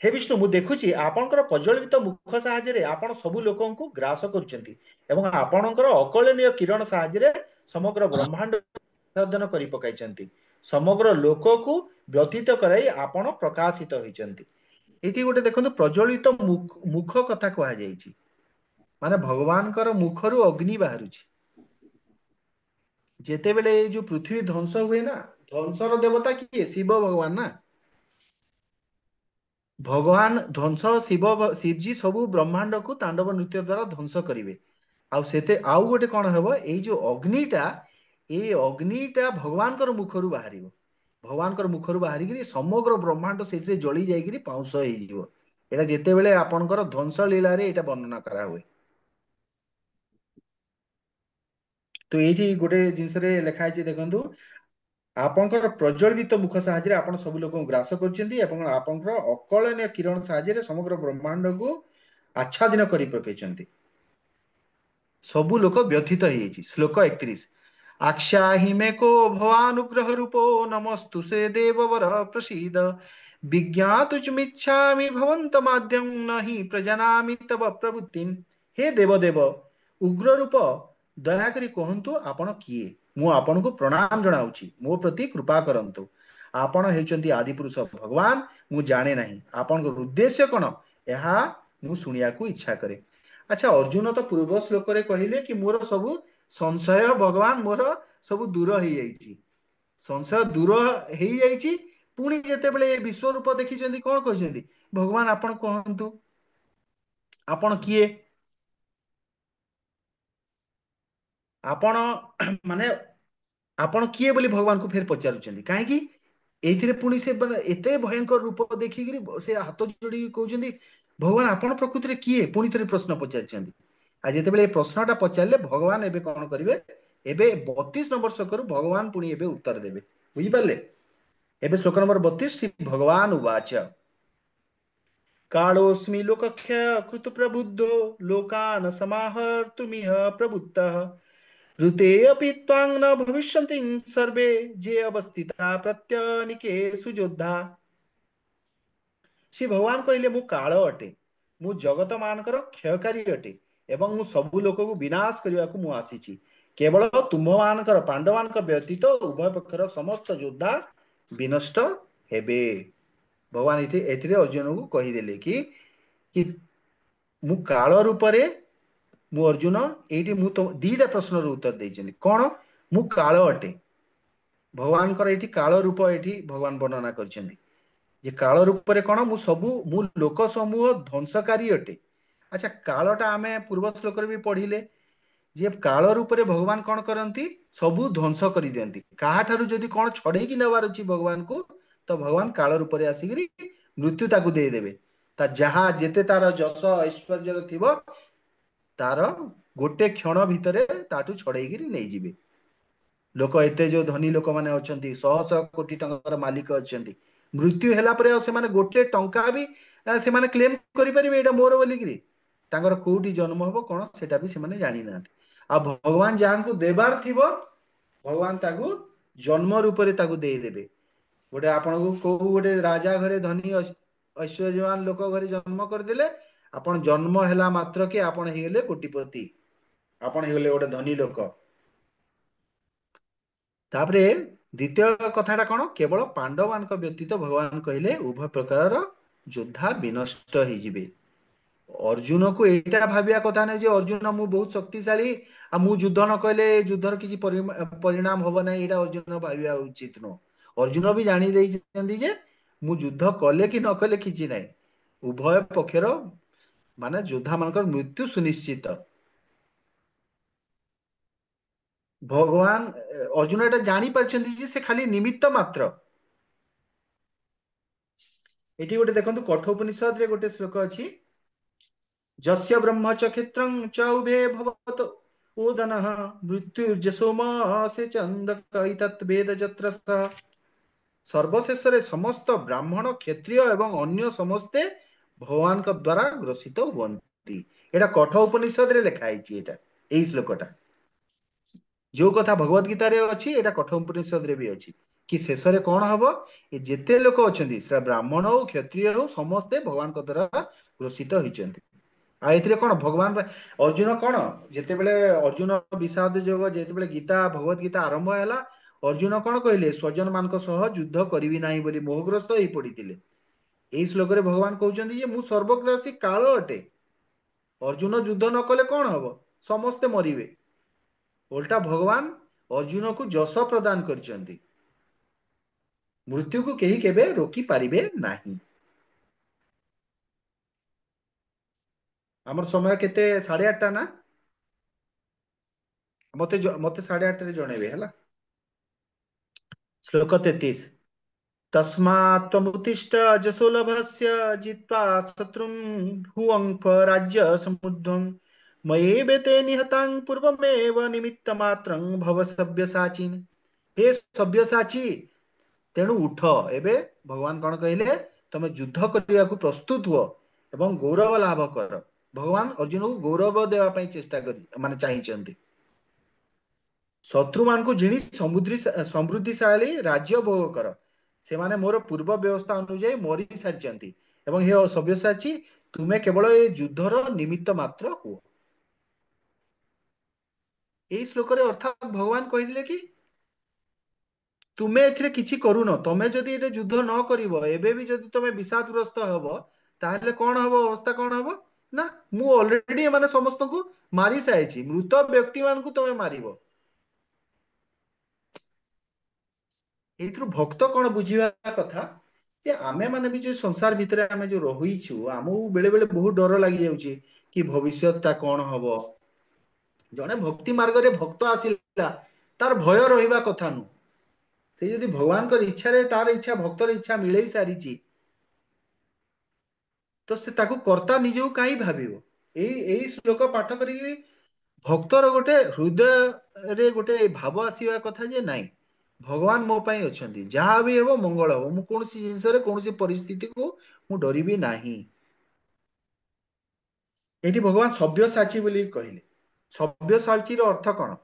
ହେ ବିଷ୍ଣୁ, ମୁଁ ଦେଖୁଛି ଆପଣଙ୍କର ପ୍ରଜ୍ୱଳିତ ମୁଖ ସାହାଯ୍ୟରେ ଆପଣ ସବୁ ଲୋକଙ୍କୁ ଗ୍ରାସ କରୁଛନ୍ତି ଏବଂ ଆପଣଙ୍କର ଅକଳନୀୟ କିରଣ ସାହାଯ୍ୟରେ ସମଗ୍ର ବ୍ରହ୍ମାଣ୍ଡ ଅଧ୍ୟୟନ କରି ପକାଇଛନ୍ତି। ସମଗ୍ର ଲୋକକୁ ବ୍ୟତୀତ କରାଇ ଆପଣ ପ୍ରକାଶିତ ହୋଇଛନ୍ତି। ଏଇଠି ଗୋଟେ ଦେଖନ୍ତୁ ପ୍ରଜ୍ୱଳିତ ମୁଖ କଥା କୁହାଯାଇଛି, ମାନେ ଭଗବାନଙ୍କର ମୁଖରୁ ଅଗ୍ନି ବାହାରୁଛି। ଯେତେବେଳେ ଏଇ ଯୋଉ ପୃଥିବୀ ଧ୍ୱଂସ ହୁଏ ନା, ଧ୍ୱଂସର ଦେବତା କିଏ? ଶିବ ଭଗବାନ ନା। ଭଗବାନ ଧ୍ୱଂସ ଶିବଜୀ ସବୁ ବ୍ରହ୍ମାଣ୍ଡକୁ ତାଣ୍ଡବ ନୃତ୍ୟ ଦ୍ଵାରା ଧ୍ୱଂସ କରିବେ। ଆଉ ଗୋଟେ କଣ ହବ, ଏଇ ଯୋଉ ଅଗ୍ନିଟା, ଏଇ ଅଗ୍ନିଟା ଭଗବାନଙ୍କର ମୁଖରୁ ବାହାରିବ। ଭଗବାନଙ୍କର ମୁଖରୁ ବାହାରିକିରି ସମଗ୍ର ବ୍ରହ୍ମାଣ୍ଡ ସେଥିରେ ଜଳି ଯାଇକିରି ପାଉଁଶ ହେଇଯିବ। ଏଇଟା ଯେତେବେଳେ ଆପଣଙ୍କର ଧ୍ୱଂସ ଲୀଳାରେ ଏଇଟା ବର୍ଣ୍ଣନା କରାହୁଏ। ତ ଏଇଠି ଗୋଟେ ଜିନିଷରେ ଲେଖା ହେଇଛି ଦେଖନ୍ତୁ, आपणकर प्रज्वलित मुख साहाय्य आपण सब लोक ग्रास करछन्ती एवं आपणकर अकलनीय किरण साहाय्य समग्र ब्रह्मांड को आच्छादित करि पकेइछन्ती सबु लोक व्यथित ହେଇଯାଇଛି। श्लोक 31 आख्याहि मे को भवानुग्रह रूपो नमस्तु से देववर प्रसीद विज्ञातुमिच्छामि भवन्तमाद्यं नहि प्रजानामि तव प्रवृत्तिं। हे देवदेव उग्र रूप दयाकरी कहंतु आपण किए मु आपण को प्रणाम जणाउछि मो प्रति कृपा करंतु आपण हेचंती आदिपुरुष भगवान मु जाने नाही आपण को उद्देश्य कोन एहा मु सुनिया को इच्छा करे। अच्छा अर्जुन तो पूर्व श्लोक रे कहिले कि मोर सब संशय भगवान मोर सब दूर हो जाइछि संशय दूर हो जाइछि पुणी जेतेबेले विश्व रूप देखिछन्ती कोन कहिसन्ती भगवान आपण कहंतु आपण किए आपण माने आपण किए बोली भगवान को फिर पचारुचन्ती काहे कि एथिरे पुणी से एते भयंकर रूप देखिकरी से हाथ जोड़ी कहउचन्ती भगवान आपण प्रकृति रे किए पुणी थरे प्रश्न पचारिचन्ती आ जेतेबेले प्रश्नटा पचारले भगवान एबे कोन करिवे एबे 32 नंबर श्लोक भगवान पुणी एबे उत्तर देबे बुझि पारले। एबे श्लोक नंबर 32 श्री भगवान उवाच कालोऽस्मि लोकक्षय कृत प्रबुद्धो लोकान् समाहर्तुमिह प्रबुद्धः ऋते अपि त्वां न भविष्यन्ति सर्वे जे अवस्थिता प्रत्यनिकेषु योद्धा। श्री भगवान कहले मु काल अटे मु जगत मानकर क्षयकारी अटे एवं मु सबु लोक को विनाश करने को मु आसीची केवल तुम मानकर पांडव मान व्यतीत उभय पक्षर समस्त योद्धा विनष्ट हेबे। भगवान एथिरे अर्जुन को कहीदेले कि मु काल रूप रे मु अर्जुन एठी मु तो दीटा प्रश्न उत्तर देइछन्ती कोन मु काल अटे भगवान कर एठी काल रूप एठी भगवान वर्णना करछन्ती ये काल रूप रे कोन मु सबु मु लोक समूह ध्वंसकारी अटे। अच्छा कालटा आमे पूर्व श्लोक रे भी पढ़िले जे काल रूप रे भगवान कोन करंती सबु ध्वंस करि देंती काहाठारु जदि कोन छडे कि नबार अछि भगवान को तो भगवान काल रूप रे आसीगिरी मृत्यु ताकू दे देबे ता जहा जेते तार जस ऐश्वर्य थिबो तार गोटे क्षण भितरे ताटू छड़ेगिरी नहीं जिबे। लोक एते जो धनी लोक माने अछंती शह शह कोटी टंकार मालिक अछंती मृत्यु हेला परे से माने गोटे टंका भी से माने क्लेम करि परिबे एटा मोर बोलिगिरी तांगर कोठी जन्म हबो कोन सेटा भी से माने जानि नाथि आ भगवान जाहां को देबार थिबो भगवान ताकू जन्म रूप रे ताकू दे देबे। गोटे आपन को को गोटे राजा घरे धनी ऐश्वर्यवान लोक घरे जन्म कर देले आपण जन्म हेला मात्र के आपण हेले कोटिपति आपण हेले गोटे धनी लोक। तापरे द्वितीय कथाटा कोन केवल पांडव मान व्यतीत भगवान कहले उभय प्रकार योद्धा विनष्ट हो जिवे। अर्जुन को एटा भाबिया कथा नै जे अर्जुन मु बहुत शक्तिशाली आ मु युद्ध न कहले युद्धर किछि परिणाम होबो नै एटा अर्जुन भाबिया उचित न। अर्जुन भी जानि दैछन्ती जे मु युद्ध कले कि न कले किछि नै उभय पक्षर माने योद्धा मानकर मृत्यु सुनिश्चित। भगवान अर्जुन एटा जानी पारछन्ती जे से खाली निमित्त मात्र। एठी गोटे देखंतु कठोपनिषद रे गोटे श्लोक अछि जस्य ब्रह्म च क्षेत्रं च उभे भवत ओदनः मृत्युर्जसोम से चंद कैतत् वेद जत्र सः। सर्वशेष रे समस्त ब्राह्मण क्षत्रिय एवं अन्य समस्ते भगवान का द्वारा ग्रसित हुअन्ति। एटा कठोपनिषद रे लिखा आइछि एटा एई श्लोकटा जो कथा भगवत गीता रे अछि एटा कठोपनिषद रे भी अछि कि शेष रे कोन हबो ए जेते लोक अछन्ती से ब्राह्मण हो क्षत्रिय हो समस्ते भगवान का द्वारा ग्रसित होइछन्ति। आ एथिरे कोन भगवान अर्जुन कोन जेतेबेले अर्जुन विषाद जोग जेतेबेले गीता भगवत गीता आरंभ हैला अर्जुन कोन कहले स्वजन मानक सह युद्ध करिवि नाही बोली मोहग्रस्त होई पडितिले। एई श्लोक रे भगवान कहउछन्ति जे मु सर्वग्रासी काल अटे अर्जुन युद्ध न कले कोन हबो समस्ते मरिवे उल्टा भगवान अर्जुन को जस प्रदान करछन्ति मृत्यु को केही केबे रोकी पारिबे नाही। हमर समय केते 8:30 ना मते मते 8:30 रे जणेबे हला। श्लोक 33 तस्मात् त्वमुत्तिष्ठ अजसो लभस्य जित्वा शत्रुं भुवङ् राज्य समुद्धं मयेवेते निहतां पूर्वमेव निमित्तमात्रं भव सव्यसाचिन्। हे सव्यसाची तेणु उठ एबे भगवान कौन कहले तमे युद्ध करने को प्रस्तुत हुआ एवं गौरव लाभ कर भगवान अर्जुन को गौरव देवाई चेष्टा कर माने चाहिए शत्रु मान को जिणी समृद्धिशाली राज्य भोग कर से माने मोर पूर्व व्यवस्था अनुଯାयी मरी सारी एवं हे सव्यसाची तुम्हें केवल ये युद्धर निमित्त मात्र हुआ यही श्लोक अर्थात भगवान कही कि तुमे एथिरे किछि करूनो तमे जदि एटे युद्ध न करिवो एबे भी जदि तमे विषादग्रस्त हबो ताहले कोन हबो अवस्था कोन हबो ना मु ऑलरेडी माने समस्त को मारी साइछि मृत व्यक्ति मान को तमे मारिबो एथुर भक्त कोन बुझिबा कथा जे आमे माने भी जो संसार भितरे आमे जो रहिछु आमु बेले बेले बहुत डर लागि जाउछि कि भविष्यत ता कोन हबो जने भक्ति मार्ग रे भक्त आसिला तार भय रहिबा कथा नु से यदि भगवान कर इच्छा रे तार इच्छा भक्तर इच्छा मिले सारी तो से ताकू कर्ता निजो कहीं भाविबो एई श्लोक पाठ करी भक्तर गोटे हृदय रे गोटे भाव आसीबा कथा जे नाही भगवान मो पई अछंती जहा भी हेबो मंगल हो मु कोनसी जिंस रे कोनसी परिस्थिति को मु डरिबी नाही एठी भगवान सव्यसाची बोली कहले सव्यसाची रो अर्थ कोन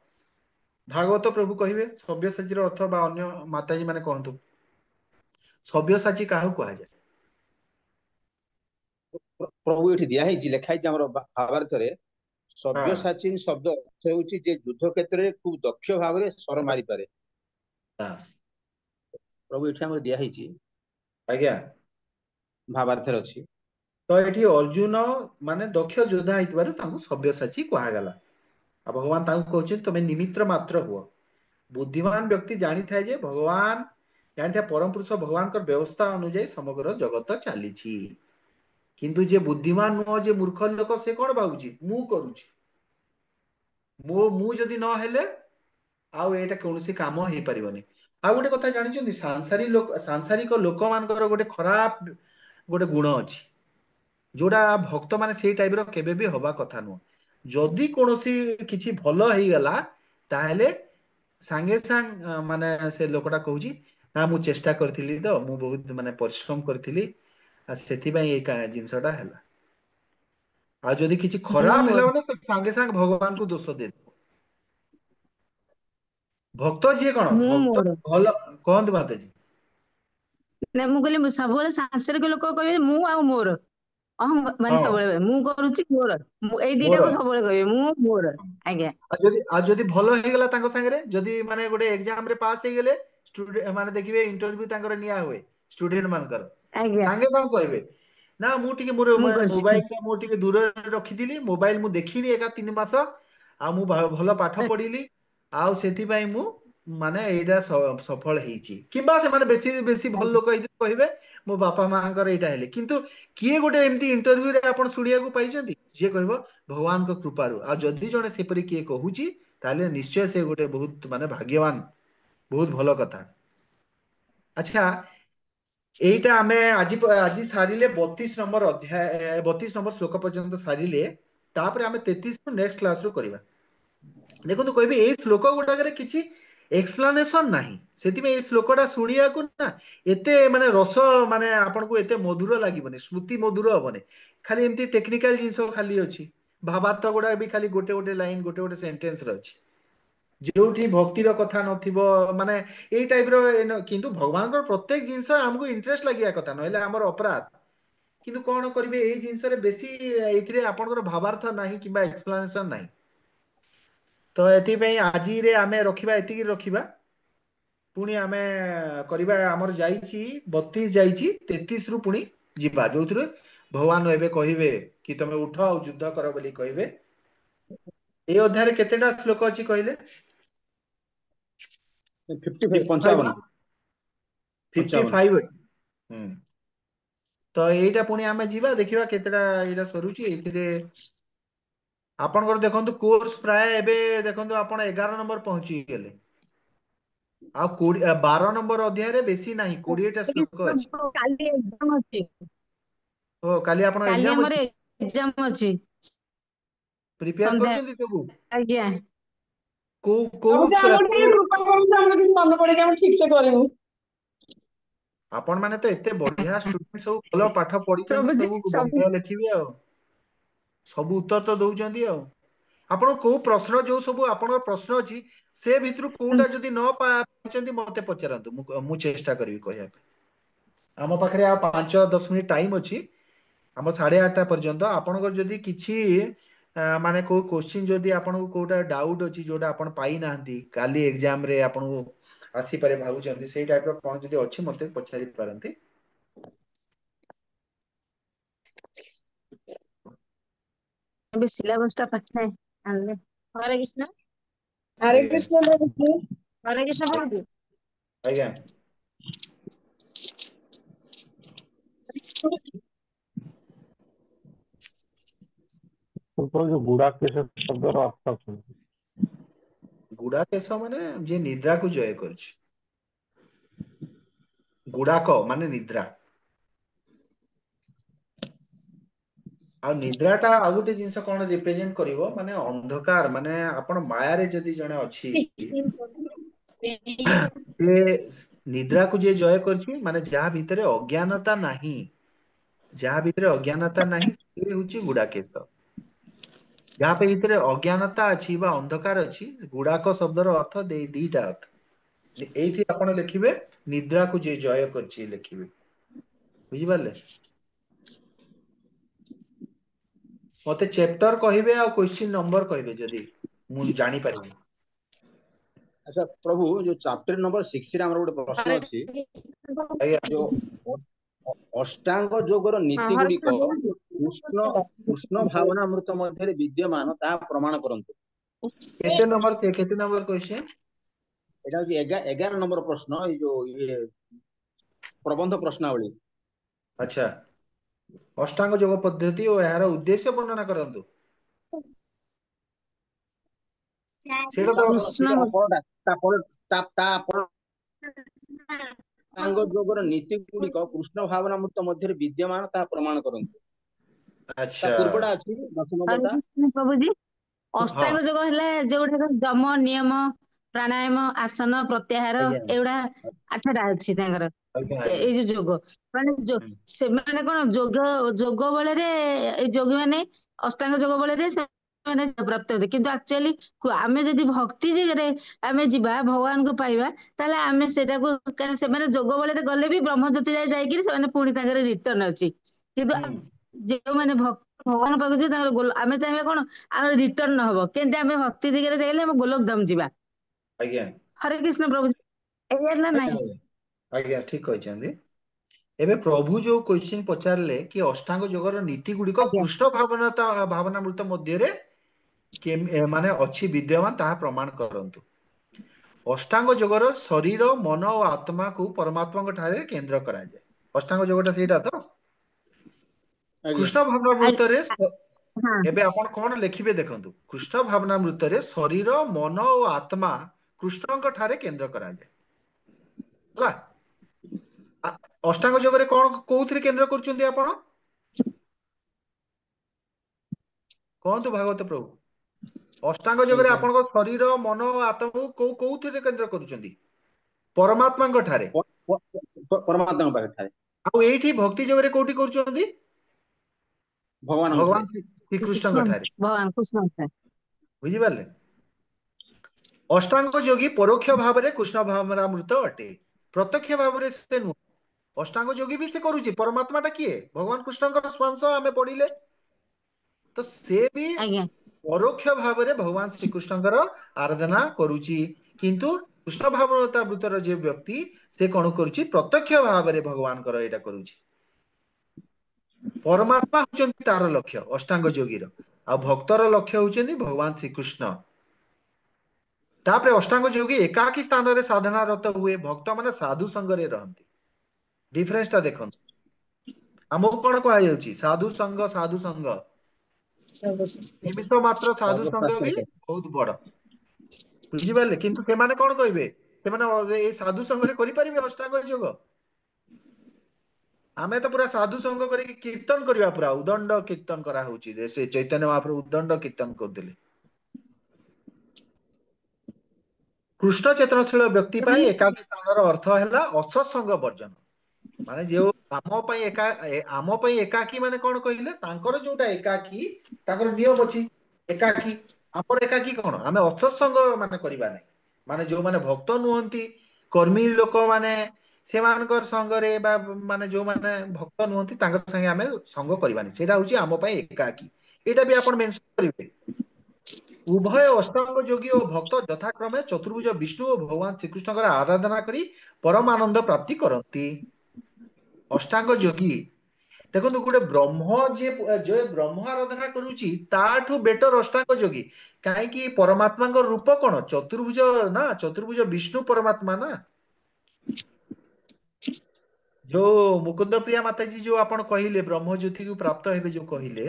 भागवत प्रभु कहिबे सव्यसाची रो अर्थ बा अन्य माताजी माने कहंतु सव्यसाची काहू कहा जाय प्रभु ये दिया लिखाई भावार्थ हाँ सव्यसाची शब्द अर्थ होउछि जे युद्ध क्षेत्र में खूब दक्ष भाव में सर मारी पारे बस प्रभु ये दिया आज्ञा भावार्थ अछि तो एठी अर्जुन माने दक्ष योद्धा हितबारु तांको सव्यसाची कहा गला आ भगवान तांको कहउछि तमे निमित्र मात्र हुआ बुद्धिमान व्यक्ति जानी थाए जे भगवान जानी था परम पुरुष भगवान कर व्यवस्था अनुଯାयी समग्र जगत चलीछि किंतु जे बुद्धिमान नुह जे मूर्ख लोक से कोन भाबुछि मु करूछि मु जदि न हेले आउ एटा कोनोसी काम हे परिबनी आ गोटे कथा जानिछन्ती सांसारिक लोक मानकर गोटे खराब गोटे गुण अछि जोड़ा भक्त माने सेई टाइप रो केबे भी हवा कथा नु जदि कोनोसी किछि भलो हेई गला ताहेले सांगे सांग माने से लोकटा कहूछि ना मु चेष्टा करथिली तो मु बहुत माने परिश्रम करथिली आ सेति भाई ए जिंसटा हैला आ जदि किछि ମୁଁ खराब ମୋର हैला माने तो सांगे सांग भगवान को दोष दे दो भक्त जी कोन ମୁଁ भक्त ମୋର भलो कहंतु माताजी ନା ମୁଁ କହିଲି ସବୁବେଳେ ସାଂସାରିକ ଲୋକ କହିବେ ମୁଁ ଆଉ ମୋର ମାନେ ହଁ ସବୁବେଳେ କହିବେ, ମୁଁ କରୁଛି ମୋର ଏଇ मोर ଦିଟାକୁ ସବୁବେଳେ କହିବେ ମୁଁ ମୋର। ଆଜ୍ଞା जदि भलो हेगला तांको संगे रे जदि माने गोटे एग्जाम रे पास हे गेले स्टूडेंट माने देखिबे इंटरव्यू तांकर निया हुए स्टूडेंट मानकर ଆଜ୍ଞା सांगे सांग कहबे ना मु टिके मोर ମୁଁ କରିଛି। मोबाइल टा मु टिके दूर रखिथिली मोबाइल मु देखिनी एका 3 मास आ मु भलो पाठ पढिली आउ सेति पई मु माने एइटा सफल हेइची किबा से माने बेसी बेसी भल लोक कहबे मो बापा मांकर एइटा हेले किंतु किए गोटे एमती इंटरव्यू रे आपण सुनिया को पाइछंती जे कहबो भगवान को कृपारु आ जदि जने सेपरि किए कहूची ताले निश्चय से गोटे बहुत माने भाग्यवान बहुत भलो कथा अच्छा एइटा आमे आज सारिले 32 नंबर अध्याय 32 नंबर श्लोक पर्यंत सारिले तापर आमे 33 को नेक्स्ट क्लास रो करिबा देखो तो कहबे ए श्लोक गुटाकरे किछि एक्सप्लेनेशन नाही सेति में ए श्लोकटा सुनिया को ना एते माने रस माने आपन को एते मधुर लागिबने स्मृति मधुर हबने खाली एमती टेक्निकल जिंस खाली अछि भावार्थ गुडा भी खाली गोटे गोटे लाइन गोटे गोटे सेंटेंस रे अछि जोठी भक्तिर कथा नथिबो माने एई टाइप रो किंतु भगवान को प्रत्येक जिंस हमको इंटरेस्ट लागिया कथा नहले हमर अपराध किंतु कोन करिवे एई जिंस रे बेसी एथिरे आपनकर भावार्थ नाही किबा एक्सप्लेनेशन नाही तो एथि पई आजी रे आमे रखिबा एतिकी रखिबा पुणी आमे करिबा हमर जाईची 32 जाईची 33 रु पुणी जिबा जोथरे भगवान एबे कहिबे कि तमे उठ आ युद्ध कर बोली कहिबे ए अध्याय रे केतेटा श्लोक अछि कहले 55 55 55 55 तो एइटा पुणी आमे जिबा देखिबा केतेटा एइटा सरुची एथिरे आपनकर देखंतु कोर्स प्राय एबे देखंतु आपण 11 नंबर पहुंची गेले आ 12 नंबर अध्याय रे बेसी नाही 20 टा श्लोक अछि କାଲି ଏକ୍ସାମ ଅଛି, ओ काली आपण କାଲି एग्जाम ଆମର अछि ଏକ୍ସାମ ଅଛି प्रिपेयर ସନ୍ଧ୍ୟା। करछंती सब ଆଜ୍ଞା प्रभु जी हमर ଟିକେ कृपा करନ୍ତୁ ଆମର କିଛି ମନେ ପଡେ ଆମେ ଠିକ ସେ କରିବୁ। आपण माने तो एते बढ़िया स्टूडेंट सब भलो पाठ पढ़िचंती प्रभु जी सब सब बढ़िया लिखिबे आ सब उत्तर तो दउचंती आ आपण को प्रश्न जो सब आपण प्रश्न अछि से भितरु कोउटा जदी न पाचंती मते पचरंतु मु चेष्टा करबी कहया हम पाखरे आ 5-10 मिनिट टाइम अछि हम 8:30 पर्यंत आपण जदी किछि माने को क्वेश्चन जदी आपण को कोउटा डाउट अछि जोटा आपण पाई नाहंती काली एग्जाम रे आपण को आसी पारे भाबुचंती सेही टाइप रो कोन जदी अछि मते पचारि पारंती। ଏବେ ସିଲାବସ ଟା ପାଖରେ ଆଣିଲେ। ହରେ କୃଷ୍ଣ हरे आज्ञा कृष्ण प्रभु जी। ହରେ କୃଷ୍ଣ ପ୍ରଭୁ। आज्ञा तो जो गुड़ाकेश शब्दर अर्थ सुन गुड़ा केश माने जे निद्रा को जय करछि गुड़ाक माने निद्रा आ निद्राटा आ गोटे जिंस कोन रिप्रेजेंट करिवो माने अंधकार माने आपण माया रे जदी जणे अछि से निद्रा को जे जय करछि माने जहा भितरे अज्ञानता नाही जहा भितरे अज्ञानता नाही से होछि गुड़ाकेश जहा पे भितरे अज्ञानता अछि बा अंधकार अछि गुड़ाक शब्दर अर्थ दीटा अर्थ एइथि आपण लिखिबे निद्रा को जे जय करछि लिखिबे बुझि पारले मते चैप्टर कहिबे आ क्वेश्चन नंबर कहिबे जदी मु जानि पारिबे। अच्छा प्रभु जो चैप्टर नंबर 6 रे हमर गोटे प्रश्न अछि आज्ञा जो अष्टांग योगर नीति हरे गुड़िक कृष्ण प्रभु जी। कृष्ण कृष्ण भावनामृत मध्य विद्यमान ता प्रमाण करंतु। केते नंबर क्वेश्चन एटा होची 11 नंबर प्रश्न ए जो ये प्रबंध प्रश्नावली। अच्छा अष्टांग योग पद्धति और यार उद्देश्य वर्णना करंतु सेटा तो କୃଷ୍ଣ ता परडा ता पर ता पर अष्टांग योगर नीति गुड़िक कृष्ण भावनामृत मध्य विद्यमान ता प्रमाण करंतु। ता अच्छा पूर्वटा अछि 10 ହରେ नंबरटा କୃଷ୍ଣ ପ୍ରଭୁ जी हाँ ଅଷ୍ଟାଙ୍ଗ ଯୋଗ ହେଲେ ଯୋଉଟା ଯମ ନିୟମ ପ୍ରାଣାୟାମ ଆସନ ପ୍ରତ୍ୟାହାର ଆଜ୍ଞା ଏଗୁଡା 8ଟା ଅଛି ତାଙ୍କର ଆଜ୍ଞା ଆଜ୍ଞା ଏଇ ଯୋଉ ଯୋଗ ମାନେ ହୁଁ, ସେମାନେ କଣ ଯୋଗ ଯୋଗ ବଳରେ ଏଇ ଯୋଗୀ ମାନେ ଅଷ୍ଟାଙ୍ଗ ଯୋଗ ବଳରେ ସେମାନେ ପ୍ରାପ୍ତ ହୁଏ କିନ୍ତୁ ଆକ୍ଚୁଆଲି ଆମେ ଯଦି ଭକ୍ତି ଦିଗରେ ଆମେ ଯିବା ଭଗବାନଙ୍କୁ ପାଇବା ତାହେଲେ ଆମେ ସେଇଟାକୁ କାରଣ ସେମାନେ ଯୋଗ ବଳରେ ଗଲେ ବି ବ୍ରହ୍ମଜ୍ୟୋତି ଯାଏ ଯାଇକିରି ସେମାନେ ପୁଣି ତାଙ୍କର ରିଟର୍ଣ ଅଛି କିନ୍ତୁ ହୁଁ, ଯେଉଁମାନେ ଭଗବାନ ପାଖକୁ ଯିବେ ତାଙ୍କର ଆମେ ଚାହିଁବା କଣ ଆମର ରିଟର୍ଣ ହବ କେମିତି ଆମେ ଭକ୍ତି ଦିଗରେ ଯାଇଲେ ଆମେ ଗୋଲୋକ ଧାମ ଯିବା। ଆଜ୍ଞା ହରେ କୃଷ୍ଣ ପ୍ରଭୁ ଏଇଆ ନା ଆଜ୍ଞା ନାଇଁ ଆଜ୍ଞା ଆଜ୍ଞା ଠିक କହିଛନ୍ତି। ଏବେ ପ୍ରଭୁ ଯୋଉ କ୍वेଶ୍ଚିନ୍ ପଚାରିଲେ କି ଅଷ୍ଟାଙ୍ଗ ଯୋଗର ନୀତି ଗୁଡିକ ଆଜ୍ଞା କୃଷ୍ଣ ଭାବନାମୃତ ମଧ୍ୟରେ ମାନେ ଅଛି ବିଦ୍ୟମାନ ତାହା ପ୍ରମାଣ କରନ୍ତୁ। ଅଷ୍ଟାଙ୍ଗ ଯୋଗର ଶରୀର ମନ ଓ ଆତ୍ମାକୁ ପରମାତ୍ମାଙ୍କ ଠାରେ କେନ୍ଦ୍ର କରାଯାଏ। ଅଷ୍ଟାଙ୍ଗ ଯୋଗଟା ସେଇଟା ତ ଆଜ୍ଞା କୃଷ୍ଣ ଭାବନାମୃତରେ ହଁ ଏବେ ଆପଣ କଣ ଲେଖିବେ ଦେଖନ୍ତୁ କୃଷ୍ଣ ଭାବନାମୃତରେ ଶରୀର ମନ ଓ ଆତ୍ମା କୃଷ୍ଣଙ୍କ ଠାରେ କେନ୍ଦ୍ର କରାଯାଏ ହେଲା। ଅଷ୍ଟାଙ୍ଗ ଯୋଗରେ କଣ କୋଉଥିରେ କେନ୍ଦ୍ର କରୁଛନ୍ତି ଆପଣ କୁହନ୍ତୁ ଭାଗବତ ପ୍ରଭୁ ଅଷ୍ଟାଙ୍ଗ ଯୋଗରେ ଆପଣଙ୍କ ଶରୀର ମନ ଆତ୍ମାକୁ କୋଉଥିରେ କେନ୍ଦ୍ର କରୁଛନ୍ତି ପରମାତ୍ମାଙ୍କ ଠାରେ परमात्मा पाखे ठारे ଆଉ ଏଇଠି ଭକ୍ତି ଯୋଗରେ କୋଉଠି କରୁଛନ୍ତି भगवान ठारे ଭଗବାନ ଶ୍ରୀକୃଷ୍ଣଙ୍କ ଠାରେ ଭଗବାନ କୃଷ୍ଣ ବୁଝିପାରିଲେ ଅଷ୍ଟାଙ୍ଗ ଯୋଗୀ ପରୋକ୍ଷ ଭାବରେ କୃଷ୍ଣ ଭାବନାମୃତ ଅଟେ ପ୍ରତ୍ୟକ୍ଷ ଭାବରେ ସେ ନୁହଁ ଅଷ୍ଟାଙ୍ଗ ଯୋଗୀ ବି ସେ କରୁଛି ପରମାତ୍ମା ଟା କିଏ ଭଗବାନ କୃଷ୍ଣଙ୍କର ସ୍ୱଂଶ ଆମେ ପଢିଲେ ତ ସେ ବି ଆଜ୍ଞା ପରୋକ୍ଷ ଭାବରେ ଭଗବାନ ଶ୍ରୀକୃଷ୍ଣଙ୍କର ଆରାଧନା କରୁଛି କିନ୍ତୁ କୃଷ୍ଣ ଭାବନାମୃତର ଯେ ବ୍ୟକ୍ତି ସେ କଣ କରୁଛି ପ୍ରତ୍ୟକ୍ଷ ଭାବରେ ଭଗବାନଙ୍କର ଏଇଟା କରୁଛି ପରମାତ୍ମା ହଉଛନ୍ତି ତାର ଲକ୍ଷ୍ୟ ଅଷ୍ଟାଙ୍ଗ ଯୋଗୀର ଆଉ ଭକ୍ତର ଲକ୍ଷ୍ୟ ହଉଛନ୍ତି ଭଗବାନ ଶ୍ରୀକୃଷ୍ଣ ତାପରେ ଅଷ୍ଟାଙ୍ଗ ଯୋଗୀ ଏକାକୀ ସ୍ଥାନରେ ସାଧନାରତ ହୁଏ ଭକ୍ତ ମାନେ ସାଧୁ ସଙ୍ଗରେ ରହନ୍ତି ଡିଫରେନ୍ସ ଟା ଦେଖନ୍ତୁ ଆମକୁ କଣ କୁହାଯାଉଛି ସାଧୁ ସଂଘ ନିମିତ୍ତ ମାତ୍ର ସାଧୁ ସଂଘ ବି सर्वशास्त्र ବହୁତ ବଡ ବୁଝିପାରିଲେ କିନ୍ତୁ ସେମାନେ କଣ କହିବେ ସେମାନେ ଏଇ ସାଧୁ ସଂଘରେ କରିପାରିବେ ଅଷ୍ଟାଙ୍ଗ ଯୋଗ ଆମେ ତ ପୁରା ସାଧୁ ସଂଘ କରିକି କୀର୍ତ୍ତନ କରିବା ପୁରା ଉଦଣ୍ଡ କୀର୍ତ୍ତନ କରାହଉଛି ସେ ଚୈତନ୍ୟ ମହାପ୍ରଭୁ ଉଦଣ୍ଡ କୀର୍ତ୍ତନ କରୁଥିଲେ कृष्ण चेतनशील व्यक्ति ପାଇଁ ଏକାକୀ ସ୍ଥାନର ଅର୍ଥ ହେଲା ଅସତ୍ସଙ୍ଗ ବର୍ଜନ। ମାନେ ଯୋଉ ଆମ ପାଇଁ ଏକାକୀ ମାନେ କଣ କହିଲେ, ତାଙ୍କର ଯୋଉଟା ଏକାକୀ ତାଙ୍କର ନିୟମ ଅଛି ଏକାକୀ। ଆମର ଏକାକୀ କଣ, ଆମେ ଅସତ୍ସଙ୍ଗ ମାନେ କରିବା ନାହିଁ। ମାନେ ଯୋଉମାନେ ଭକ୍ତ ନୁହନ୍ତି, କର୍ମୀ ଲୋକମାନେ, ସେମାନଙ୍କର ସଙ୍ଗରେ ବା ମାନେ ଯୋଉମାନେ ଭକ୍ତ ନୁହନ୍ତି ତାଙ୍କ ସାଙ୍ଗେ ଆମେ ସଙ୍ଗ କରିବାନି, ସେଇଟା ହଉଛି ଆମ ପାଇଁ ଏକାକୀ। ଏଇଟା ବି ଆପଣ ମେନସନ କରିବେ। ଉଭୟ ଅଷ୍ଟାଙ୍ଗ ଯୋଗୀ ଓ ଭକ୍ତ ଯଥାକ୍ରମେ ଚତୁର୍ଭୁଜ ବିଷ୍ଣୁ ଓ ଭଗବାନ ଶ୍ରୀକୃଷ୍ଣଙ୍କର ଆରାଧନା କରି ପରମାନନ୍ଦ ପ୍ରାପ୍ତି କରନ୍ତି। ଅଷ୍ଟାଙ୍ଗ ଯୋଗୀ ଦେଖନ୍ତୁ, ଗୋଟେ ବ୍ରହ୍ମ ଯିଏ ବ୍ରହ୍ମ ଆରାଧନା କରୁଛି ତାଠୁ ବେଟର ଅଷ୍ଟାଙ୍ଗ ଯୋଗୀ। କାହିଁକି, ପରମାତ୍ମାଙ୍କ ରୂପ କଣ, ଚତୁର୍ଭୁଜ ନା, ଚତୁର୍ଭୁଜ ବିଷ୍ଣୁ ପରମାତ୍ମା ନା। ଯୋଉ ମୁକୁନ୍ଦ ପ୍ରିୟା ମାତାଜୀ ଯୋଉ ଆପଣ କହିଲେ ବ୍ରହ୍ମଜ୍ୟୋତିକୁ ପ୍ରାପ୍ତ ହେବେ, ଯୋଉ କହିଲେ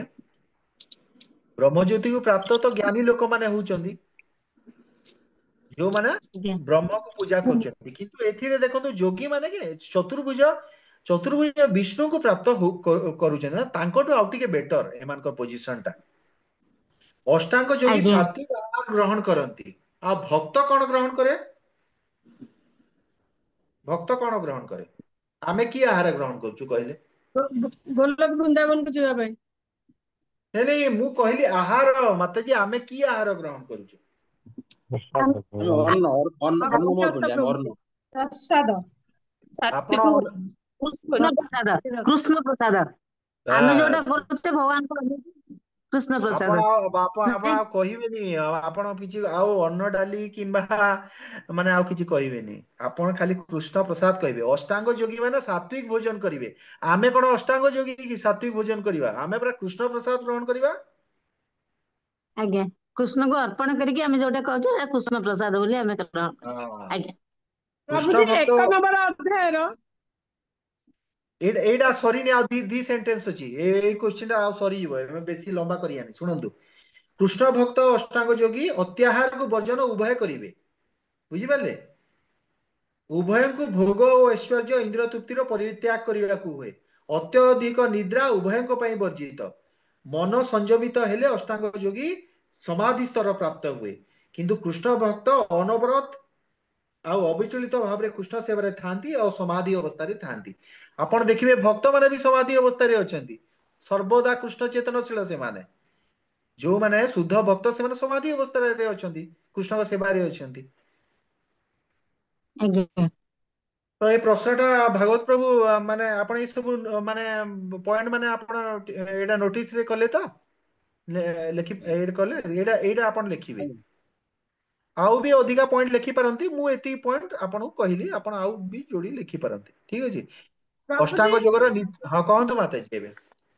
ବ୍ରହ୍ମଜ୍ୟୋତିକୁ ପ୍ରାପ୍ତ ତ ଜ୍ଞାନୀ ଲୋକମାନେ ହଉଛନ୍ତି, ଯୋଉମାନେ ଆଜ୍ଞା ବ୍ରହ୍ମକୁ ପୂଜା କରୁଛନ୍ତି। କିନ୍ତୁ ଏଥିରେ ଦେଖନ୍ତୁ ଯୋଗୀ ମାନେ କି ଚତୁର୍ଭୁଜ ବିଷ୍ଣୁଙ୍କୁ ପ୍ରାପ୍ତ କରୁଛନ୍ତି ନା, ତାଙ୍କଠୁ ଆଉ ଟିକେ ବେଟର ଏମାନଙ୍କ ପୋଜିସନ ଟା। ଅଷ୍ଟାଙ୍ଗ ଯୋଗୀ ଆଜ୍ଞା ସାତ୍ବିକ ଆହାର ଗ୍ରହଣ କରନ୍ତି। ଆଉ ଭକ୍ତ କଣ ଗ୍ରହଣ କରେ? ଭକ୍ତ କଣ ଗ୍ରହଣ କରେ? ଆମେ କି ଆହାର ଗ୍ରହଣ କରୁଛୁ କହିଲେ? ଗୋଲୋକ ବୃନ୍ଦାବନକୁ ଯିବା ପାଇଁ। ନାଇଁ ନାଇଁ, ମୁଁ କହିଲି ଆହାର, ମାତାଜୀ ଆମେ କି ଆହାର ଗ୍ରହଣ କରୁଛୁ? ପ୍ରସାଦ ଆମେ ଭଗବାନ। ଅନ୍ନ ମରୁଛନ୍ତି, ଆମେ ଅନ୍ନ। ପ୍ରସାଦ। ଆପଣ କୃଷ୍ଣ ପ୍ରସାଦ, କୃଷ୍ଣ ପ୍ରସାଦ। ଆମେ ଯୋଉଟା ବାସ୍, କରୁଛେ ଭଗବାନଙ୍କ କୃଷ୍ଣ ଆପଣ ପ୍ରସାଦ। ଆପଣ ଆଉ କହିବେନି, ଆପଣ କିଛି ଆଉ ଅନ୍ନ ଡାଲି କିମ୍ବା ମାନେ ଆଉ କିଛି କହିବେନି। ଆପଣ ଖାଲି କୃଷ୍ଣ ପ୍ରସାଦ କହିବେ। ଅଷ୍ଟାଙ୍ଗ ଯୋଗୀ ମାନେ ସାତ୍विକ ଭୋଜନ କରିବେ। ଆମେ କଣ ଅଷ୍ଟାଙ୍ଗ ଯୋଗୀ କି ସାତ୍ବିକ ଭୋଜନ କରିବା? ଆମେ ପୁରା କୃଷ୍ଣ ପ୍ରସାଦ ଗ୍ରହଣ କରିବା। ଆଜ୍ଞା, କୃଷ୍ଣଙ୍କୁ ଅର୍ପଣ କରିକି ଆମେ ଯୋଉଟା କହୁଛେ ସେଟା କୃଷ୍ଣ ପ୍ରସାଦ ବୋଲି ଆମେ ଗ୍ରହଣ କରୁ। ହଁ, ଆଜ୍ଞା କୃଷ୍ଣ ପ୍ରଭୁଜୀ ଭକ୍ତ। 1 ନମ୍ବର ଅଧ୍ୟାୟର ଏଇଟା ସରିନି, ଆଉ ଦି ସେଣ୍ଟେନ୍ସ ଅଛି। ଏଇ କୋଶ୍ଚିନ୍ ଟା ଆଉ ସରିଯିବ, ଏବେ ବେଶୀ ଲମ୍ବା କରିବାନି। ଶୁଣନ୍ତୁ, କୃଷ୍ଣ ଭକ୍ତ ଅଷ୍ଟାଙ୍ଗ ଯୋଗୀ ଅତ୍ୟାହାରକୁ ବର୍ଜନ ଉଭୟ କରିବେ। ବୁଝିପାରିଲେ? ଉଭୟଙ୍କୁ ଭୋଗ ଓ ଐଶ୍ୱର୍ଯ୍ୟ ଇନ୍ଦ୍ରିୟ ତୃପ୍ତିର ପରିତ୍ୟାଗ କରିବାକୁ ହୁଏ। ଅତ୍ୟଧିକ ନିଦ୍ରା ଉଭୟଙ୍କ ପାଇଁ ବର୍ଜିତ। ମନ ସଂଯମିତ ହେଲେ ଅଷ୍ଟାଙ୍ଗ ଯୋଗୀ ସମାଧି ସ୍ତର ପ୍ରାପ୍ତ ହୁଏ। କିନ୍ତୁ କୃଷ୍ଣ ଭକ୍ତ ଅନବରତ ଆଉ ଅବିଚଳିତ ଭାବରେ କୃଷ୍ଣ ସେବାରେ ଥାନ୍ତି ଆଉ ସମାଧି ଅବସ୍ଥାରେ ଥାନ୍ତି। ଆପଣ ଦେଖିବେ ଭକ୍ତ ମାନେ ବି ସମାଧି ଅବସ୍ଥାରେ ଅଛନ୍ତି, ସର୍ବଦା କୃଷ୍ଣ ଚେତନଶୀଳ ସେମାନେ। ଯୋଉମାନେ ଶୁଦ୍ଧ ଭକ୍ତ ସେମାନେ ସମାଧି ଅବସ୍ଥାରେ ଅଛନ୍ତି, କୃଷ୍ଣଙ୍କ ସେବାରେ ଅଛନ୍ତି। ଆଜ୍ଞା ତ ଏଇ ପ୍ରଶ୍ନଟା ଭାଗବତ ପ୍ରଭୁ ମାନେ ଆପଣ ଏଇ ସବୁ ମାନେ ପଏଣ୍ଟ ମାନେ ଆପଣ ଏଇଟା ନୋଟିସ ରେ କଲେ ତ? ଏଇଟା କଲେ, ଏଇଟା ଆପଣ ଲେଖିବେ। ଆଉ ବି ଅଧିକା ପଏଣ୍ଟ ଲେଖିପାରନ୍ତି, ମୁଁ ଏତିକି ପଏଣ୍ଟ ଆପଣଙ୍କୁ କହିଲି, ଆପଣ ଆଉ ବି ଯୋଡି ଲେଖିପାରନ୍ତି। ଠିକ ଅଛି। ପ୍ରଭୁଜୀ ଅଷ୍ଟାଙ୍ଗ ଯୋଗର ହଁ, କହନ୍ତୁ ମାତାଜୀ ଏବେ।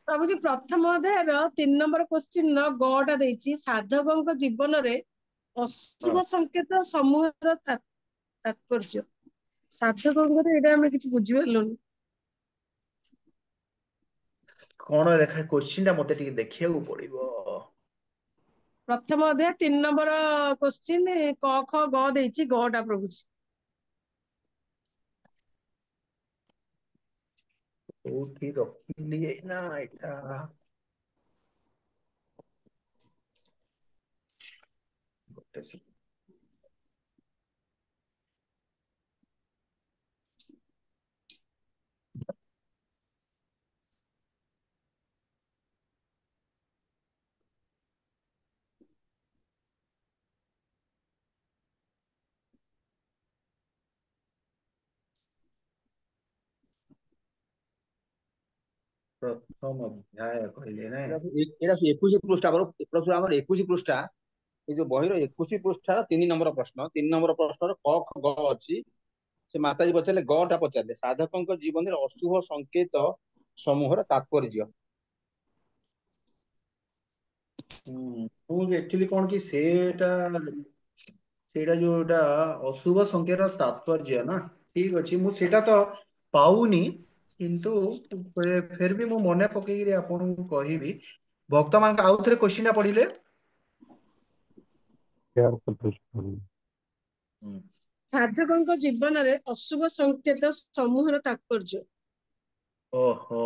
ପ୍ରଭୁଜୀ ପ୍ରଥମ ଅଧ୍ୟାୟର 3 ନମ୍ବର କୋଶ୍ଚିନ୍ ର ଗ ଟା ଦେଇଛି, ସାଧକଙ୍କ ଜୀବନରେ ହଁ, ଅଶୁଭ ସଂକେତ ସମୂହର ତାତ୍ପର୍ଯ୍ୟ। ସାଧକଙ୍କର ଏଇଟା ଆମେ କିଛି ବୁଝିପାରିଲୁନି। କଣ ଲେଖା କୋଶ୍ଚିନ୍ ଟା ମତେ ଟିକେ ଦେଖିବାକୁ ପଡିବ। ପ୍ରଥମ ଅଧ୍ୟାୟ 3 ନମ୍ବର କୋଶ୍ଚିନ୍ କ ଖ ଗ ଦେଇଛି, ଗ ଟା ପ୍ରଭୁଜୀ। କୋଉଠି ରଖିଲି ନା ଏଇଟା? ଗୋଟେ ସେକେଣ୍ଡ। ପ୍ରଥମ ଅଧ୍ୟାୟ କହିଲେ ନାଇଁ? ଏଇଟା 21 ପୃଷ୍ଠା, ଆମର 21 ପୃଷ୍ଠା। ଏଇ ଯୋଉ ବହିର 21 ପୃଷ୍ଠାର 3 ନମ୍ବର ପ୍ରଶ୍ନ, 3 ନମ୍ବର ପ୍ରଶ୍ନର କ ଖ ଗ ଅଛି। ସେ ମାତାଜୀ ପଚାରିଲେ, ଗ ଟା ପଚାରିଲେ, ସାଧକଙ୍କ ଜୀବନରେ ଅଶୁଭ ସଂକେତ ସମୂହର ତାତ୍ପର୍ଯ୍ୟ। ମୁଁ ଆକ୍ଚୁଆଲି କଣ କି ସେଇଟା ଯୋଉଟା ଅଶୁଭ ସଂଖ୍ୟାର ତାତ୍ପର୍ଯ୍ୟ ନା, ଠିକ ଅଛି, ମୁଁ ସେଇଟା ତ ପାଉନି। କିନ୍ତୁ ଫେର ବି ମୁଁ ମନେ ପକେଇକିରି ଆପଣଙ୍କୁ କହିବି। ଭକ୍ତ ମାନଙ୍କ ଆଉ ଥରେ କୋଶ୍ଚିନ୍ ଟା ପଢିଲେ। ସାଧକଙ୍କ ଜୀବନରେ ଅଶୁଭ ସଂକେତ ସମୂହର ତାତ୍ପର୍ଯ୍ୟ। ଓହୋ,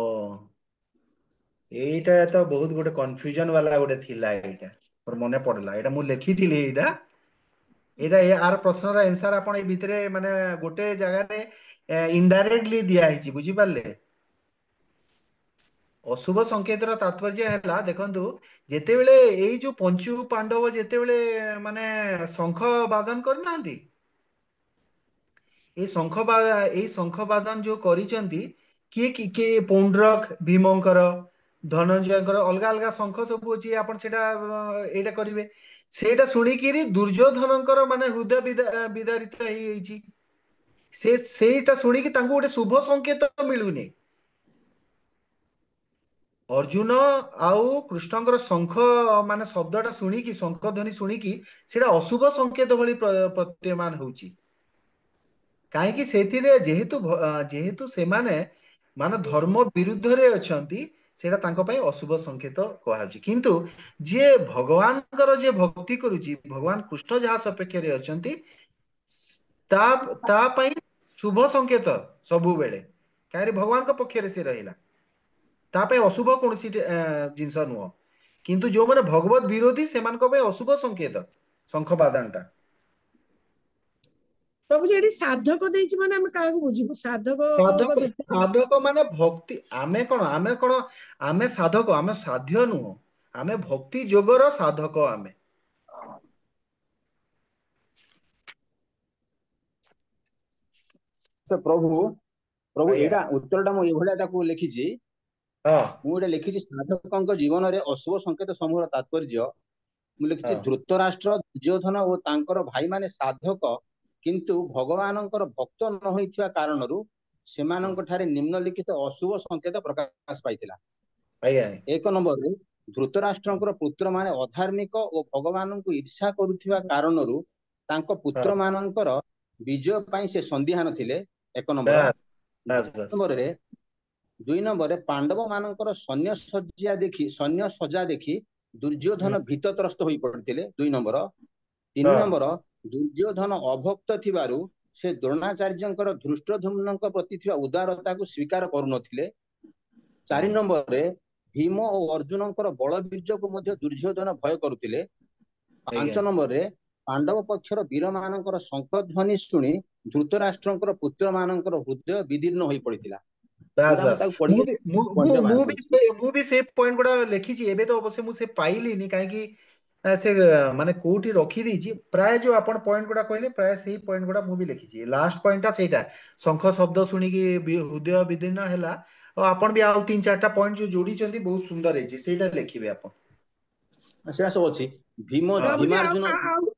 ଏଇଟା ତ ବହୁତ ଗୋଟେ କନଫ୍ୟୁଜନ ବାଲା ଗୋଟେ ଥିଲା। ଏଇଟା ମୋର ମନେ ପଡିଲା, ଏଇଟା ମୁଁ ଲେଖିଥିଲି ଏଇଟା। एटा यार प्रश्नर आंसर आपण ए भितरे माने गोटे जगह इनडायरेक्टली दिया हिची बुझी पारले। अशुभ संकेतर तात्पर्य है देखु जितेबले यही जो पंचु पांडव जितेबले माने शंख बादन करना शंख बादन जो करिसेंती किए पौंड्रक भीमंकर धनंजयकर अलग अलग शंख सब अच्छी आप एटा करेंगे सेटा शुणिकी दुर्योधनकर माने हृदय विदारित सेटा शुणिकी गोटे शुभ संकेत मिलूनी अर्जुन आउ कृष्णकर शंख माने शब्दटा शुणिकी शंख ध्वनि शुणिकी सेटा अशुभ संकेत भली प्रतीयमान होउची कहीं जेहेतु जेहेतु से माने धर्म विरुद्ध रे अछंती सेटा तांको पई अशुभ संकेत कहउची किंतु जे भगवान जे भक्ति करूची भगवान कृष्ण जहाँ सपेक्ष रे अछंती ता पई शुभ संकेत सबु बेले काहे भगवान को पक्ष रे से रहिला ता पे अशुभ कौन सी जिनस नुह किंतु जो माने भगवत विरोधी से अशुभ संकेत शंख बादानटा प्रभु जी साधक देइछि माने हम काहू बुझिबो साधक साधक साधक माने भक्ति आमे कोन आमे साधक आमे साध्य नुह आमे भक्ति जोगर साधक आमे से प्रभु प्रभु आज्ञा एटा उत्तरटा मु एभलिया ताकू लिखिछि हाँ मु एटा लिखिछि साधकଙ୍କ जीवन रे अशुभ संकेत समूहर तात्पर्य मु लिखिछि हाँ धृतराष्ट्र दुर्योधन ओ तांकर भाई माने साधक किंतु भगवानଙ୍କର भक्त न होइथिबा कारणरू सेमानଙ୍କ ठारे निम्नलिखित अशुभ संकेत प्रकाश पाइथिला आज्ञा एक नंबर रे धृतराष्ट्रଙ୍କର पुत्र माने अधार्मिक ओ भगवानଙ୍କୁ ईर्ष्या करूथिबा कारणरू तांको पुत्र हाँ मानଙ୍କର विजय ପାଇଁ से संदिहान थिले एक नंबर बस बस दुई बस नंबर रे दुई नंबर रे पांडव मानଙ୍କର सैन्य सज्जा देखि दुर्योधन भीतत्रस्त होई पड़थिले दुई नंबर तीन हाँ नंबर दुर्योधन अभक्त थिबारु से द्रोणाचार्यଙ୍କର धृष्टद्युम्नଙ୍କ प्रति थिबा उदारताକୁ स्वीकार करूनथिले चारि नंबर रे भीम और अर्जुनଙ୍କର बलबीर्यକୁ ମଧ୍ୟ दुर्योधन भय करूथिले आज्ञा पांच नंबर रे पांडव पक्षर वीर मानଙ୍କର शंख ध्वनि शुणी धृतराष्ट्रଙ୍କର पुत्र मानଙ୍କର हृदय विदीर्ण होई पड़िथिला बस एटा बस मु पढ़ी पॉइंट बाहर करछि मु भी से पॉइंट गुडा लिखिछि एबे तो अवश्य मु से पाइलिनी काहे कि से माने कोठी रखी दीची प्राय जो आपण पॉइंट गुडा कहले प्राय सेही पॉइंट गुडा मु भी लिखिछि लास्ट पॉइंटटा सेटा शंख शब्द सुनी कि हृदय विदीर्ण हैला और आपण भी आउ तीन चारटा पॉइंट जो जोड़ी चंदी बहुत सुंदर है सेटा लिखिबे आपण सेटा सब अछि भीम हाँ प्रभु जी भीमार्जुन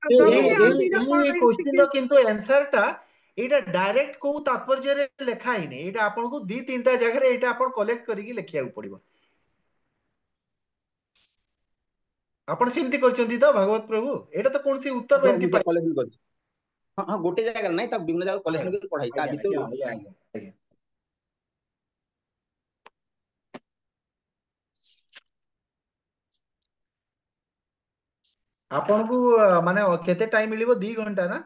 प्रभु जी ये दिना ये कोन क्वेश्चन किंतु आंसर टा एटा डायरेक्ट को तात्पर्य रे लेखा ही नहीं एटा आपन को दी तीनटा जगह रे एटा आपन कलेक्ट करिकि लिखिया पड़िबो आपण सेमती करचंती तो भागवत प्रभु एटा तो कौन सी उत्तर एमती मुझे कलेक्शन करछि हां हां गोटे जगह नहीं तब विभिन्न जगह कलेक्शन कर पढ़ाई ता आज्ञा भीतर आज्ञा आज्ञा आज्ञा आपन को माने केते टाइम मिलिबो 2 घंटा ना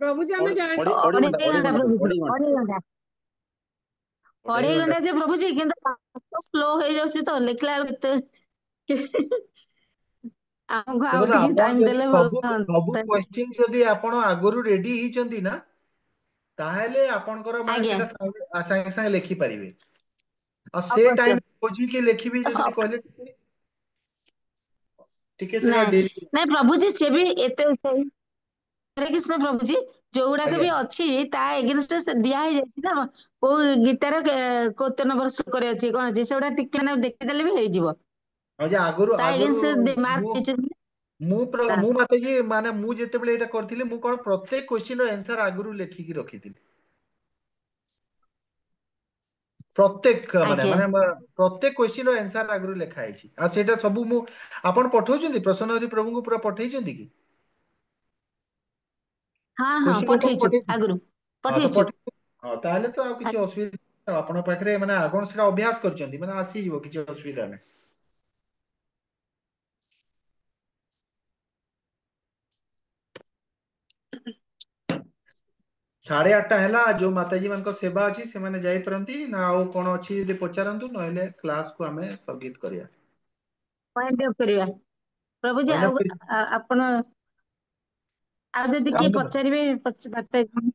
प्रभु जी हमें जान अढ़ी घंटा अढ़ेई घंटा प्रभु जी अढ़ी घंटा अढ़ेई घंटा अढ़ाई अढ़ेई घंटा घंटा जे प्रभु जी किंतु स्लो हो जाଉଛି ତ ଲେଖିଲା ବେଳକୁ ଆମକୁ ଆଉ देखो ଟିକେ आपण ଟାଇମ जदि ଦେଲେ ଭଲ सब सब ହୁଅନ୍ତା। क्वेश्चन जदि आपण आगुरु रेडी हिचंती ना ताहेले आपणकर माने आज्ञा सेटा साଙ୍ଗे साଙ୍ଗे लिखि परिबे आ से अवश्य टाइम खोजी के लिखिबी जदि सब कहले टिके सेटा ନାଇଁ डेरी ନାଇଁ ପ୍ରଭୁଜୀ ସେ ବି ଏତେ ସେଇ ହରେ କୃଷ୍ଣ ପ୍ରଭୁଜୀ ଯୋଉଗୁଡାକ आज्ञा ବି ଅଛି ତା ଏଗେନଷ୍ଟ ରେ ଦିଆ ହେଇଯାଇଛି ନା କୋଉ ଗୀତାର କୋତେ ନମ୍ବର ଶ୍ଲୋକରେ ଅଛି କଣ ଅଛି ସେଗୁଡା ଟିକେ ନା ଦେଖିଦେଲେ ବି ହେଇଯିବ ଆଉ ଯେ ଆଗରୁ ତା ଆଗରୁ ଏଗେନଷ୍ଟ ମୁଁ ମାର୍କ ଦେଇଛନ୍ତି ମୁଁ ମାତେ ଯେ ମାନେ ମୁଁ ଯେତେବେଳେ ଏଇଟା କରିଥିଲି ମୁଁ କଣ ପ୍ରତ୍ୟେକ କ୍वेଶ୍ଚିନ ର आंसर ଆଗରୁ ଲେଖିକି ରଖିଥିଲି ପ୍ରତ୍ୟେକ ମାନେ ଆଜ୍ଞା ମାନେ ପ୍ରତ୍ୟେକ କ୍वेଶ୍ଚିନ ର आंसर ଆଗରୁ ଲେଖା ହେଇଛି ଆଉ ସେଇଟା ସବୁ ମୁଁ ଆପଣ ପଠଉଛନ୍ତି ପ୍ରସନ୍ନ ହରି ପ୍ରଭୁଙ୍କୁ ପୁରା ପଠେଇଛନ୍ତି କି ହଁ ହଁ क्वेश्चन ଆପଣ ପଠେଇଛୁ ପଠେଇଛନ୍ତି ଆଗରୁ ହଁ ତ ପଠେଇଛୁ ପଠେଇ ହଁ ତାହେଲେ ତ ଆଉ କିଛି ଅସୁବିଧା ନାହିଁ। ଆପଣଙ୍କ ପାଖରେ ମାନେ ଆପଣ ସେଟା ଅଭ୍ୟାସ କରିଛନ୍ତି ମାନେ ଆସିଯିବ କିଛି ଅସୁବିଧା ନାହିଁ 8:30 ହେଲା ଯୋଉ ମାତାଜୀ ମାନଙ୍କ ସେବା ଅଛି ସେମାନେ ଯାଇପାରନ୍ତି ନା ଆଉ କଣ ଅଛି ଯଦି ପଚାରନ୍ତୁ ନହେଲେ କ୍ଲାସ କୁ ଆମେ ସ୍ଥଗିତ କରିବା ପଏଣ୍ଟ ଅଫ୍ କରିବା ପ୍ରଭୁଜୀ ପଏଣ୍ଟ ଆଉ ଅଫ୍ ଆପଣ ଆଉ ଯଦି କିଏ କୁହନ୍ତୁ ପଚାରିବେ ମାତାଜୀ।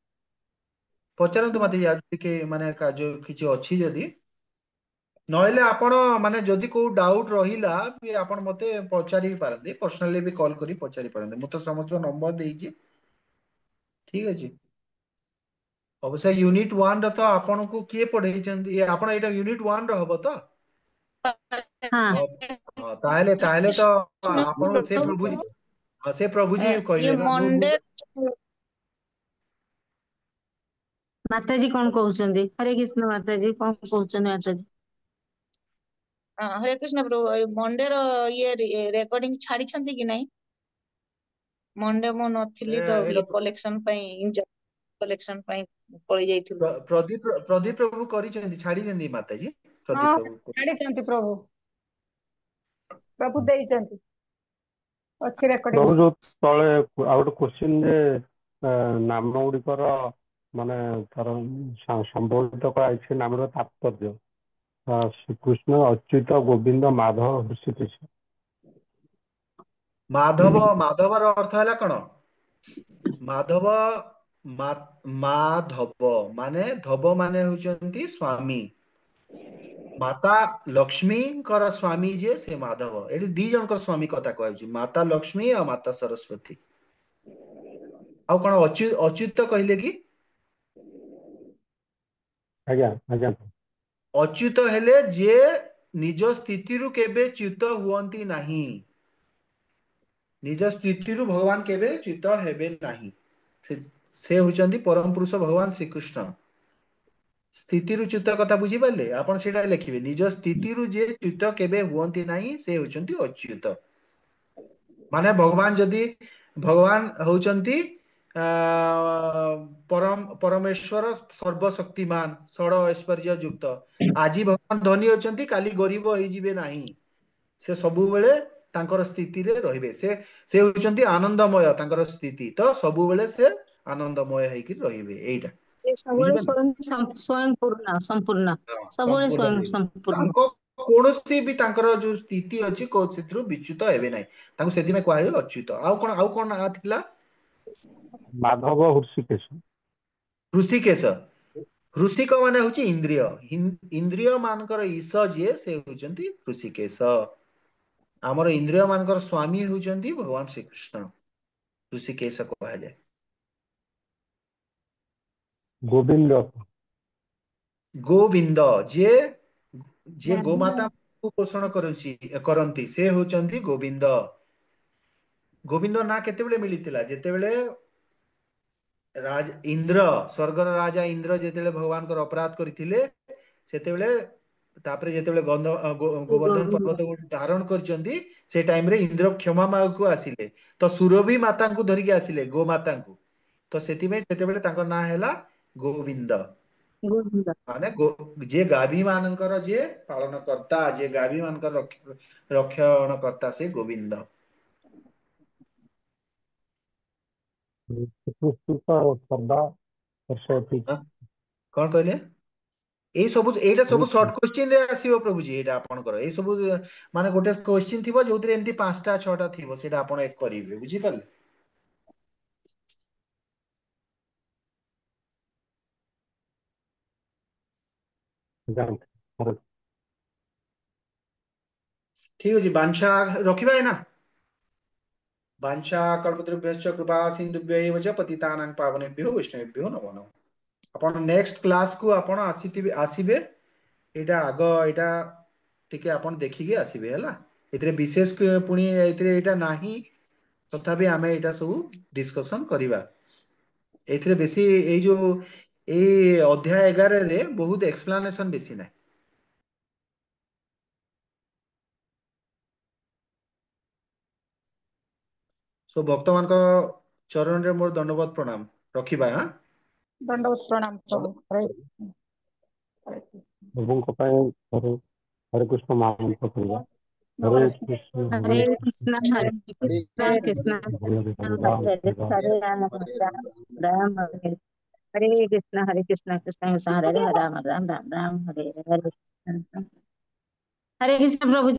ପଚାରନ୍ତୁ ମାତାଜୀ ଆଉ ଟିକେ ମାନେ ଯୋଉ କିଛି ଅଛି ଯଦି, ନହେଲେ ଆପଣ ମାନେ ଯଦି କୋଉ ଡାଉଟ୍ ରହିଲା ବି ଆପଣ ମତେ ପଚାରି ପାରନ୍ତି, ପର୍ସନାଲି ବି କଲ୍ କରି ପଚାରି ପାରନ୍ତି। ମୁଁ ତ ସମସ୍ତଙ୍କ ନମ୍ବର ଦେଇଛି, ଠିକ ଅଛି। ଅବଶ୍ୟ ୟୁନିଟ୍ 1 ର ତ ଆପଣଙ୍କୁ କିଏ ପଢେଇଛନ୍ତି? ଆପଣ ଏଇଟା ୟୁନିଟ୍ 1 ର ହବ ତ? ହଁ ହଁ, ତାହେଲେ ତ ଆପଣ ସେ ପ୍ରଭୁଜୀ, ସେ ପ୍ରଭୁଜୀ ଇଏ କହିଲେ ନା, ମୁଁ ମଣ୍ଡେ ମାତାଜୀ କଣ କହୁଛନ୍ତି? ହରେ କୃଷ୍ଣ ମାତାଜୀ କଣ କହୁଛନ୍ତି ମାତାଜୀ? ହରେ କୃଷ୍ଣ ପ୍ରଭୁ, ମଣ୍ଡେର ଇଏ ରେକର୍ଡିଂ ଛାଡିଛନ୍ତି କି ନାଇଁ? ମଣ୍ଡେ ମୁଁ ନଥିଲି ତ, ଏଇଟା ଇଏ କଲେକ୍ସନ ପାଇଁ ପଳେଇ ଯାଇଥିଲୁ। ପ୍ରଦୀପ ପ୍ରଭୁ କରିଛନ୍ତି, ଛାଡିଛନ୍ତି ମାତାଜୀ? ହଁ, ପ୍ରଦୀପ ପ୍ରଭୁ ଛାଡିଛନ୍ତି ପ୍ରଭୁ, ପ୍ରଭୁ ଦେଇଛନ୍ତି, ଅଛି ରେକର୍ଡିଂ। ପ୍ରଭୁ ଯୋଉ ତଳେ ଆଉ ଗୋଟେ କୋଶ୍ଚିନ୍ ଯେ ନାମ ଗୁଡିକର ମାନେ ତାର ସମ୍ବୋଧିତ କରାଯାଇଛି ନାମର ତାତ୍ପର୍ଯ୍ୟ। ଶ୍ରୀକୃଷ୍ଣ, ଅଚ୍ୟୁତ, ଗୋବିନ୍ଦ, ମାଧବ, ହୃଷିକେଶ। ମାଧବର ଅର୍ଥ ହେଲା କଣ? ମାଧବ ମାଧବ ମାନେ, ଧବ ମାନେ ହଉଛନ୍ତି ସ୍ଵାମୀ। ମାତା ଲକ୍ଷ୍ମୀଙ୍କର ସ୍ଵାମୀ ଯିଏ ସେ ମାଧବ। ଏଠି ଦି ଜଣଙ୍କର ସ୍ଵାମୀ କଥା କୁହାଯାଉଛି, ମାତା ଲକ୍ଷ୍ମୀ ଆଉ ମାତା ସରସ୍ୱତୀ। ଆଉ କଣ ଅଚ୍ୟୁତ କହିଲେ କି? ଆଜ୍ଞା ଆଜ୍ଞା। ଅଚ୍ୟୁତ ହେଲେ ଯିଏ ନିଜ ସ୍ଥିତିରୁ କେବେ ଚ୍ୟୁତ ହୁଅନ୍ତି ନାହିଁ। ନିଜ ସ୍ଥିତିରୁ ଭଗବାନ କେବେ ଚ୍ୟୁତ ହେବେ ନାହିଁ। ସେ ହଉଛନ୍ତି ପରମ ପୁରୁଷ ଭଗବାନ ଶ୍ରୀକୃଷ୍ଣ। ସ୍ଥିତିରୁ ଚ୍ୟୁତ କଥା ବୁଝିପାରିଲେ? ଆପଣ ସେଇଟା ଲେଖିବେ, ନିଜ ସ୍ଥିତିରୁ ଯିଏ ଚ୍ୟୁତ କେବେ ହୁଅନ୍ତି ନାହିଁ ସେ ହଉଛନ୍ତି ଅଚ୍ୟୁତ। ମାନେ ଭଗବାନ ହଉଛନ୍ତି ପରମେଶ୍ୱର ସର୍ବଶକ୍ତିମାନ, ଷଡ ଐଶ୍ୱର୍ଯ୍ୟ ଯୁକ୍ତ। ଆଜି ଭଗବାନ ଧନୀ ଅଛନ୍ତି, କାଲି ଗରିବ ହେଇଯିବେ ନାହିଁ। ସେ ସବୁବେଳେ ତାଙ୍କର ସ୍ଥିତିରେ ରହିବେ। ସେ ହଉଛନ୍ତି ଆନନ୍ଦମୟ, ତାଙ୍କର ସ୍ଥିତି ତ ସବୁବେଳେ ସେ ଆନନ୍ଦମୟ ହେଇକି ରହିବେ। ଏଇଟା ସେ ସବୁବେଳେ ବୁଝିପାରିଲେ? ସ୍ୱୟଂ ପୂର୍ଣ୍ଣ ସମ୍ପୂର୍ଣ୍ଣ, ହଁ, ସବୁବେଳେ ସମ୍ପୂର୍ଣ୍ଣ ସ୍ୱୟଂ ରହିବେ। ସମ୍ପୂର୍ଣ୍ଣ। ତାଙ୍କ କୌଣସି ବି ତାଙ୍କର ଯୋଉ ସ୍ଥିତି ଅଛି ସେଥିରୁ ବିଚ୍ୟୁତ ହେବେ ନାହିଁ। ତାଙ୍କୁ ସେଥିପାଇଁ କୁହାଯାଏ ଅଚ୍ୟୁତ। ଆଉ କଣ ନାଁ ଥିଲା? ମାଧବ, ହୃଷିକେଶ। ହୃଷିକେଶ। ହୃଷିକ ମାନେ ହଉଛି ଇନ୍ଦ୍ରିୟ। ଇନ୍ଦ୍ରିୟ ମାନଙ୍କର ଈଶ ଯିଏ ସେ ହଉଛନ୍ତି ହୃଷିକେଶ। ଆମର ଇନ୍ଦ୍ରିୟ ମାନଙ୍କର ସ୍ଵାମୀ ହଉଛନ୍ତି ଭଗବାନ ଶ୍ରୀକୃଷ୍ଣ। ହୃଷିକେଶ କୁହାଯାଏ। ଗୋବିନ୍ଦ। ଗୋବିନ୍ଦ ଯିଏ ଗୋମାତା ପୋଷଣ କରନ୍ତି ସେ ହଉଛନ୍ତି ଗୋବିନ୍ଦ। ଗୋବିନ୍ଦ ନାଁ କେତେବେଳେ ମିଳିଥିଲା? ଯେତେବେଳେ ସ୍ୱର୍ଗର ରାଜା ଇନ୍ଦ୍ର ଯେତେବେଳେ ଭଗବାନଙ୍କର ଅପରାଧ କରିଥିଲେ, ସେତେବେଳେ ତାପରେ ଯେତେବେଳେ ଗୋବର୍ଦ୍ଧନ ଗୋବିନ୍ଦ ପର୍ବତ ଧାରଣ କରିଛନ୍ତି, ସେ ଟାଇମ ରେ ଇନ୍ଦ୍ର କ୍ଷମା ମାଗକୁ ଆସିଲେ। ତ ସୁରଭି ମାତାଙ୍କୁ ଧରିକି ଆସିଲେ, ଗୋମାତାଙ୍କୁ। ତ ସେଥିପାଇଁ ସେତେବେଳେ ତାଙ୍କ ନାଁ ହେଲା ଗୋବିନ୍ଦ। ଗୋବିନ୍ଦ। ମାନେ ଯିଏ ଗାଭୀ ମାନଙ୍କର ଯିଏ ପାଳନ କର୍ତ୍ତା, ଯିଏ ଗାଭୀ ମାନଙ୍କର ରକ୍ଷଣ କର୍ତ୍ତା, ସେ ଗୋବିନ୍ଦ। ହଁ, କଣ କହିଲେ? ଏଇଟା ସବୁ ସର୍ଟ କୋଶ୍ଚିନ୍ ରେ ଆସିବ ପ୍ରଭୁଜୀ। ଏଇଟା ଆପଣଙ୍କର ଏଇ ସବୁ ମାନେ ଗୋଟେ କୋଶ୍ଚିନ୍ ଥିବ ଯୋଉଥିରେ ଏମିତି 5ଟା 6ଟା ଥିବ, ସେଇଟା ଆପଣ କରିବେ। ବୁଝିପାରିଲେ? ଠିକ ଅଛି, ବାଞ୍ଛା ରଖିବା ଏଇନା। ବାଞ୍ଛା କଳ୍ପତରୁଭ୍ୟଶ୍ଚ କୃପା ସିନ୍ଧୁଭ୍ୟ ଏବ च ପତିତାନାଂ ପାବନେଭ୍ୟୋ ବୈଷ୍ଣବେଭ୍ୟୋ ନମୋ ନମଃ। ଆପଣ ନେକ୍ସଟ କ୍ଲାସକୁ ଆପଣ ଆସିବେ। ଏଇଟା ଟିକେ ଆପଣ ଦେଖିକି ଆସିବେ ହେଲା। ଏଥିରେ ବିଶେଷ ପୁଣି ଏଇଟା ନାହିଁ, ତଥାପି ଆମେ ଏଇଟା ସବୁ ଡିସକସନ କରିବା। ଏଥିରେ ବେଶୀ ଏଇ ଅଧ୍ୟାୟ 11ରେ ବହୁତ ଏକ୍ସପ୍ଲାନେସନ ବେଶୀ ନାହିଁ। ସବୁ ଭକ୍ତମାନଙ୍କ ଚରଣରେ ମୋର ଦଣ୍ଡବତ ପ୍ରଣାମ। ରଖିବା। ଦଣ୍ଡବତ ପ୍ରଣାମ ପ୍ରଭୁ। ପ୍ରଭୁଙ୍କ ପାଇଁ ହରେ କୃଷ୍ଣ ମହାମନ୍ତ୍ର କରିବା। ହରେ କୃଷ୍ଣ ହରେ କୃଷ୍ଣ ହରେ କୃଷ୍ଣ ହରେ ହରେ ହରେ ରାମ ରାମ ହରେ हरे कृष्ण कृष्ण कृष्ण हरे हरे राम राम राम राम हरे हरे हरे कृष्ण प्रभु।